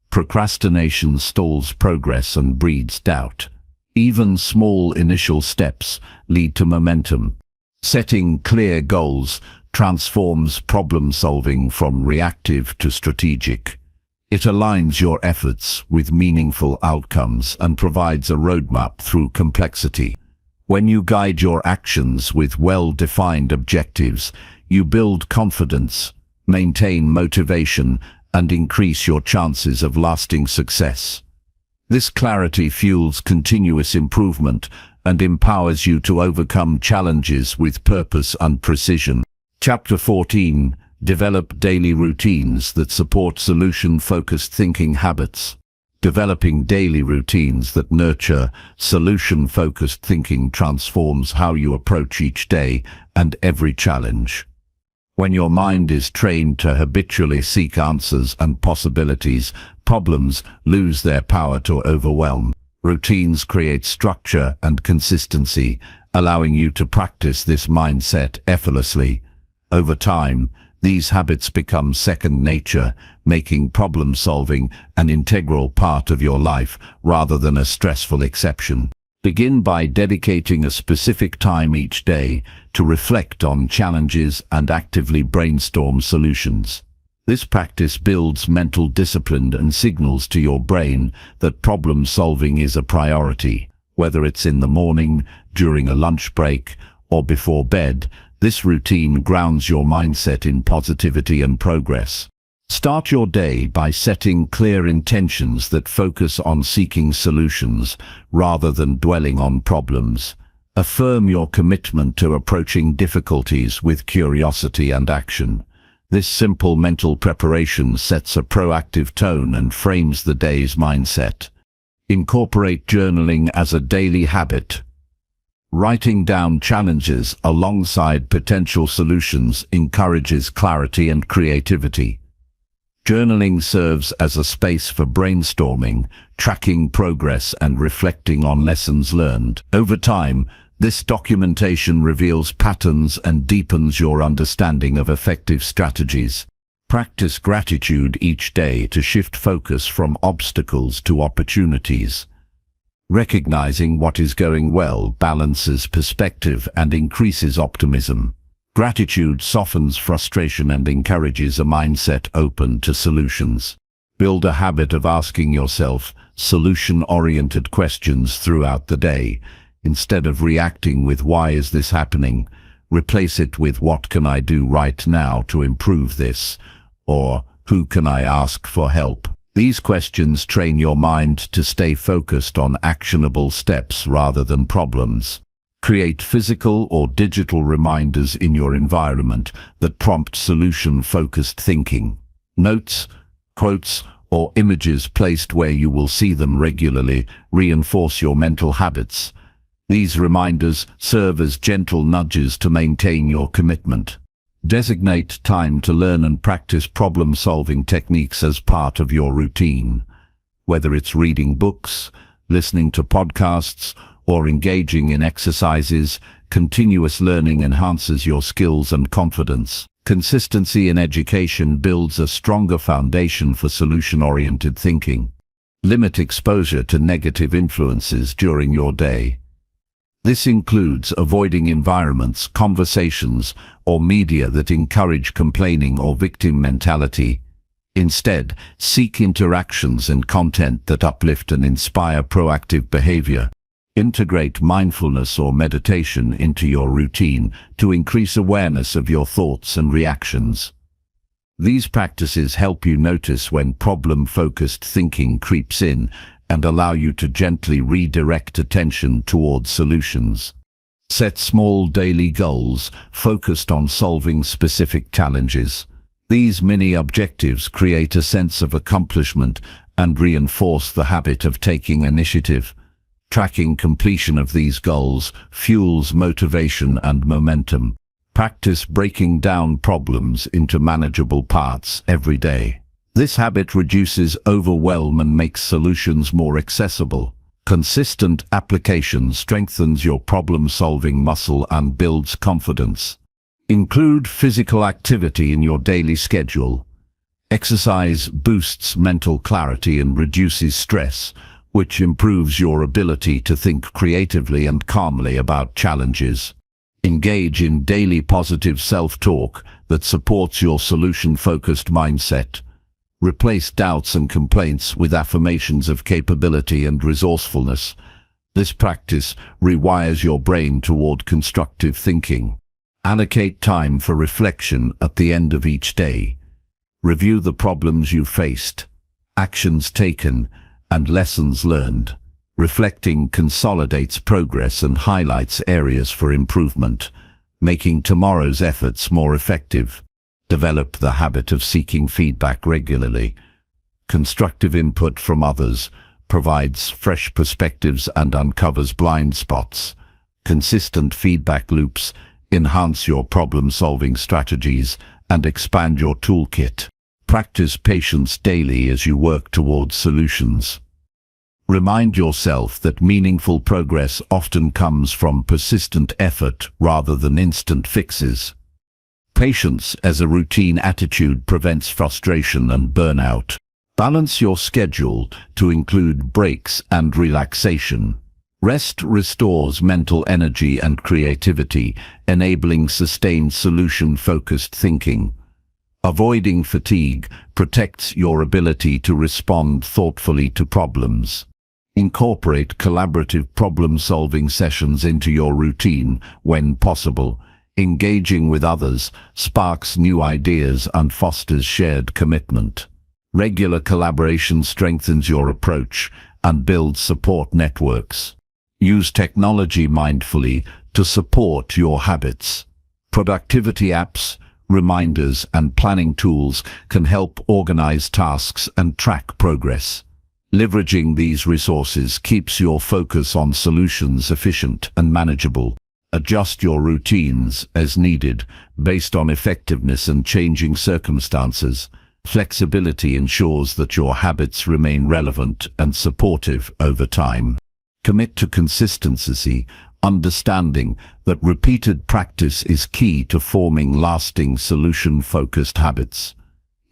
Procrastination stalls progress and breeds doubt. Even small initial steps lead to momentum. Setting clear goals transforms problem-solving from reactive to strategic. It aligns your efforts with meaningful outcomes and provides a roadmap through complexity. When you guide your actions with well-defined objectives, you build confidence, maintain motivation, and increase your chances of lasting success. This clarity fuels continuous improvement and empowers you to overcome challenges with purpose and precision. Chapter 14. Develop daily routines that support solution-focused thinking habits. Developing daily routines that nurture solution-focused thinking transforms how you approach each day and every challenge. When your mind is trained to habitually seek answers and possibilities, problems lose their power to overwhelm. Routines create structure and consistency, allowing you to practice this mindset effortlessly. Over time, These habits become second nature, making problem-solving an integral part of your life rather than a stressful exception. Begin by dedicating a specific time each day to reflect on challenges and actively brainstorm solutions. This practice builds mental discipline and signals to your brain that problem-solving is a priority. Whether it's in the morning, during a lunch break, or before bed, this routine grounds your mindset in positivity and progress. Start your day by setting clear intentions that focus on seeking solutions rather than dwelling on problems. Affirm your commitment to approaching difficulties with curiosity and action. This simple mental preparation sets a proactive tone and frames the day's mindset. Incorporate journaling as a daily habit. Writing down challenges alongside potential solutions encourages clarity and creativity. Journaling serves as a space for brainstorming, tracking progress, and reflecting on lessons learned. Over time, this documentation reveals patterns and deepens your understanding of effective strategies. Practice gratitude each day to shift focus from obstacles to opportunities. Recognizing what is going well balances perspective and increases optimism. Gratitude softens frustration and encourages a mindset open to solutions. Build a habit of asking yourself solution-oriented questions throughout the day. Instead of reacting with "why is this happening?" replace it with "what can I do right now to improve this?" or "who can I ask for help?" These questions train your mind to stay focused on actionable steps rather than problems. Create physical or digital reminders in your environment that prompt solution-focused thinking. Notes, quotes, or images placed where you will see them regularly reinforce your mental habits. These reminders serve as gentle nudges to maintain your commitment. Designate time to learn and practice problem-solving techniques as part of your routine. Whether it's reading books, listening to podcasts, or engaging in exercises, continuous learning enhances your skills and confidence. Consistency in education builds a stronger foundation for solution-oriented thinking. Limit exposure to negative influences during your day. This includes avoiding environments, conversations, or media that encourage complaining or victim mentality. Instead, seek interactions and content that uplift and inspire proactive behavior. Integrate mindfulness or meditation into your routine to increase awareness of your thoughts and reactions. These practices help you notice when problem-focused thinking creeps in and allow you to gently redirect attention towards solutions. Set small daily goals focused on solving specific challenges. These mini objectives create a sense of accomplishment and reinforce the habit of taking initiative. Tracking completion of these goals fuels motivation and momentum. Practice breaking down problems into manageable parts every day. This habit reduces overwhelm and makes solutions more accessible. Consistent application strengthens your problem-solving muscle and builds confidence. Include physical activity in your daily schedule. Exercise boosts mental clarity and reduces stress, which improves your ability to think creatively and calmly about challenges. Engage in daily positive self-talk that supports your solution-focused mindset. Replace doubts and complaints with affirmations of capability and resourcefulness. This practice rewires your brain toward constructive thinking. Allocate time for reflection at the end of each day. Review the problems you faced, actions taken, and lessons learned. Reflecting consolidates progress and highlights areas for improvement, making tomorrow's efforts more effective. Develop the habit of seeking feedback regularly. Constructive input from others provides fresh perspectives and uncovers blind spots. Consistent feedback loops enhance your problem-solving strategies and expand your toolkit. Practice patience daily as you work towards solutions. Remind yourself that meaningful progress often comes from persistent effort rather than instant fixes. Patience as a routine attitude prevents frustration and burnout. Balance your schedule to include breaks and relaxation. Rest restores mental energy and creativity, enabling sustained solution-focused thinking. Avoiding fatigue protects your ability to respond thoughtfully to problems. Incorporate collaborative problem-solving sessions into your routine when possible. Engaging with others sparks new ideas and fosters shared commitment. Regular collaboration strengthens your approach and builds support networks. Use technology mindfully to support your habits. Productivity apps, reminders, and planning tools can help organize tasks and track progress. Leveraging these resources keeps your focus on solutions efficient and manageable. Adjust your routines as needed based on effectiveness and changing circumstances. Flexibility ensures that your habits remain relevant and supportive over time. Commit to consistency, understanding that repeated practice is key to forming lasting solution-focused habits.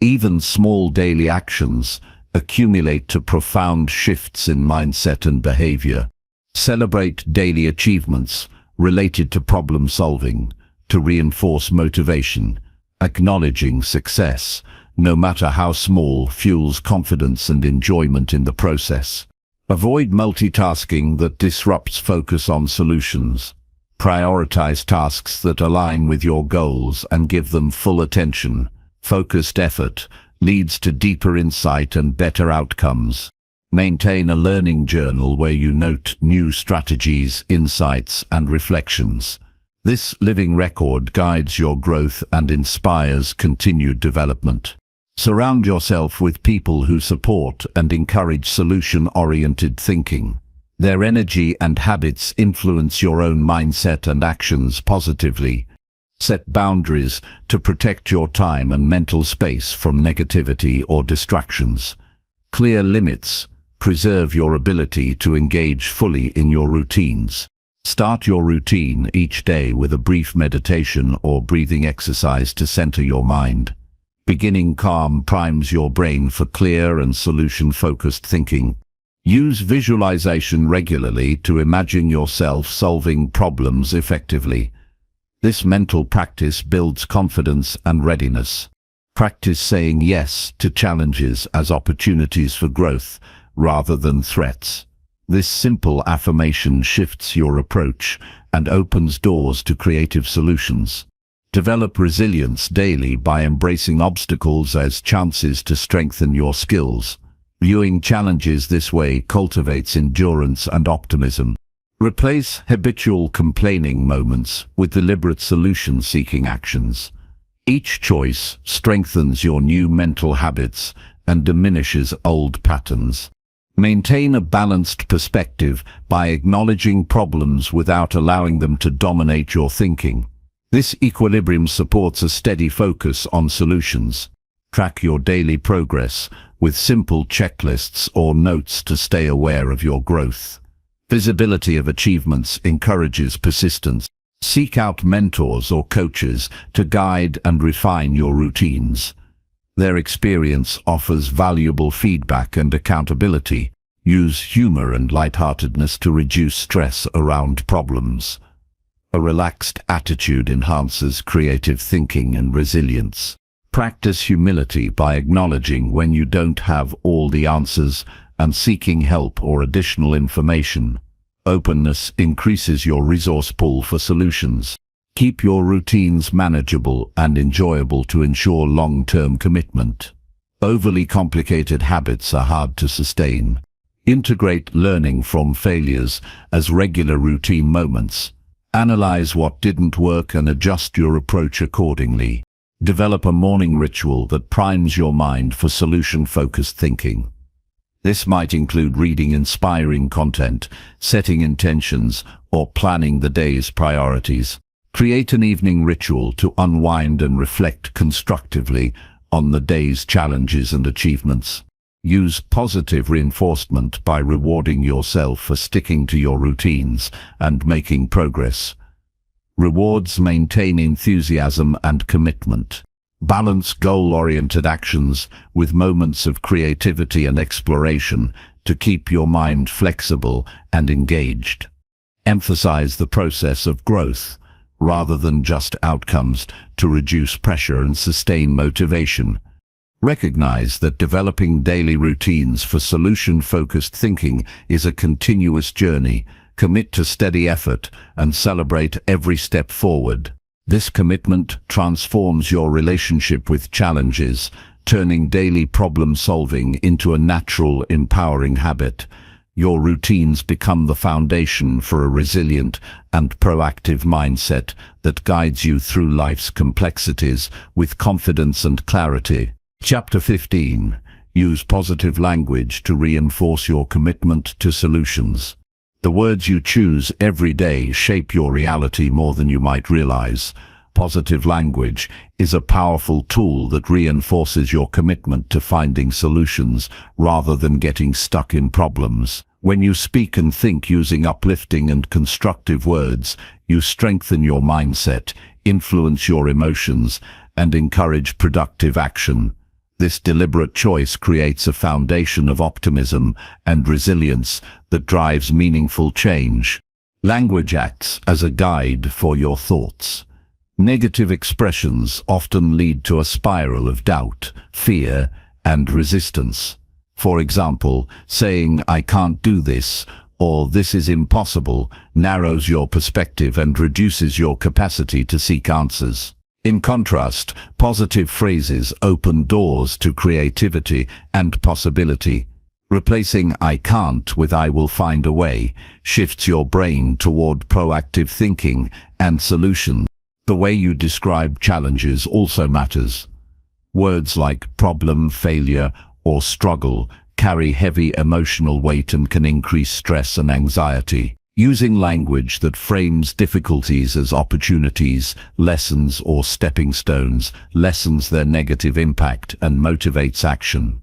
Even small daily actions accumulate to profound shifts in mindset and behavior. Celebrate daily achievements related to problem solving to reinforce motivation. Acknowledging success, no matter how small, fuels confidence and enjoyment in the process. Avoid multitasking that disrupts focus on solutions. Prioritize tasks that align with your goals and give them full attention. Focused effort leads to deeper insight and better outcomes. Maintain a learning journal where you note new strategies, insights, and reflections. This living record guides your growth and inspires continued development. Surround yourself with people who support and encourage solution-oriented thinking. Their energy and habits influence your own mindset and actions positively. Set boundaries to protect your time and mental space from negativity or distractions. Clear limits preserve your ability to engage fully in your routines. Start your routine each day with a brief meditation or breathing exercise to center your mind. Beginning calm primes your brain for clear and solution-focused thinking. Use visualization regularly to imagine yourself solving problems effectively. This mental practice builds confidence and readiness. Practice saying yes to challenges as opportunities for growth rather than threats. This simple affirmation shifts your approach and opens doors to creative solutions. Develop resilience daily by embracing obstacles as chances to strengthen your skills. Viewing challenges this way cultivates endurance and optimism. Replace habitual complaining moments with deliberate solution-seeking actions. Each choice strengthens your new mental habits and diminishes old patterns. Maintain a balanced perspective by acknowledging problems without allowing them to dominate your thinking. This equilibrium supports a steady focus on solutions. Track your daily progress with simple checklists or notes to stay aware of your growth. Visibility of achievements encourages persistence. Seek out mentors or coaches to guide and refine your routines. Their experience offers valuable feedback and accountability. Use humor and lightheartedness to reduce stress around problems. A relaxed attitude enhances creative thinking and resilience. Practice humility by acknowledging when you don't have all the answers and seeking help or additional information. Openness increases your resource pool for solutions. Keep your routines manageable and enjoyable to ensure long-term commitment. Overly complicated habits are hard to sustain. Integrate learning from failures as regular routine moments. Analyze what didn't work and adjust your approach accordingly. Develop a morning ritual that primes your mind for solution-focused thinking. This might include reading inspiring content, setting intentions, or planning the day's priorities. Create an evening ritual to unwind and reflect constructively on the day's challenges and achievements. Use positive reinforcement by rewarding yourself for sticking to your routines and making progress. Rewards maintain enthusiasm and commitment. Balance goal-oriented actions with moments of creativity and exploration to keep your mind flexible and engaged. Emphasize the process of growth rather than just outcomes to reduce pressure and sustain motivation. Recognize that developing daily routines for solution-focused thinking is a continuous journey. Commit to steady effort and celebrate every step forward. This commitment transforms your relationship with challenges, turning daily problem-solving into a natural, empowering habit. Your routines become the foundation for a resilient and proactive mindset that guides you through life's complexities with confidence and clarity. Chapter 15. Use positive language to reinforce your commitment to solutions. The words you choose every day shape your reality more than you might realize. Positive language is a powerful tool that reinforces your commitment to finding solutions rather than getting stuck in problems. When you speak and think using uplifting and constructive words, you strengthen your mindset, influence your emotions, and encourage productive action. This deliberate choice creates a foundation of optimism and resilience that drives meaningful change. Language acts as a guide for your thoughts. Negative expressions often lead to a spiral of doubt, fear, and resistance. For example, saying, "I can't do this," or "this is impossible," narrows your perspective and reduces your capacity to seek answers. In contrast, positive phrases open doors to creativity and possibility. Replacing "I can't" with "I will find a way" shifts your brain toward proactive thinking and solutions. The way you describe challenges also matters. Words like problem, failure, or struggle carry heavy emotional weight and can increase stress and anxiety. Using language that frames difficulties as opportunities, lessons, or stepping stones lessens their negative impact and motivates action.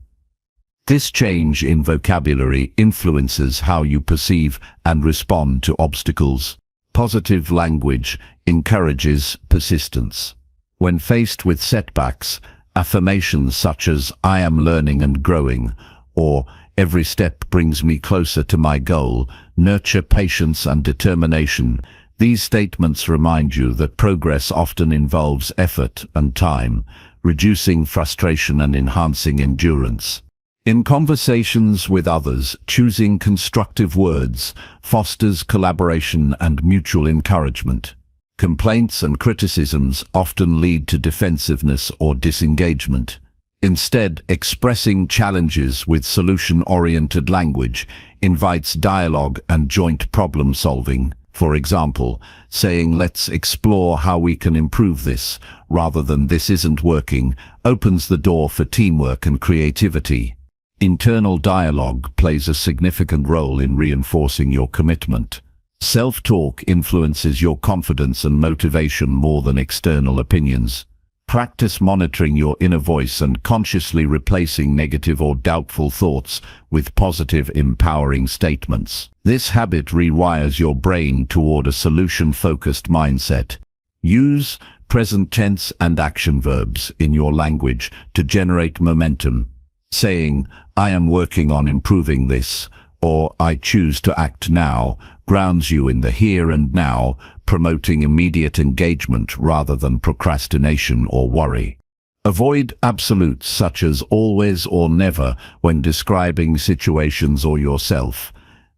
This change in vocabulary influences how you perceive and respond to obstacles. Positive language encourages persistence. When faced with setbacks, affirmations such as "I am learning and growing," or "every step brings me closer to my goal," nurture patience and determination. These statements remind you that progress often involves effort and time, reducing frustration and enhancing endurance. In conversations with others, choosing constructive words fosters collaboration and mutual encouragement. Complaints and criticisms often lead to defensiveness or disengagement. Instead, expressing challenges with solution-oriented language invites dialogue and joint problem-solving. For example, saying "let's explore how we can improve this," rather than "this isn't working," opens the door for teamwork and creativity. Internal dialogue plays a significant role in reinforcing your commitment. Self-talk influences your confidence and motivation more than external opinions. Practice monitoring your inner voice and consciously replacing negative or doubtful thoughts with positive, empowering statements. This habit rewires your brain toward a solution-focused mindset. Use present tense and action verbs in your language to generate momentum. Saying, "I am working on improving this," or "I choose to act now," grounds you in the here and now, promoting immediate engagement rather than procrastination or worry. Avoid absolutes such as "always" or "never" when describing situations or yourself.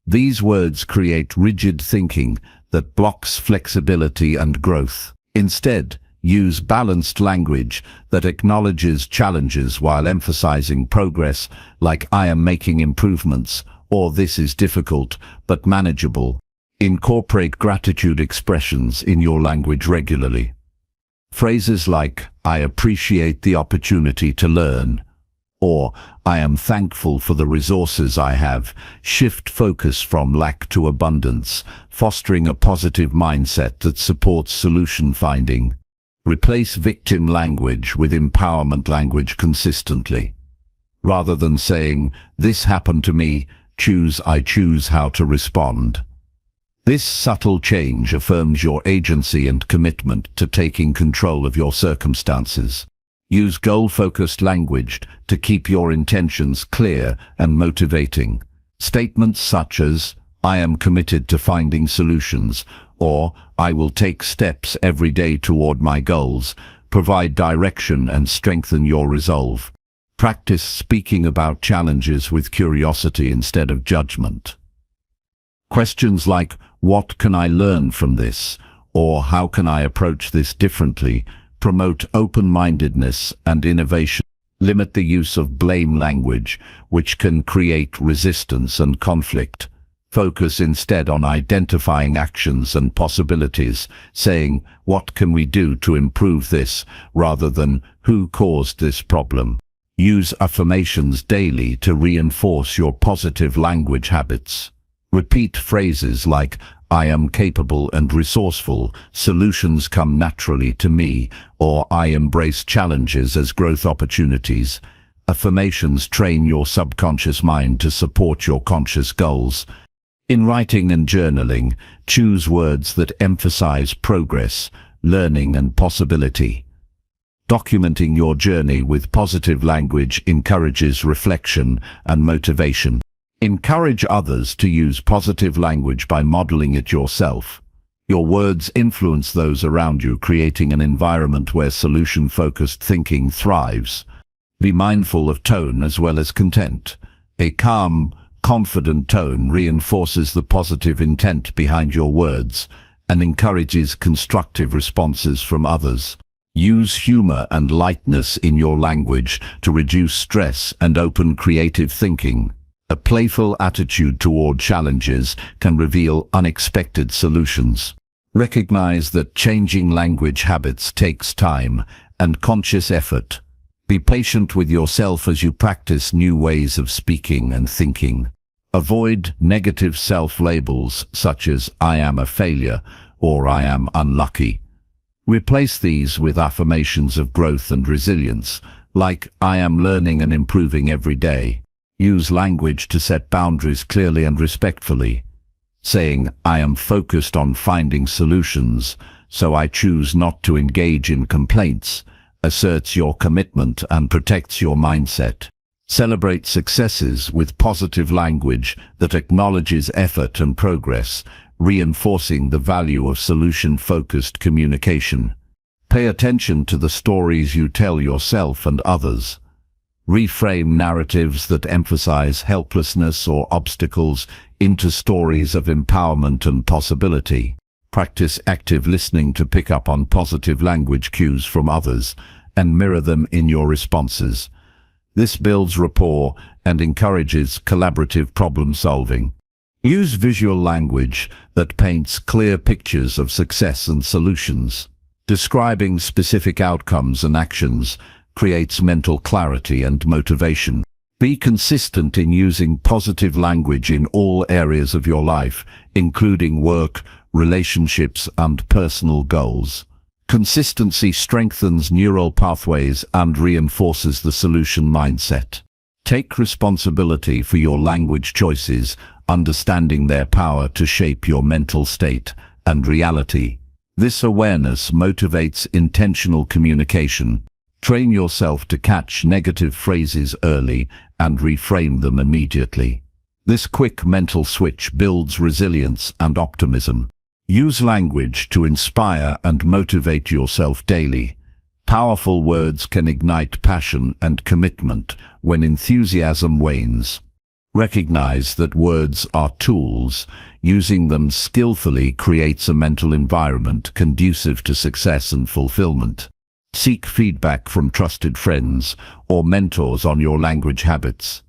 These words create rigid thinking that blocks flexibility and growth. Instead, use balanced language that acknowledges challenges while emphasizing progress, like "I am making improvements," or "this is difficult but manageable." Incorporate gratitude expressions in your language regularly. Phrases like "I appreciate the opportunity to learn," or "I am thankful for the resources I have," shift focus from lack to abundance, fostering a positive mindset that supports solution finding. Replace victim language with empowerment language consistently. Rather than saying, "this happened to me," choose, "I choose how to respond." This subtle change affirms your agency and commitment to taking control of your circumstances. Use goal-focused language to keep your intentions clear and motivating. Statements such as, "I am committed to finding solutions," or "I will take steps every day toward my goals," provide direction and strengthen your resolve. Practice speaking about challenges with curiosity instead of judgment. Questions like, "What can I learn from this?" or "How can I approach this differently?" promote open-mindedness and innovation. Limit the use of blame language, which can create resistance and conflict. Focus instead on identifying actions and possibilities, saying, "What can we do to improve this?" rather than, "Who caused this problem?" Use affirmations daily to reinforce your positive language habits. Repeat phrases like, "I am capable and resourceful," "Solutions come naturally to me," or "I embrace challenges as growth opportunities." Affirmations train your subconscious mind to support your conscious goals. In writing and journaling, choose words that emphasize progress, learning, and possibility. Documenting your journey with positive language encourages reflection and motivation. Encourage others to use positive language by modeling it yourself. Your words influence those around you, creating an environment where solution-focused thinking thrives. Be mindful of tone as well as content. A calm, confident tone reinforces the positive intent behind your words and encourages constructive responses from others. Use humor and lightness in your language to reduce stress and open creative thinking. A playful attitude toward challenges can reveal unexpected solutions. Recognize that changing language habits takes time and conscious effort. Be patient with yourself as you practice new ways of speaking and thinking. Avoid negative self-labels such as "I am a failure" or "I am unlucky." Replace these with affirmations of growth and resilience, like "I am learning and improving every day." Use language to set boundaries clearly and respectfully. Saying, "I am focused on finding solutions, so I choose not to engage in complaints," asserts your commitment and protects your mindset. Celebrate successes with positive language that acknowledges effort and progress, reinforcing the value of solution-focused communication. Pay attention to the stories you tell yourself and others. Reframe narratives that emphasize helplessness or obstacles into stories of empowerment and possibility. Practice active listening to pick up on positive language cues from others and mirror them in your responses. This builds rapport and encourages collaborative problem solving. Use visual language that paints clear pictures of success and solutions. Describing specific outcomes and actions creates mental clarity and motivation. Be consistent in using positive language in all areas of your life, including work, relationships, and personal goals. Consistency strengthens neural pathways and reinforces the solution mindset. Take responsibility for your language choices, understanding their power to shape your mental state and reality. This awareness motivates intentional communication. Train yourself to catch negative phrases early and reframe them immediately. This quick mental switch builds resilience and optimism. Use language to inspire and motivate yourself daily. Powerful words can ignite passion and commitment when enthusiasm wanes. Recognize that words are tools. Using them skillfully creates a mental environment conducive to success and fulfillment. Seek feedback from trusted friends or mentors on your language habits.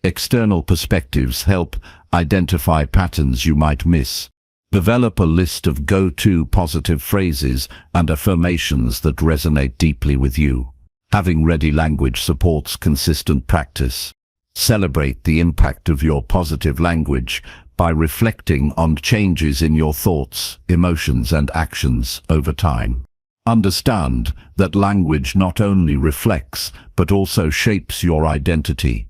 External perspectives help identify patterns you might miss. Develop a list of go-to positive phrases and affirmations that resonate deeply with you. Having ready language supports consistent practice. Celebrate the impact of your positive language by reflecting on changes in your thoughts, emotions, and actions over time. Understand that language not only reflects, but also shapes your identity.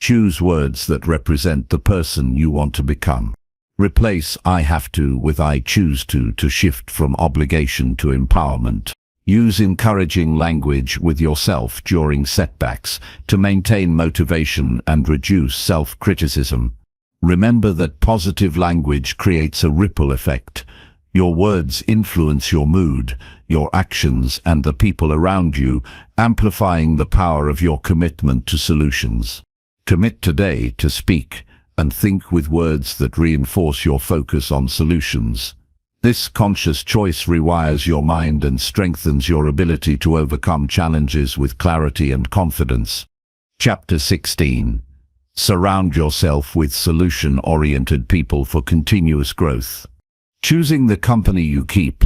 Choose words that represent the person you want to become. Replace "I have to" with "I choose to shift from obligation to empowerment. Use encouraging language with yourself during setbacks to maintain motivation and reduce self-criticism. Remember that positive language creates a ripple effect. Your words influence your mood, your actions, and the people around you, amplifying the power of your commitment to solutions. Commit today to speak and think with words that reinforce your focus on solutions. This conscious choice rewires your mind and strengthens your ability to overcome challenges with clarity and confidence. Chapter 16. Surround yourself with solution-oriented people for continuous growth. Choosing the company you keep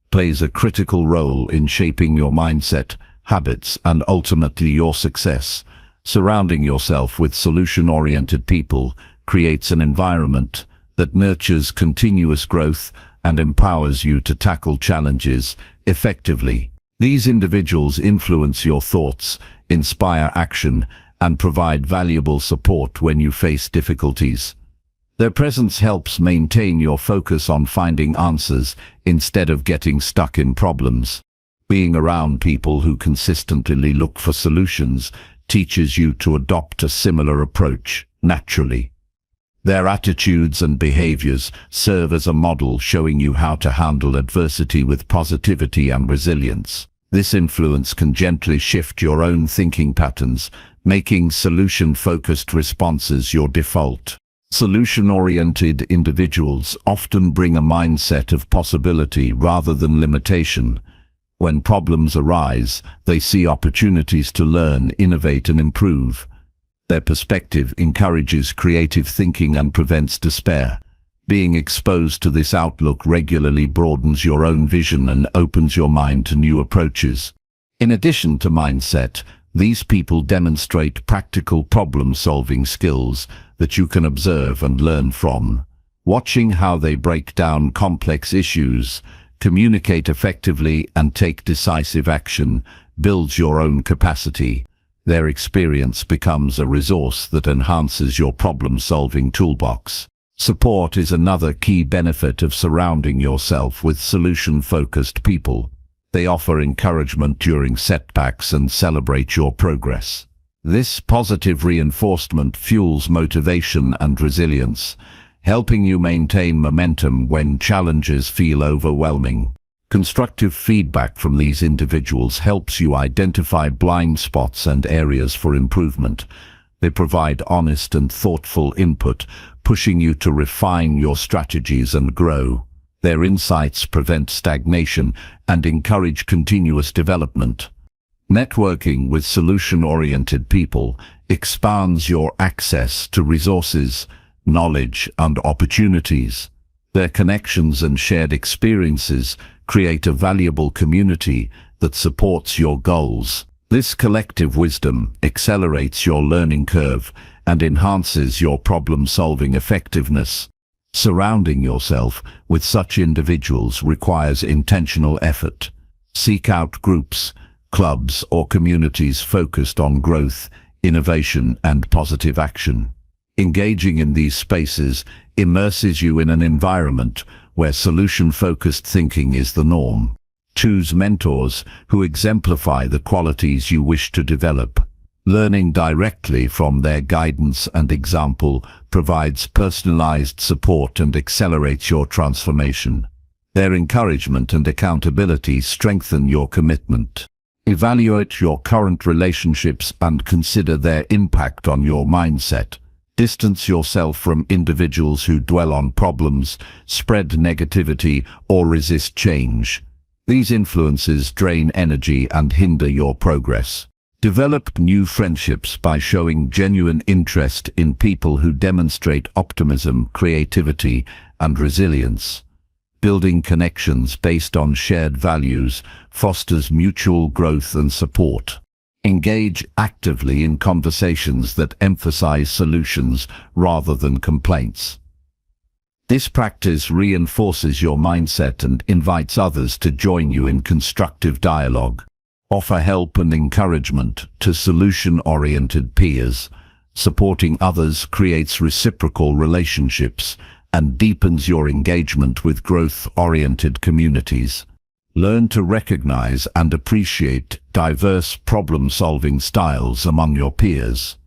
plays a critical role in shaping your mindset, habits, and ultimately your success. Surrounding yourself with solution-oriented people creates an environment that nurtures continuous growth and empowers you to tackle challenges effectively. These individuals influence your thoughts, inspire action, and provide valuable support when you face difficulties. Their presence helps maintain your focus on finding answers instead of getting stuck in problems. Being around people who consistently look for solutions teaches you to adopt a similar approach naturally. Their attitudes and behaviors serve as a model showing you how to handle adversity with positivity and resilience. This influence can gently shift your own thinking patterns, making solution-focused responses your default. Solution-oriented individuals often bring a mindset of possibility rather than limitation. When problems arise, they see opportunities to learn, innovate, and improve. Their perspective encourages creative thinking and prevents despair. Being exposed to this outlook regularly broadens your own vision and opens your mind to new approaches. In addition to mindset, these people demonstrate practical problem-solving skills that you can observe and learn from. Watching how they break down complex issues, communicate effectively, and take decisive action builds your own capacity. Their experience becomes a resource that enhances your problem-solving toolbox. Support is another key benefit of surrounding yourself with solution-focused people. They offer encouragement during setbacks and celebrate your progress. This positive reinforcement fuels motivation and resilience, helping you maintain momentum when challenges feel overwhelming. Constructive feedback from these individuals helps you identify blind spots and areas for improvement. They provide honest and thoughtful input, pushing you to refine your strategies and grow. Their insights prevent stagnation and encourage continuous development. Networking with solution-oriented people expands your access to resources, knowledge, and opportunities. Their connections and shared experiences create a valuable community that supports your goals. This collective wisdom accelerates your learning curve and enhances your problem-solving effectiveness. Surrounding yourself with such individuals requires intentional effort. Seek out groups, clubs, or communities focused on growth, innovation, and positive action. Engaging in these spaces immerses you in an environment where solution-focused thinking is the norm. Choose mentors who exemplify the qualities you wish to develop. Learning directly from their guidance and example provides personalized support and accelerates your transformation. Their encouragement and accountability strengthen your commitment. Evaluate your current relationships and consider their impact on your mindset. Distance yourself from individuals who dwell on problems, spread negativity, or resist change. These influences drain energy and hinder your progress. Develop new friendships by showing genuine interest in people who demonstrate optimism, creativity, and resilience. Building connections based on shared values fosters mutual growth and support. Engage actively in conversations that emphasize solutions rather than complaints. This practice reinforces your mindset and invites others to join you in constructive dialogue. Offer help and encouragement to solution-oriented peers. Supporting others creates reciprocal relationships and deepens your engagement with growth-oriented communities. Learn to recognize and appreciate diverse problem-solving styles among your peers.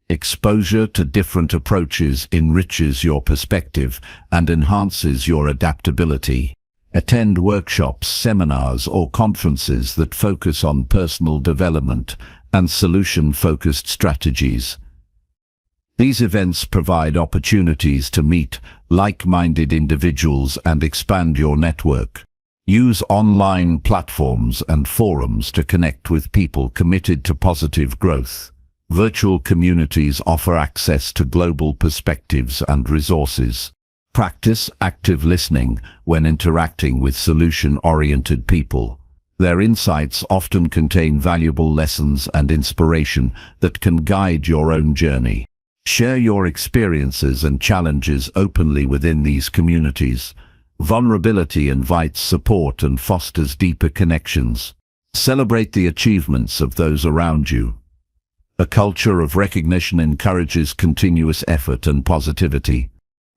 Exposure to different approaches enriches your perspective and enhances your adaptability. Attend workshops, seminars, or conferences that focus on personal development and solution-focused strategies. These events provide opportunities to meet like-minded individuals and expand your network. Use online platforms and forums to connect with people committed to positive growth. Virtual communities offer access to global perspectives and resources. Practice active listening when interacting with solution-oriented people. Their insights often contain valuable lessons and inspiration that can guide your own journey. Share your experiences and challenges openly within these communities. Vulnerability invites support and fosters deeper connections. Celebrate the achievements of those around you. A culture of recognition encourages continuous effort and positivity.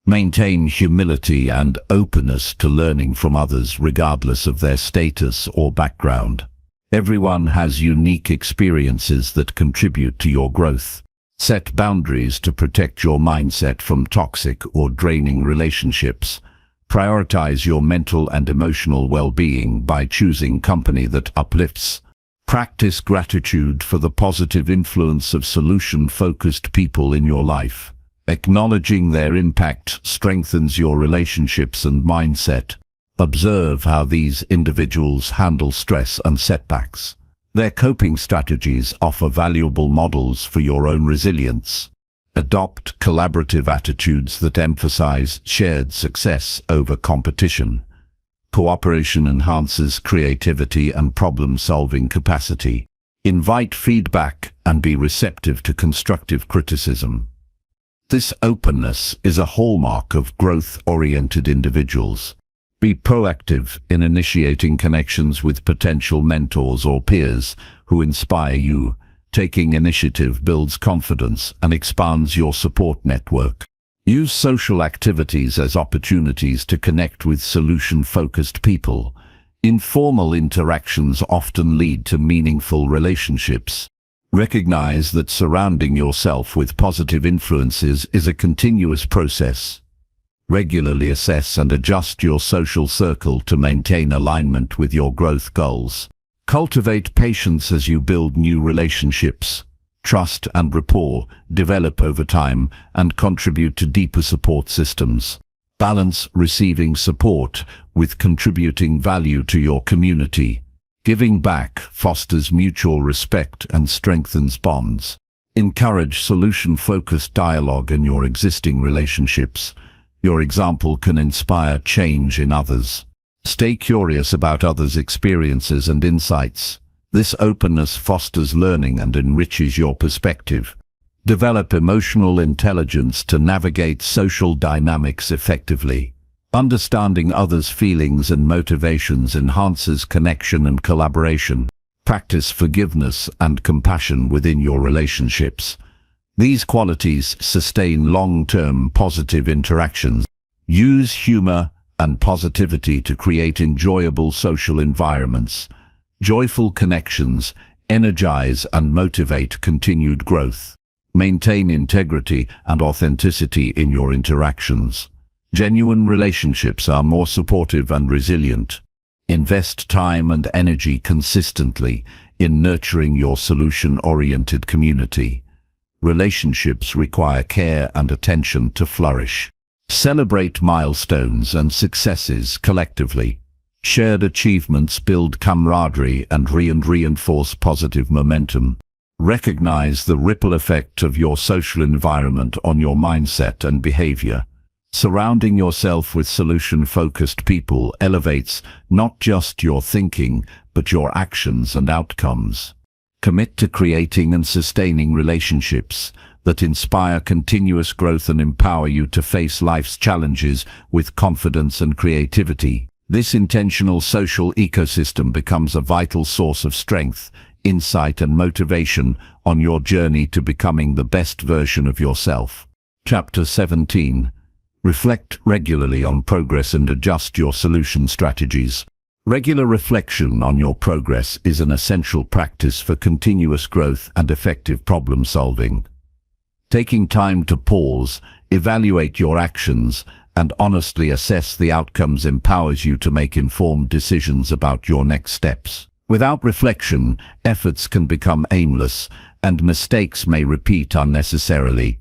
Maintain humility and openness to learning from others regardless of their status or background. Everyone has unique experiences that contribute to your growth. Set boundaries to protect your mindset from toxic or draining relationships. Prioritize your mental and emotional well-being by choosing company that uplifts. Practice gratitude for the positive influence of solution-focused people in your life. Acknowledging their impact strengthens your relationships and mindset. Observe how these individuals handle stress and setbacks. Their coping strategies offer valuable models for your own resilience. Adopt collaborative attitudes that emphasize shared success over competition. Cooperation enhances creativity and problem-solving capacity. Invite feedback and be receptive to constructive criticism. This openness is a hallmark of growth-oriented individuals. Be proactive in initiating connections with potential mentors or peers who inspire you. Taking initiative builds confidence and expands your support network. Use social activities as opportunities to connect with solution-focused people. Informal interactions often lead to meaningful relationships. Recognize that surrounding yourself with positive influences is a continuous process. Regularly assess and adjust your social circle to maintain alignment with your growth goals. Cultivate patience as you build new relationships. Trust and rapport develop over time and contribute to deeper support systems. Balance receiving support with contributing value to your community. Giving back fosters mutual respect and strengthens bonds. Encourage solution-focused dialogue in your existing relationships. Your example can inspire change in others. Stay curious about others' experiences and insights. This openness fosters learning and enriches your perspective. Develop emotional intelligence to navigate social dynamics effectively. Understanding others' feelings and motivations enhances connection and collaboration. Practice forgiveness and compassion within your relationships. These qualities sustain long-term positive interactions. Use humor and positivity to create enjoyable social environments. Joyful connections energize and motivate continued growth. Maintain integrity and authenticity in your interactions. Genuine relationships are more supportive and resilient. Invest time and energy consistently in nurturing your solution-oriented community. Relationships require care and attention to flourish. Celebrate milestones and successes collectively. Shared achievements build camaraderie and reinforce positive momentum. Recognize the ripple effect of your social environment on your mindset and behavior. Surrounding yourself with solution-focused people elevates not just your thinking, but your actions and outcomes. Commit to creating and sustaining relationships that inspire continuous growth and empower you to face life's challenges with confidence and creativity. This intentional social ecosystem becomes a vital source of strength, insight, and motivation on your journey to becoming the best version of yourself. Chapter 17. Reflect regularly on progress and adjust your solution strategies. Regular reflection on your progress is an essential practice for continuous growth and effective problem solving. Taking time to pause, evaluate your actions, and honestly assess the outcomes empowers you to make informed decisions about your next steps. Without reflection, efforts can become aimless, and mistakes may repeat unnecessarily.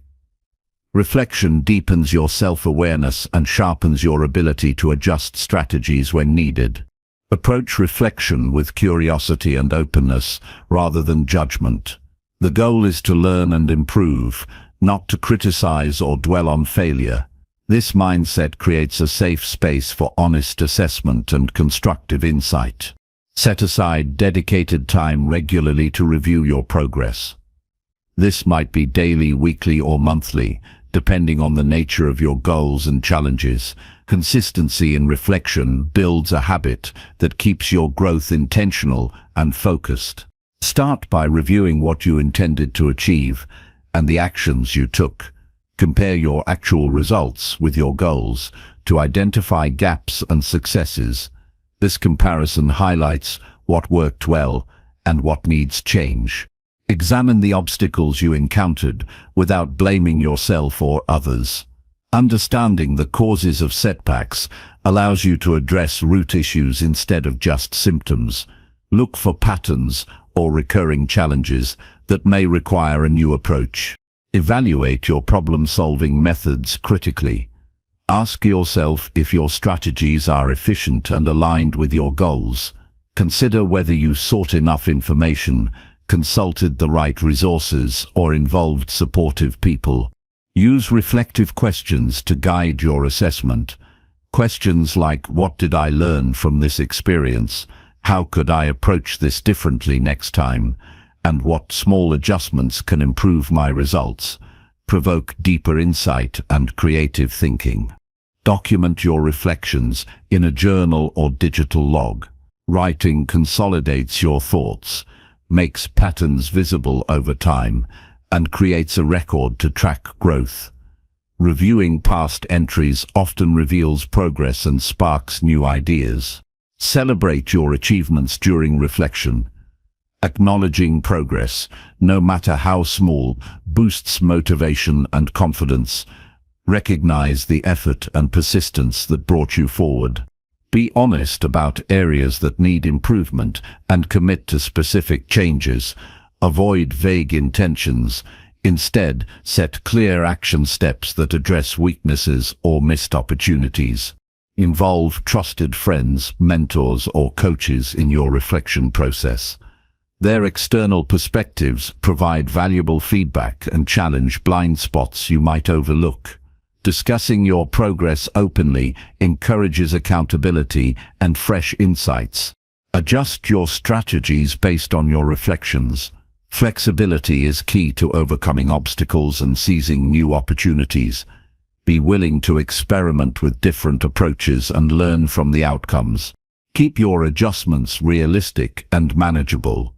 Reflection deepens your self-awareness and sharpens your ability to adjust strategies when needed. Approach reflection with curiosity and openness rather than judgment. The goal is to learn and improve, not to criticize or dwell on failure. This mindset creates a safe space for honest assessment and constructive insight. Set aside dedicated time regularly to review your progress. This might be daily, weekly, or monthly, depending on the nature of your goals and challenges. Consistency in reflection builds a habit that keeps your growth intentional and focused. Start by reviewing what you intended to achieve and the actions you took. Compare your actual results with your goals to identify gaps and successes. This comparison highlights what worked well and what needs change. Examine the obstacles you encountered without blaming yourself or others. Understanding the causes of setbacks allows you to address root issues instead of just symptoms. Look for patterns or recurring challenges that may require a new approach. Evaluate your problem-solving methods critically. Ask yourself if your strategies are efficient and aligned with your goals. Consider whether you sought enough information, consulted the right resources, or involved supportive people. Use reflective questions to guide your assessment. Questions like, what did I learn from this experience? How could I approach this differently next time? And what small adjustments can improve my results? Provoke deeper insight and creative thinking. Document your reflections in a journal or digital log. Writing consolidates your thoughts, makes patterns visible over time, and creates a record to track growth. Reviewing past entries often reveals progress and sparks new ideas. Celebrate your achievements during reflection. Acknowledging progress, no matter how small, boosts motivation and confidence. Recognize the effort and persistence that brought you forward. Be honest about areas that need improvement and commit to specific changes. Avoid vague intentions. Instead, set clear action steps that address weaknesses or missed opportunities. Involve trusted friends, mentors, or coaches in your reflection process. Their external perspectives provide valuable feedback and challenge blind spots you might overlook. Discussing your progress openly encourages accountability and fresh insights. Adjust your strategies based on your reflections. Flexibility is key to overcoming obstacles and seizing new opportunities. Be willing to experiment with different approaches and learn from the outcomes. Keep your adjustments realistic and manageable.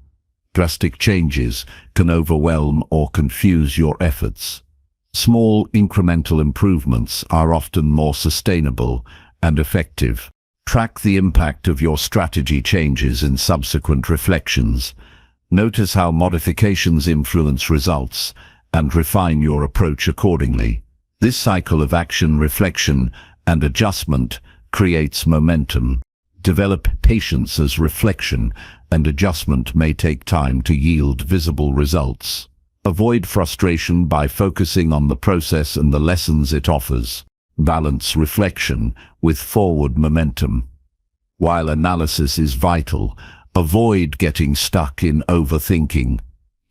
Drastic changes can overwhelm or confuse your efforts. Small incremental improvements are often more sustainable and effective. Track the impact of your strategy changes in subsequent reflections. Notice how modifications influence results and refine your approach accordingly. This cycle of action, reflection, and adjustment creates momentum. Develop patience as reflection and adjustment may take time to yield visible results. Avoid frustration by focusing on the process and the lessons it offers. Balance reflection with forward momentum. While analysis is vital, avoid getting stuck in overthinking.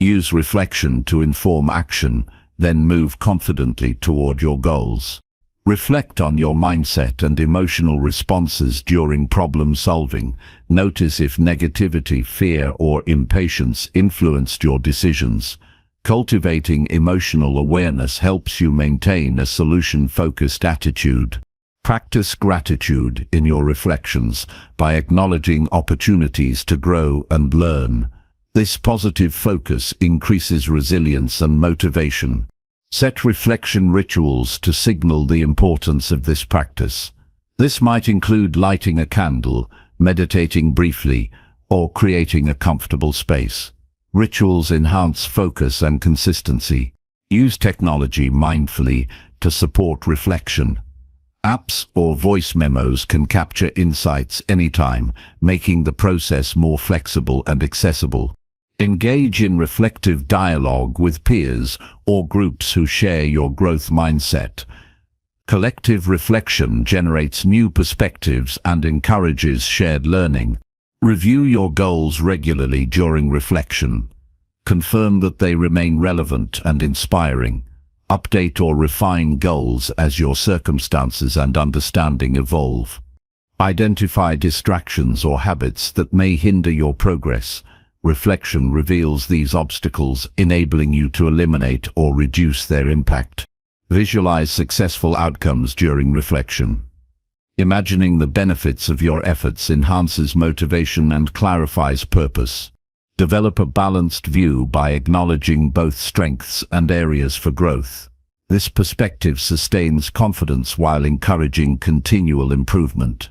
Use reflection to inform action, then move confidently toward your goals. Reflect on your mindset and emotional responses during problem solving. Notice if negativity, fear, or impatience influenced your decisions. Cultivating emotional awareness helps you maintain a solution-focused attitude. Practice gratitude in your reflections by acknowledging opportunities to grow and learn. This positive focus increases resilience and motivation. Set reflection rituals to signal the importance of this practice. This might include lighting a candle, meditating briefly, or creating a comfortable space. Rituals enhance focus and consistency. Use technology mindfully to support reflection. Apps or voice memos can capture insights anytime, making the process more flexible and accessible. Engage in reflective dialogue with peers or groups who share your growth mindset. Collective reflection generates new perspectives and encourages shared learning. Review your goals regularly during reflection. Confirm that they remain relevant and inspiring. Update or refine goals as your circumstances and understanding evolve. Identify distractions or habits that may hinder your progress. Reflection reveals these obstacles, enabling you to eliminate or reduce their impact. Visualize successful outcomes during reflection. Imagining the benefits of your efforts enhances motivation and clarifies purpose. Develop a balanced view by acknowledging both strengths and areas for growth. This perspective sustains confidence while encouraging continual improvement.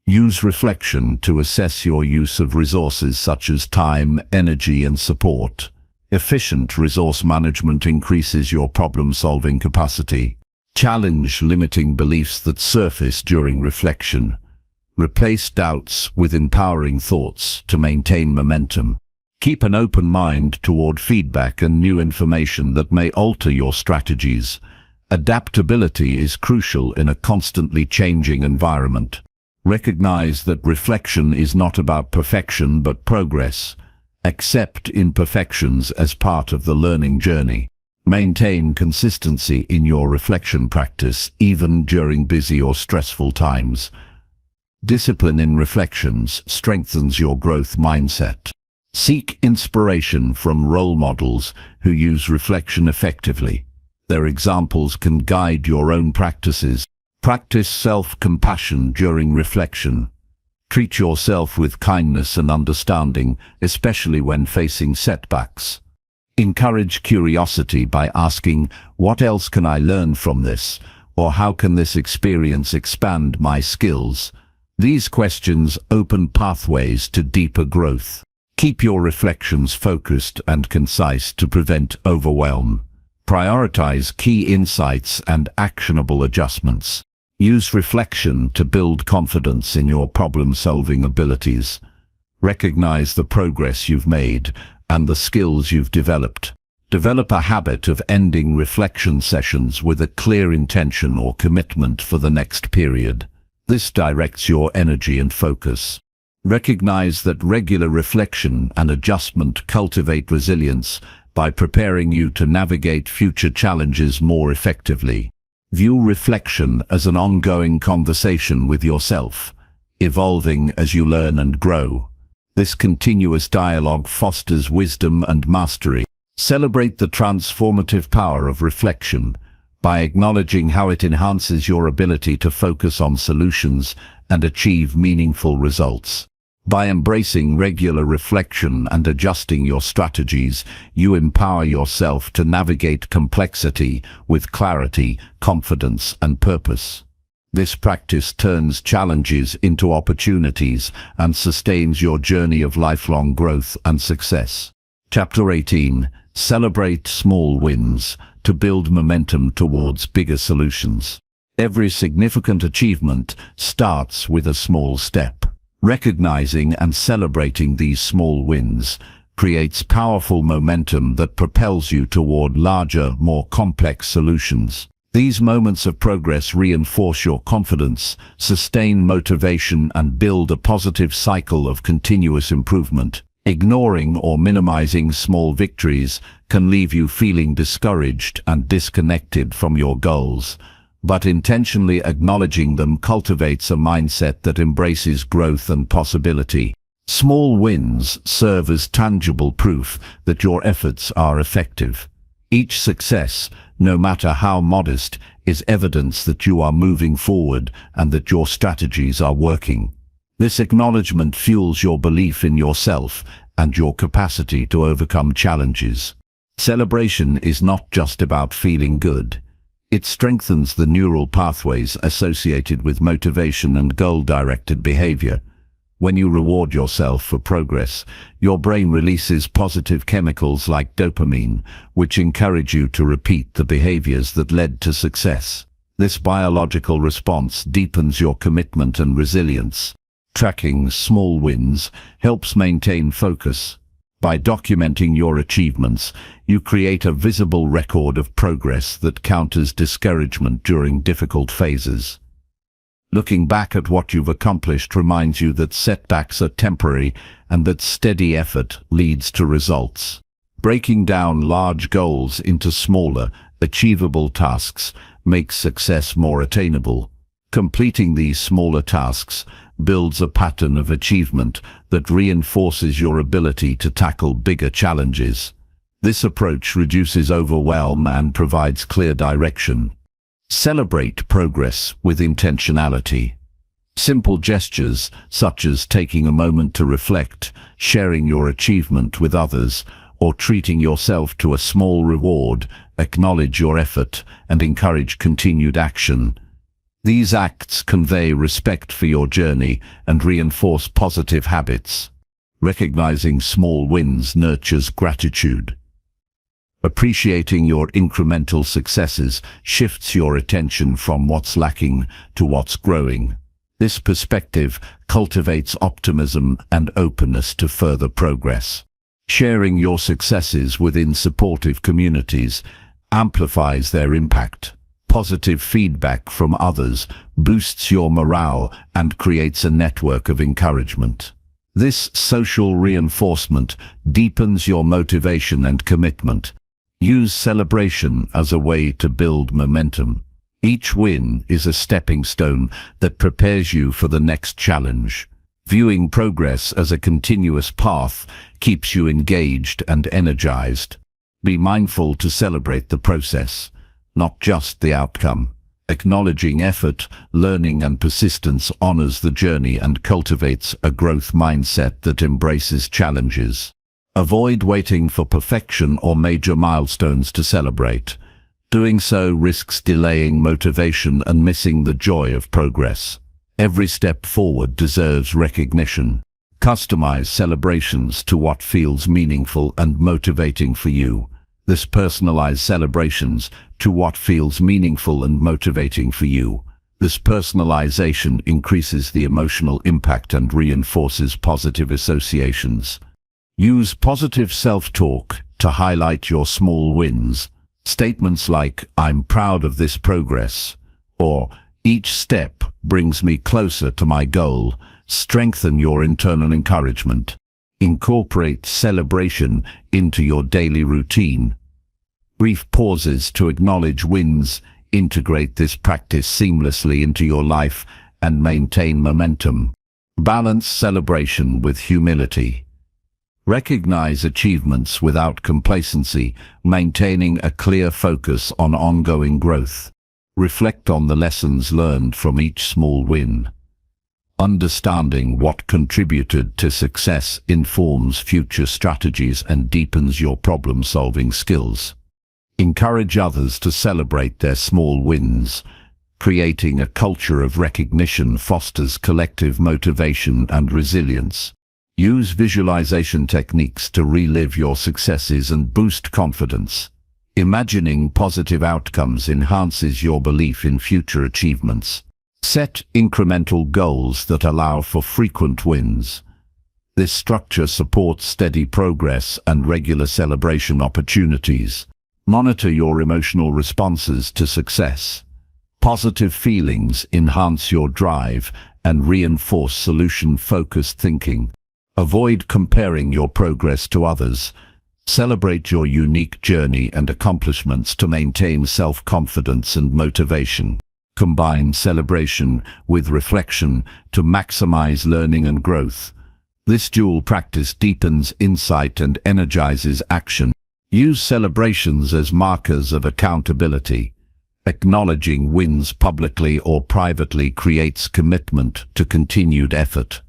Use reflection to assess your use of resources such as time, energy, and support. Efficient resource management increases your problem-solving capacity. Challenge limiting beliefs that surface during reflection. Replace doubts with empowering thoughts to maintain momentum. Keep an open mind toward feedback and new information that may alter your strategies. Adaptability is crucial in a constantly changing environment. Recognize that reflection is not about perfection but progress. Accept imperfections as part of the learning journey. Maintain consistency in your reflection practice even during busy or stressful times. Discipline in reflections strengthens your growth mindset. Seek inspiration from role models who use reflection effectively. Their examples can guide your own practices. Practice self-compassion during reflection. Treat yourself with kindness and understanding, especially when facing setbacks. Encourage curiosity by asking, "What else can I learn from this?" or "How can this experience expand my skills?" These questions open pathways to deeper growth. Keep your reflections focused and concise to prevent overwhelm. Prioritize key insights and actionable adjustments. Use reflection to build confidence in your problem-solving abilities. Recognize the progress you've made and the skills you've developed. Develop a habit of ending reflection sessions with a clear intention or commitment for the next period. This directs your energy and focus. Recognize that regular reflection and adjustment cultivate resilience by preparing you to navigate future challenges more effectively. View reflection as an ongoing conversation with yourself, evolving as you learn and grow. This continuous dialogue fosters wisdom and mastery. Celebrate the transformative power of reflection by acknowledging how it enhances your ability to focus on solutions and achieve meaningful results. By embracing regular reflection and adjusting your strategies, you empower yourself to navigate complexity with clarity, confidence, and purpose. This practice turns challenges into opportunities and sustains your journey of lifelong growth and success. Chapter 18. Celebrate small wins to build momentum towards bigger solutions. Every significant achievement starts with a small step. Recognizing and celebrating these small wins creates powerful momentum that propels you toward larger, more complex solutions. These moments of progress reinforce your confidence, sustain motivation, and build a positive cycle of continuous improvement. Ignoring or minimizing small victories can leave you feeling discouraged and disconnected from your goals. But intentionally acknowledging them cultivates a mindset that embraces growth and possibility. Small wins serve as tangible proof that your efforts are effective. Each success, no matter how modest, is evidence that you are moving forward and that your strategies are working. This acknowledgement fuels your belief in yourself and your capacity to overcome challenges. Celebration is not just about feeling good. It strengthens the neural pathways associated with motivation and goal-directed behavior. When you reward yourself for progress, your brain releases positive chemicals like dopamine, which encourage you to repeat the behaviors that led to success. This biological response deepens your commitment and resilience. Tracking small wins helps maintain focus. By documenting your achievements, you create a visible record of progress that counters discouragement during difficult phases. Looking back at what you've accomplished reminds you that setbacks are temporary and that steady effort leads to results. Breaking down large goals into smaller, achievable tasks makes success more attainable. Completing these smaller tasks builds a pattern of achievement that reinforces your ability to tackle bigger challenges. This approach reduces overwhelm and provides clear direction. Celebrate progress with intentionality. Simple gestures, such as taking a moment to reflect, sharing your achievement with others, or treating yourself to a small reward, acknowledge your effort and encourage continued action. These acts convey respect for your journey and reinforce positive habits. Recognizing small wins nurtures gratitude. Appreciating your incremental successes shifts your attention from what's lacking to what's growing. This perspective cultivates optimism and openness to further progress. Sharing your successes within supportive communities amplifies their impact. Positive feedback from others boosts your morale and creates a network of encouragement. This social reinforcement deepens your motivation and commitment. Use celebration as a way to build momentum. Each win is a stepping stone that prepares you for the next challenge. Viewing progress as a continuous path keeps you engaged and energized. Be mindful to celebrate the process, not just the outcome. Acknowledging effort, learning, and persistence honors the journey and cultivates a growth mindset that embraces challenges. Avoid waiting for perfection or major milestones to celebrate. Doing so risks delaying motivation and missing the joy of progress. Every step forward deserves recognition. Customize celebrations to what feels meaningful and motivating for you. This personalized celebrations to what feels meaningful and motivating for you. This personalization increases the emotional impact and reinforces positive associations. Use positive self-talk to highlight your small wins. Statements like, "I'm proud of this progress," or "Each step brings me closer to my goal," strengthen your internal encouragement. Incorporate celebration into your daily routine. Brief pauses to acknowledge wins integrate this practice seamlessly into your life and maintain momentum. Balance celebration with humility. Recognize achievements without complacency, maintaining a clear focus on ongoing growth. Reflect on the lessons learned from each small win. Understanding what contributed to success informs future strategies and deepens your problem-solving skills. Encourage others to celebrate their small wins. Creating a culture of recognition fosters collective motivation and resilience. Use visualization techniques to relive your successes and boost confidence. Imagining positive outcomes enhances your belief in future achievements. Set incremental goals that allow for frequent wins. This structure supports steady progress and regular celebration opportunities. Monitor your emotional responses to success. Positive feelings enhance your drive and reinforce solution-focused thinking. Avoid comparing your progress to others. Celebrate your unique journey and accomplishments to maintain self-confidence and motivation. Combine celebration with reflection to maximize learning and growth. This dual practice deepens insight and energizes action. Use celebrations as markers of accountability. Acknowledging wins publicly or privately creates commitment to continued effort.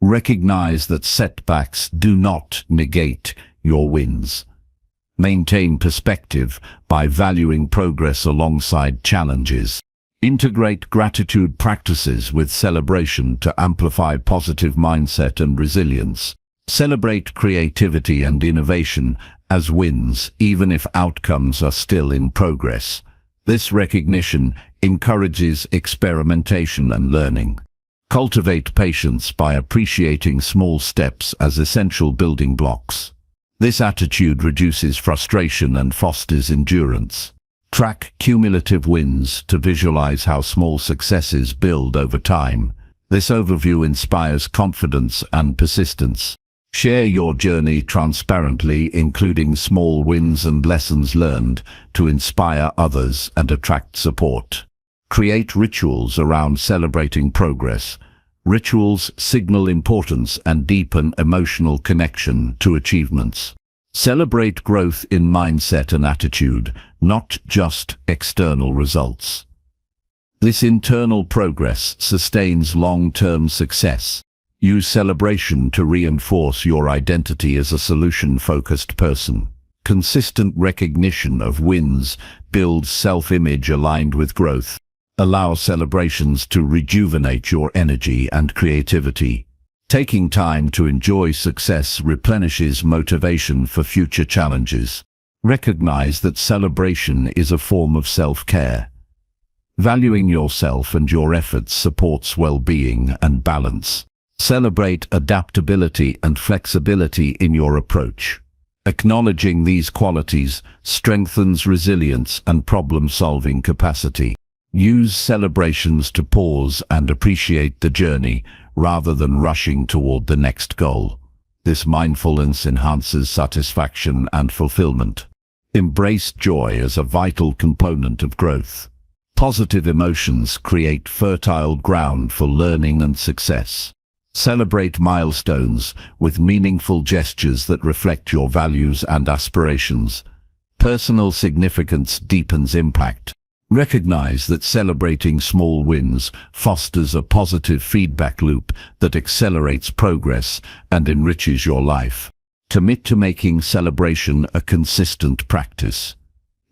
Recognize that setbacks do not negate your wins. Maintain perspective by valuing progress alongside challenges. Integrate gratitude practices with celebration to amplify positive mindset and resilience. Celebrate creativity and innovation as wins, even if outcomes are still in progress. This recognition encourages experimentation and learning. Cultivate patience by appreciating small steps as essential building blocks. This attitude reduces frustration and fosters endurance. Track cumulative wins to visualize how small successes build over time. This overview inspires confidence and persistence. Share your journey transparently, including small wins and lessons learned, to inspire others and attract support. Create rituals around celebrating progress. Rituals signal importance and deepen emotional connection to achievements. Celebrate growth in mindset and attitude, not just external results. This internal progress sustains long-term success. Use celebration to reinforce your identity as a solution-focused person. Consistent recognition of wins builds self-image aligned with growth. Allow celebrations to rejuvenate your energy and creativity. Taking time to enjoy success replenishes motivation for future challenges. Recognize that celebration is a form of self-care. Valuing yourself and your efforts supports well-being and balance. Celebrate adaptability and flexibility in your approach. Acknowledging these qualities strengthens resilience and problem-solving capacity. Use celebrations to pause and appreciate the journey rather than rushing toward the next goal. This mindfulness enhances satisfaction and fulfillment. Embrace joy as a vital component of growth. Positive emotions create fertile ground for learning and success. Celebrate milestones with meaningful gestures that reflect your values and aspirations. Personal significance deepens impact. Recognize that celebrating small wins fosters a positive feedback loop that accelerates progress and enriches your life. Commit to making celebration a consistent practice.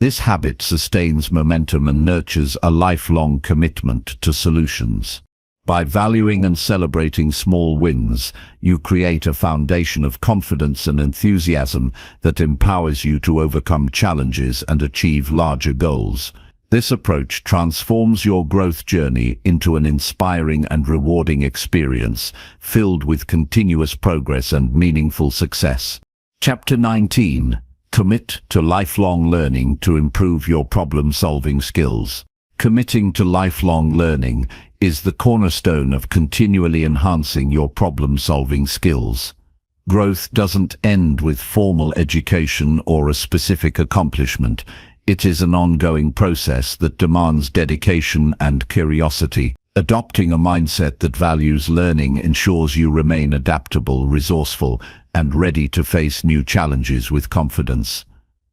This habit sustains momentum and nurtures a lifelong commitment to solutions. By valuing and celebrating small wins, you create a foundation of confidence and enthusiasm that empowers you to overcome challenges and achieve larger goals. This approach transforms your growth journey into an inspiring and rewarding experience, filled with continuous progress and meaningful success. Chapter 19. Commit to lifelong learning to improve your problem-solving skills. Committing to lifelong learning is the cornerstone of continually enhancing your problem-solving skills. Growth doesn't end with formal education or a specific accomplishment. It is an ongoing process that demands dedication and curiosity. Adopting a mindset that values learning ensures you remain adaptable, resourceful, and ready to face new challenges with confidence.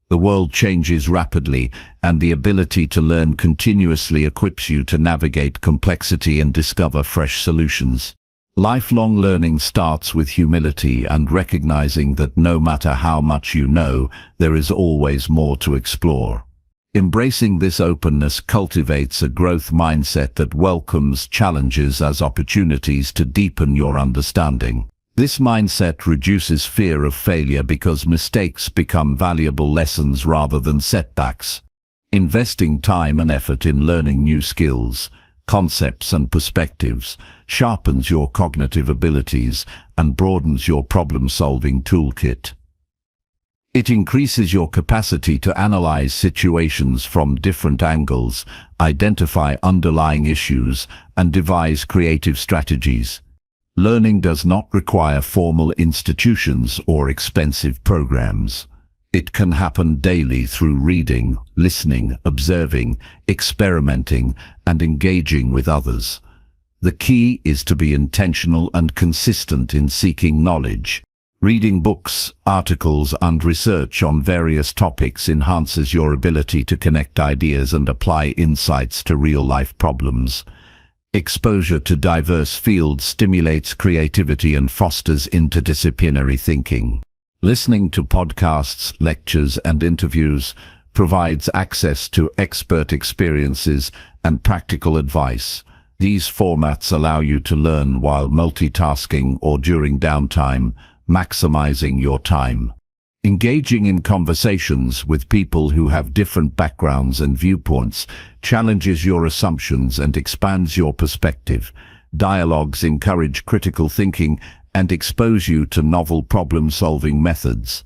The world changes rapidly, and the ability to learn continuously equips you to navigate complexity and discover fresh solutions. Lifelong learning starts with humility and recognizing that no matter how much you know, there is always more to explore. Embracing this openness cultivates a growth mindset that welcomes challenges as opportunities to deepen your understanding. This mindset reduces fear of failure because mistakes become valuable lessons rather than setbacks. Investing time and effort in learning new skills, concepts and perspectives sharpens your cognitive abilities and broadens your problem-solving toolkit. It increases your capacity to analyze situations from different angles, identify underlying issues, and devise creative strategies. Learning does not require formal institutions or expensive programs. It can happen daily through reading, listening, observing, experimenting, and engaging with others. The key is to be intentional and consistent in seeking knowledge. Reading books, articles, and research on various topics enhances your ability to connect ideas and apply insights to real-life problems. Exposure to diverse fields stimulates creativity and fosters interdisciplinary thinking. Listening to podcasts, lectures, and interviews provides access to expert experiences and practical advice. These formats allow you to learn while multitasking or during downtime, maximizing your time. Engaging in conversations with people who have different backgrounds and viewpoints challenges your assumptions and expands your perspective. Dialogues encourage critical thinking and expose you to novel problem-solving methods.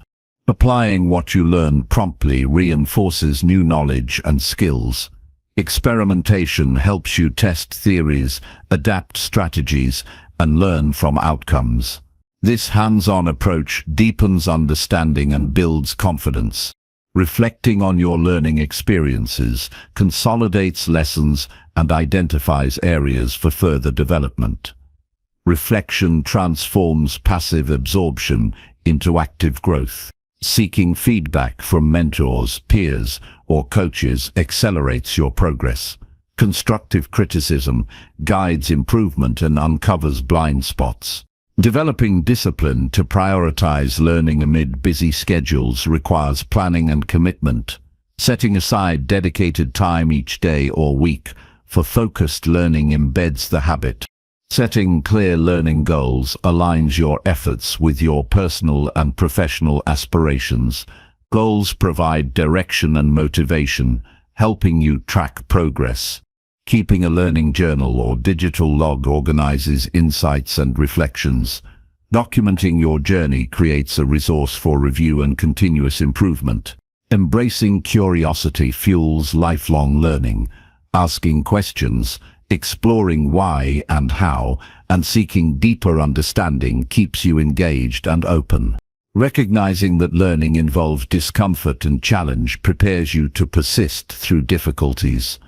Applying what you learn promptly reinforces new knowledge and skills. Experimentation helps you test theories, adapt strategies, and learn from outcomes. This hands-on approach deepens understanding and builds confidence. Reflecting on your learning experiences consolidates lessons and identifies areas for further development. Reflection transforms passive absorption into active growth. Seeking feedback from mentors, peers, or coaches accelerates your progress. Constructive criticism guides improvement and uncovers blind spots. Developing discipline to prioritize learning amid busy schedules requires planning and commitment. Setting aside dedicated time each day or week for focused learning embeds the habit. Setting clear learning goals aligns your efforts with your personal and professional aspirations. Goals provide direction and motivation, helping you track progress. Keeping a learning journal or digital log organizes insights and reflections. Documenting your journey creates a resource for review and continuous improvement. Embracing curiosity fuels lifelong learning. Asking questions, exploring why and how, and seeking deeper understanding keeps you engaged and open. Recognizing that learning involves discomfort and challenge prepares you to persist through difficulties.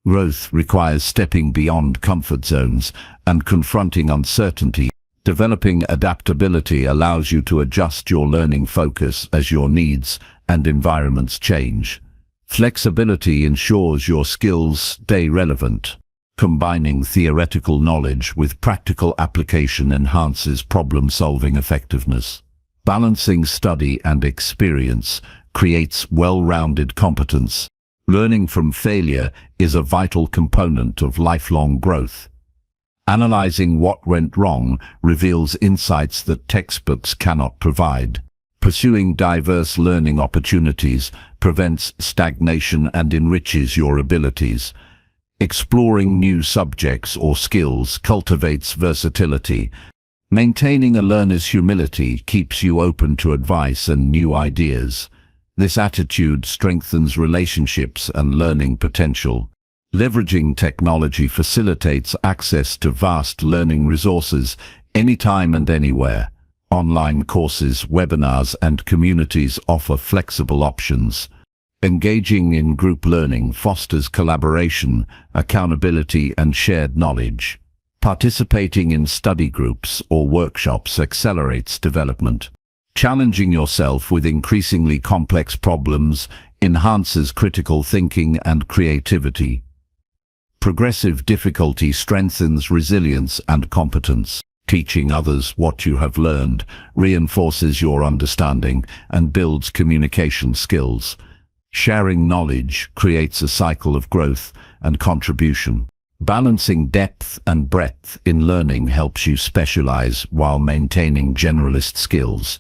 Growth requires stepping beyond comfort zones and confronting uncertainty. Developing adaptability allows you to adjust your learning focus as your needs and environments change. Flexibility ensures your skills stay relevant. Combining theoretical knowledge with practical application enhances problem-solving effectiveness. Balancing study and experience creates well-rounded competence. Learning from failure is a vital component of lifelong growth. Analyzing what went wrong reveals insights that textbooks cannot provide. Pursuing diverse learning opportunities prevents stagnation and enriches your abilities. Exploring new subjects or skills cultivates versatility. Maintaining a learner's humility keeps you open to advice and new ideas. This attitude strengthens relationships and learning potential. Leveraging technology facilitates access to vast learning resources anytime and anywhere. Online courses, webinars, and communities offer flexible options. Engaging in group learning fosters collaboration, accountability, and shared knowledge. Participating in study groups or workshops accelerates development. Challenging yourself with increasingly complex problems enhances critical thinking and creativity. Progressive difficulty strengthens resilience and competence. Teaching others what you have learned reinforces your understanding and builds communication skills. Sharing knowledge creates a cycle of growth and contribution. Balancing depth and breadth in learning helps you specialize while maintaining generalist skills.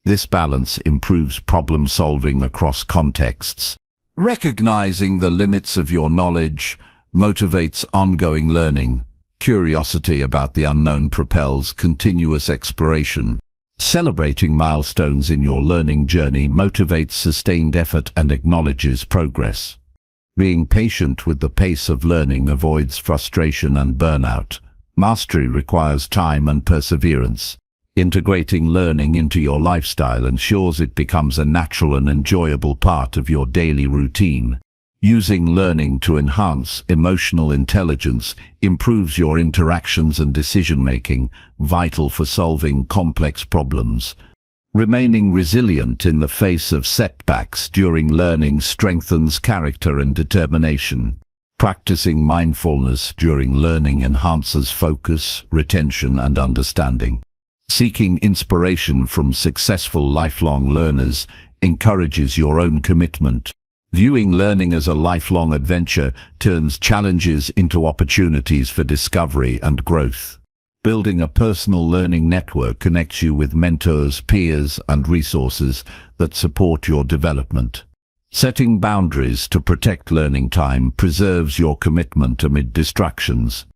This balance improves problem-solving across contexts. Recognizing the limits of your knowledge motivates ongoing learning. Curiosity about the unknown propels continuous exploration. Celebrating milestones in your learning journey motivates sustained effort and acknowledges progress. Being patient with the pace of learning avoids frustration and burnout. Mastery requires time and perseverance. Integrating learning into your lifestyle ensures it becomes a natural and enjoyable part of your daily routine. Using learning to enhance emotional intelligence improves your interactions and decision-making, vital for solving complex problems. Remaining resilient in the face of setbacks during learning strengthens character and determination. Practicing mindfulness during learning enhances focus, retention, and understanding. Seeking inspiration from successful lifelong learners encourages your own commitment. Viewing learning as a lifelong adventure turns challenges into opportunities for discovery and growth. Building a personal learning network connects you with mentors, peers, and resources that support your development. Setting boundaries to protect learning time preserves your commitment amid distractions.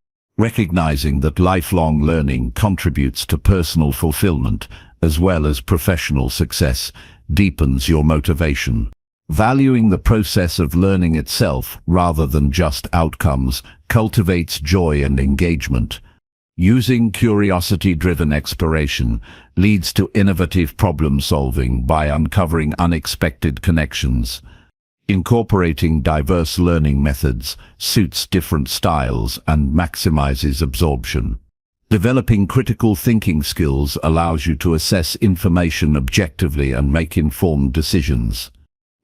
Recognizing that lifelong learning contributes to personal fulfillment as well as professional success deepens your motivation. Valuing the process of learning itself rather than just outcomes cultivates joy and engagement. Using curiosity-driven exploration leads to innovative problem-solving by uncovering unexpected connections. Incorporating diverse learning methods suits different styles and maximizes absorption. Developing critical thinking skills allows you to assess information objectively and make informed decisions.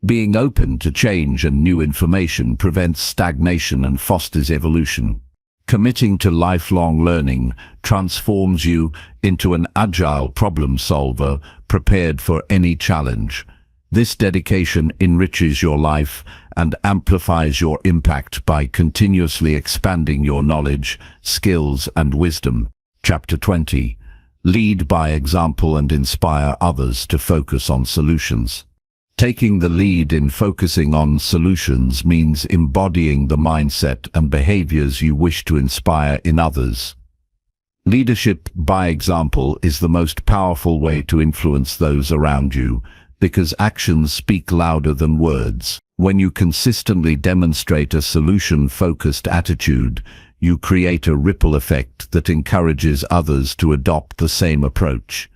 Being open to change and new information prevents stagnation and fosters evolution. Committing to lifelong learning transforms you into an agile problem solver prepared for any challenge. This dedication enriches your life and amplifies your impact by continuously expanding your knowledge, skills, and wisdom. Chapter 20. Lead by example and inspire others to focus on solutions. Taking the lead in focusing on solutions means embodying the mindset and behaviors you wish to inspire in others. Leadership by example is the most powerful way to influence those around you, because actions speak louder than words. When you consistently demonstrate a solution-focused attitude, you create a ripple effect that encourages others to adopt the same approach.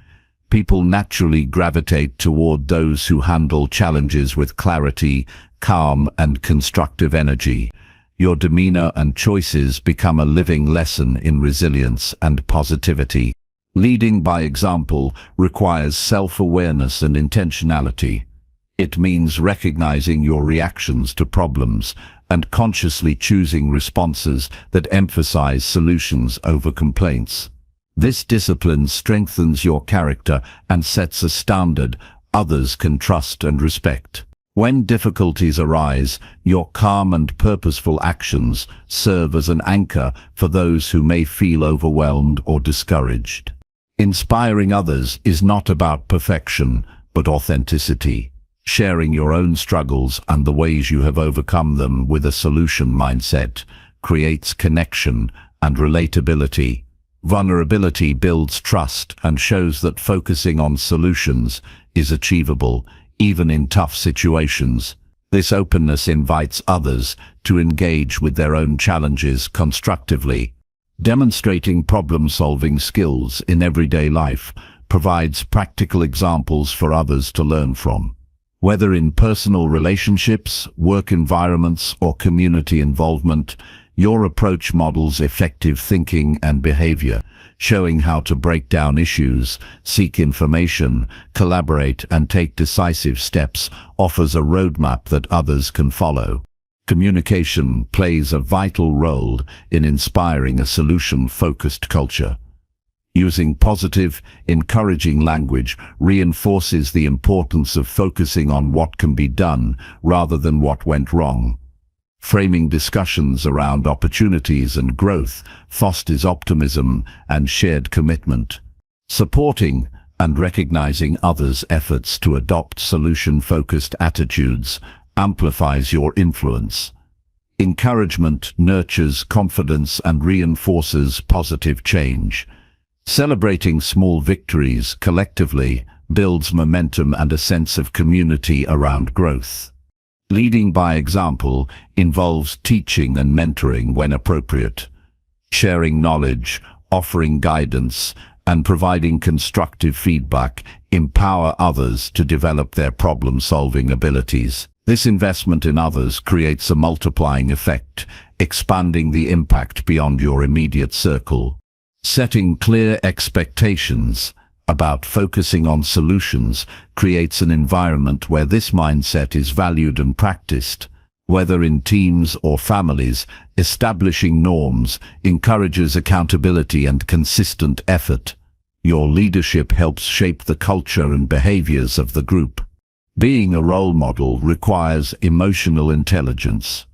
People naturally gravitate toward those who handle challenges with clarity, calm, and constructive energy. Your demeanor and choices become a living lesson in resilience and positivity. Leading by example requires self-awareness and intentionality. It means recognizing your reactions to problems and consciously choosing responses that emphasize solutions over complaints. This discipline strengthens your character and sets a standard others can trust and respect. When difficulties arise, your calm and purposeful actions serve as an anchor for those who may feel overwhelmed or discouraged. Inspiring others is not about perfection, but authenticity. Sharing your own struggles and the ways you have overcome them with a solution mindset creates connection and relatability. Vulnerability builds trust and shows that focusing on solutions is achievable, even in tough situations. This openness invites others to engage with their own challenges constructively. Demonstrating problem-solving skills in everyday life provides practical examples for others to learn from. Whether in personal relationships, work environments, or community involvement, your approach models effective thinking and behavior, showing how to break down issues, seek information, collaborate, and take decisive steps offers a roadmap that others can follow. Communication plays a vital role in inspiring a solution-focused culture. Using positive, encouraging language reinforces the importance of focusing on what can be done rather than what went wrong. Framing discussions around opportunities and growth fosters optimism and shared commitment. Supporting and recognizing others' efforts to adopt solution-focused attitudes amplifies your influence. Encouragement nurtures confidence and reinforces positive change. Celebrating small victories collectively builds momentum and a sense of community around growth. Leading by example involves teaching and mentoring when appropriate. Sharing knowledge, offering guidance, and providing constructive feedback empower others to develop their problem-solving abilities. This investment in others creates a multiplying effect, expanding the impact beyond your immediate circle. Setting clear expectations about focusing on solutions creates an environment where this mindset is valued and practiced. Whether in teams or families, establishing norms encourages accountability and consistent effort. Your leadership helps shape the culture and behaviors of the group. Being a role model requires emotional intelligence.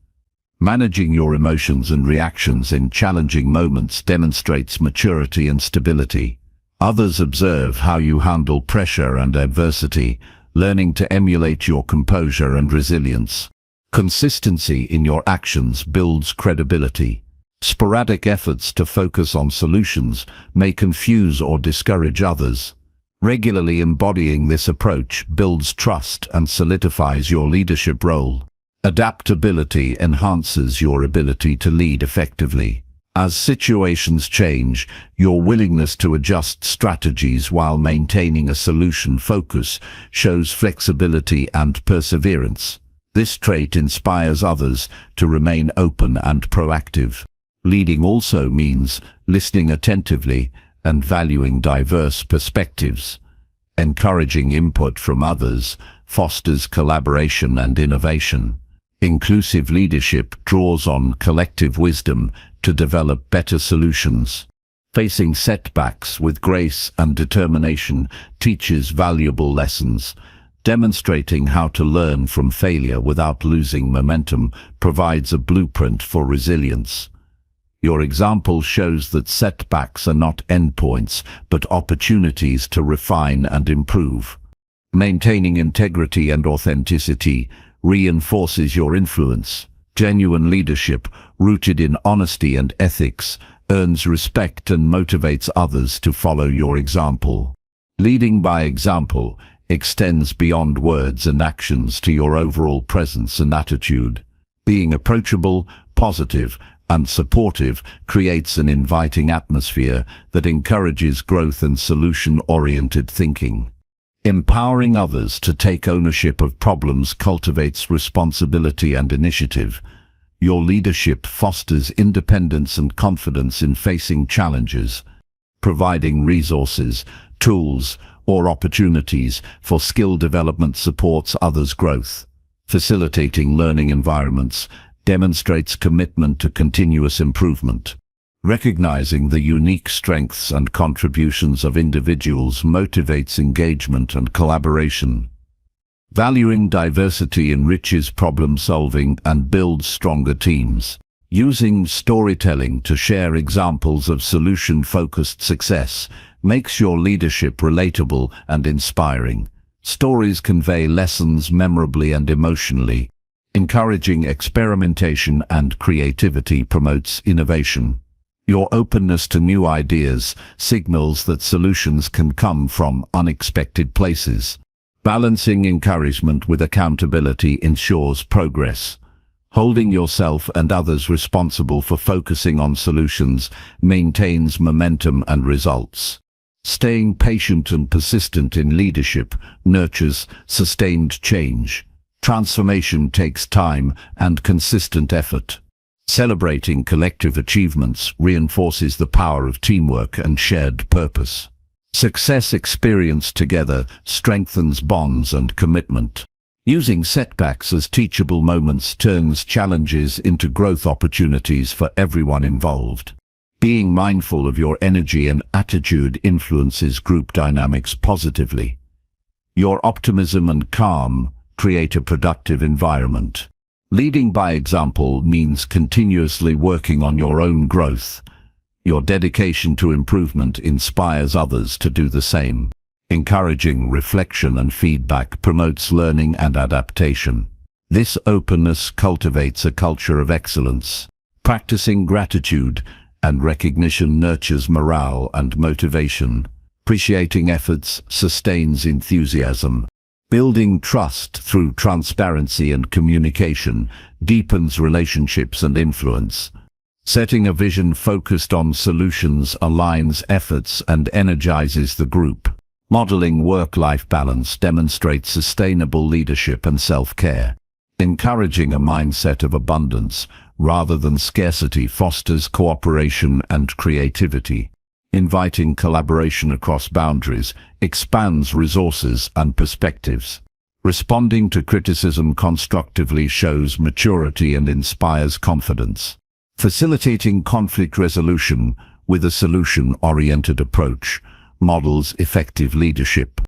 Managing your emotions and reactions in challenging moments demonstrates maturity and stability. Others observe how you handle pressure and adversity, learning to emulate your composure and resilience. Consistency in your actions builds credibility. Sporadic efforts to focus on solutions may confuse or discourage others. Regularly embodying this approach builds trust and solidifies your leadership role. Adaptability enhances your ability to lead effectively. As situations change, your willingness to adjust strategies while maintaining a solution focus shows flexibility and perseverance. This trait inspires others to remain open and proactive. Leading also means listening attentively and valuing diverse perspectives. Encouraging input from others fosters collaboration and innovation. Inclusive leadership draws on collective wisdom to develop better solutions. Facing setbacks with grace and determination teaches valuable lessons. Demonstrating how to learn from failure without losing momentum provides a blueprint for resilience. Your example shows that setbacks are not endpoints, but opportunities to refine and improve. Maintaining integrity and authenticity reinforces your influence. Genuine leadership, rooted in honesty and ethics, earns respect and motivates others to follow your example. Leading by example extends beyond words and actions to your overall presence and attitude. Being approachable, positive, and supportive creates an inviting atmosphere that encourages growth and solution-oriented thinking. Empowering others to take ownership of problems cultivates responsibility and initiative. Your leadership fosters independence and confidence in facing challenges. Providing resources, tools, or opportunities for skill development supports others' growth. Facilitating learning environments demonstrates commitment to continuous improvement. Recognizing the unique strengths and contributions of individuals motivates engagement and collaboration. Valuing diversity enriches problem-solving and builds stronger teams. Using storytelling to share examples of solution-focused success makes your leadership relatable and inspiring. Stories convey lessons memorably and emotionally. Encouraging experimentation and creativity promotes innovation. Your openness to new ideas signals that solutions can come from unexpected places. Balancing encouragement with accountability ensures progress. Holding yourself and others responsible for focusing on solutions maintains momentum and results. Staying patient and persistent in leadership nurtures sustained change. Transformation takes time and consistent effort. Celebrating collective achievements reinforces the power of teamwork and shared purpose. Success experienced together strengthens bonds and commitment. Using setbacks as teachable moments turns challenges into growth opportunities for everyone involved. Being mindful of your energy and attitude influences group dynamics positively. Your optimism and calm create a productive environment. Leading by example means continuously working on your own growth. Your dedication to improvement inspires others to do the same. Encouraging reflection and feedback promotes learning and adaptation. This openness cultivates a culture of excellence. Practicing gratitude and recognition nurtures morale and motivation. Appreciating efforts sustains enthusiasm. Building trust through transparency and communication deepens relationships and influence. Setting a vision focused on solutions aligns efforts and energizes the group. Modeling work-life balance demonstrates sustainable leadership and self-care. Encouraging a mindset of abundance rather than scarcity fosters cooperation and creativity. Inviting collaboration across boundaries expands resources and perspectives. Responding to criticism constructively shows maturity and inspires confidence. Facilitating conflict resolution with a solution-oriented approach models effective leadership.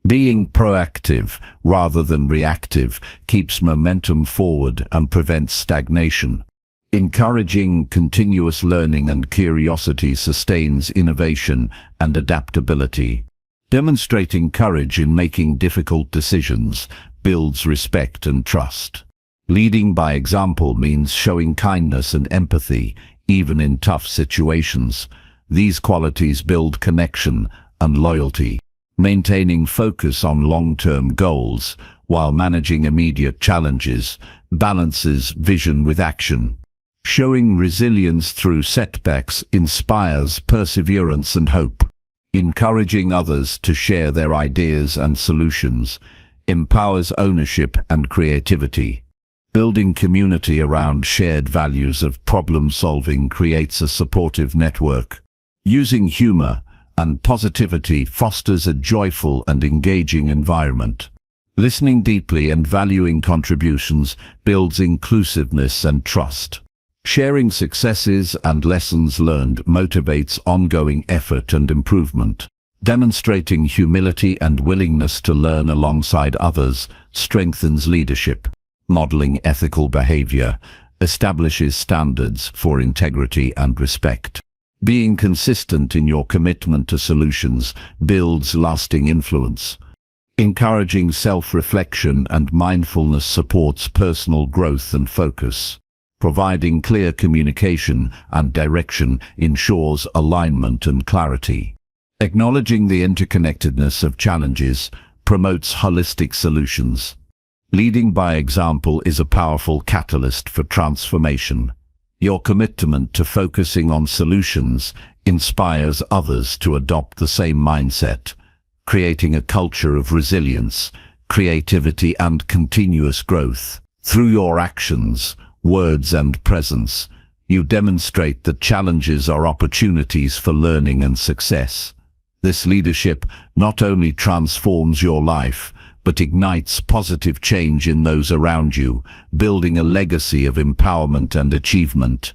Being proactive rather than reactive keeps momentum forward and prevents stagnation. Encouraging continuous learning and curiosity sustains innovation and adaptability. Demonstrating courage in making difficult decisions builds respect and trust. Leading by example means showing kindness and empathy, even in tough situations. These qualities build connection and loyalty. Maintaining focus on long-term goals while managing immediate challenges balances vision with action. Showing resilience through setbacks inspires perseverance and hope. Encouraging others to share their ideas and solutions empowers ownership and creativity. Building community around shared values of problem-solving creates a supportive network. Using humor and positivity fosters a joyful and engaging environment. Listening deeply and valuing contributions builds inclusiveness and trust. Sharing successes and lessons learned motivates ongoing effort and improvement. Demonstrating humility and willingness to learn alongside others strengthens leadership. Modeling ethical behavior establishes standards for integrity and respect. Being consistent in your commitment to solutions builds lasting influence. Encouraging self-reflection and mindfulness supports personal growth and focus. Providing clear communication and direction ensures alignment and clarity. Acknowledging the interconnectedness of challenges promotes holistic solutions. Leading by example is a powerful catalyst for transformation. Your commitment to focusing on solutions inspires others to adopt the same mindset, creating a culture of resilience, creativity, and continuous growth. Through your actions, words, and presence, you demonstrate that challenges are opportunities for learning and success. This leadership not only transforms your life, but ignites positive change in those around you, building a legacy of empowerment and achievement.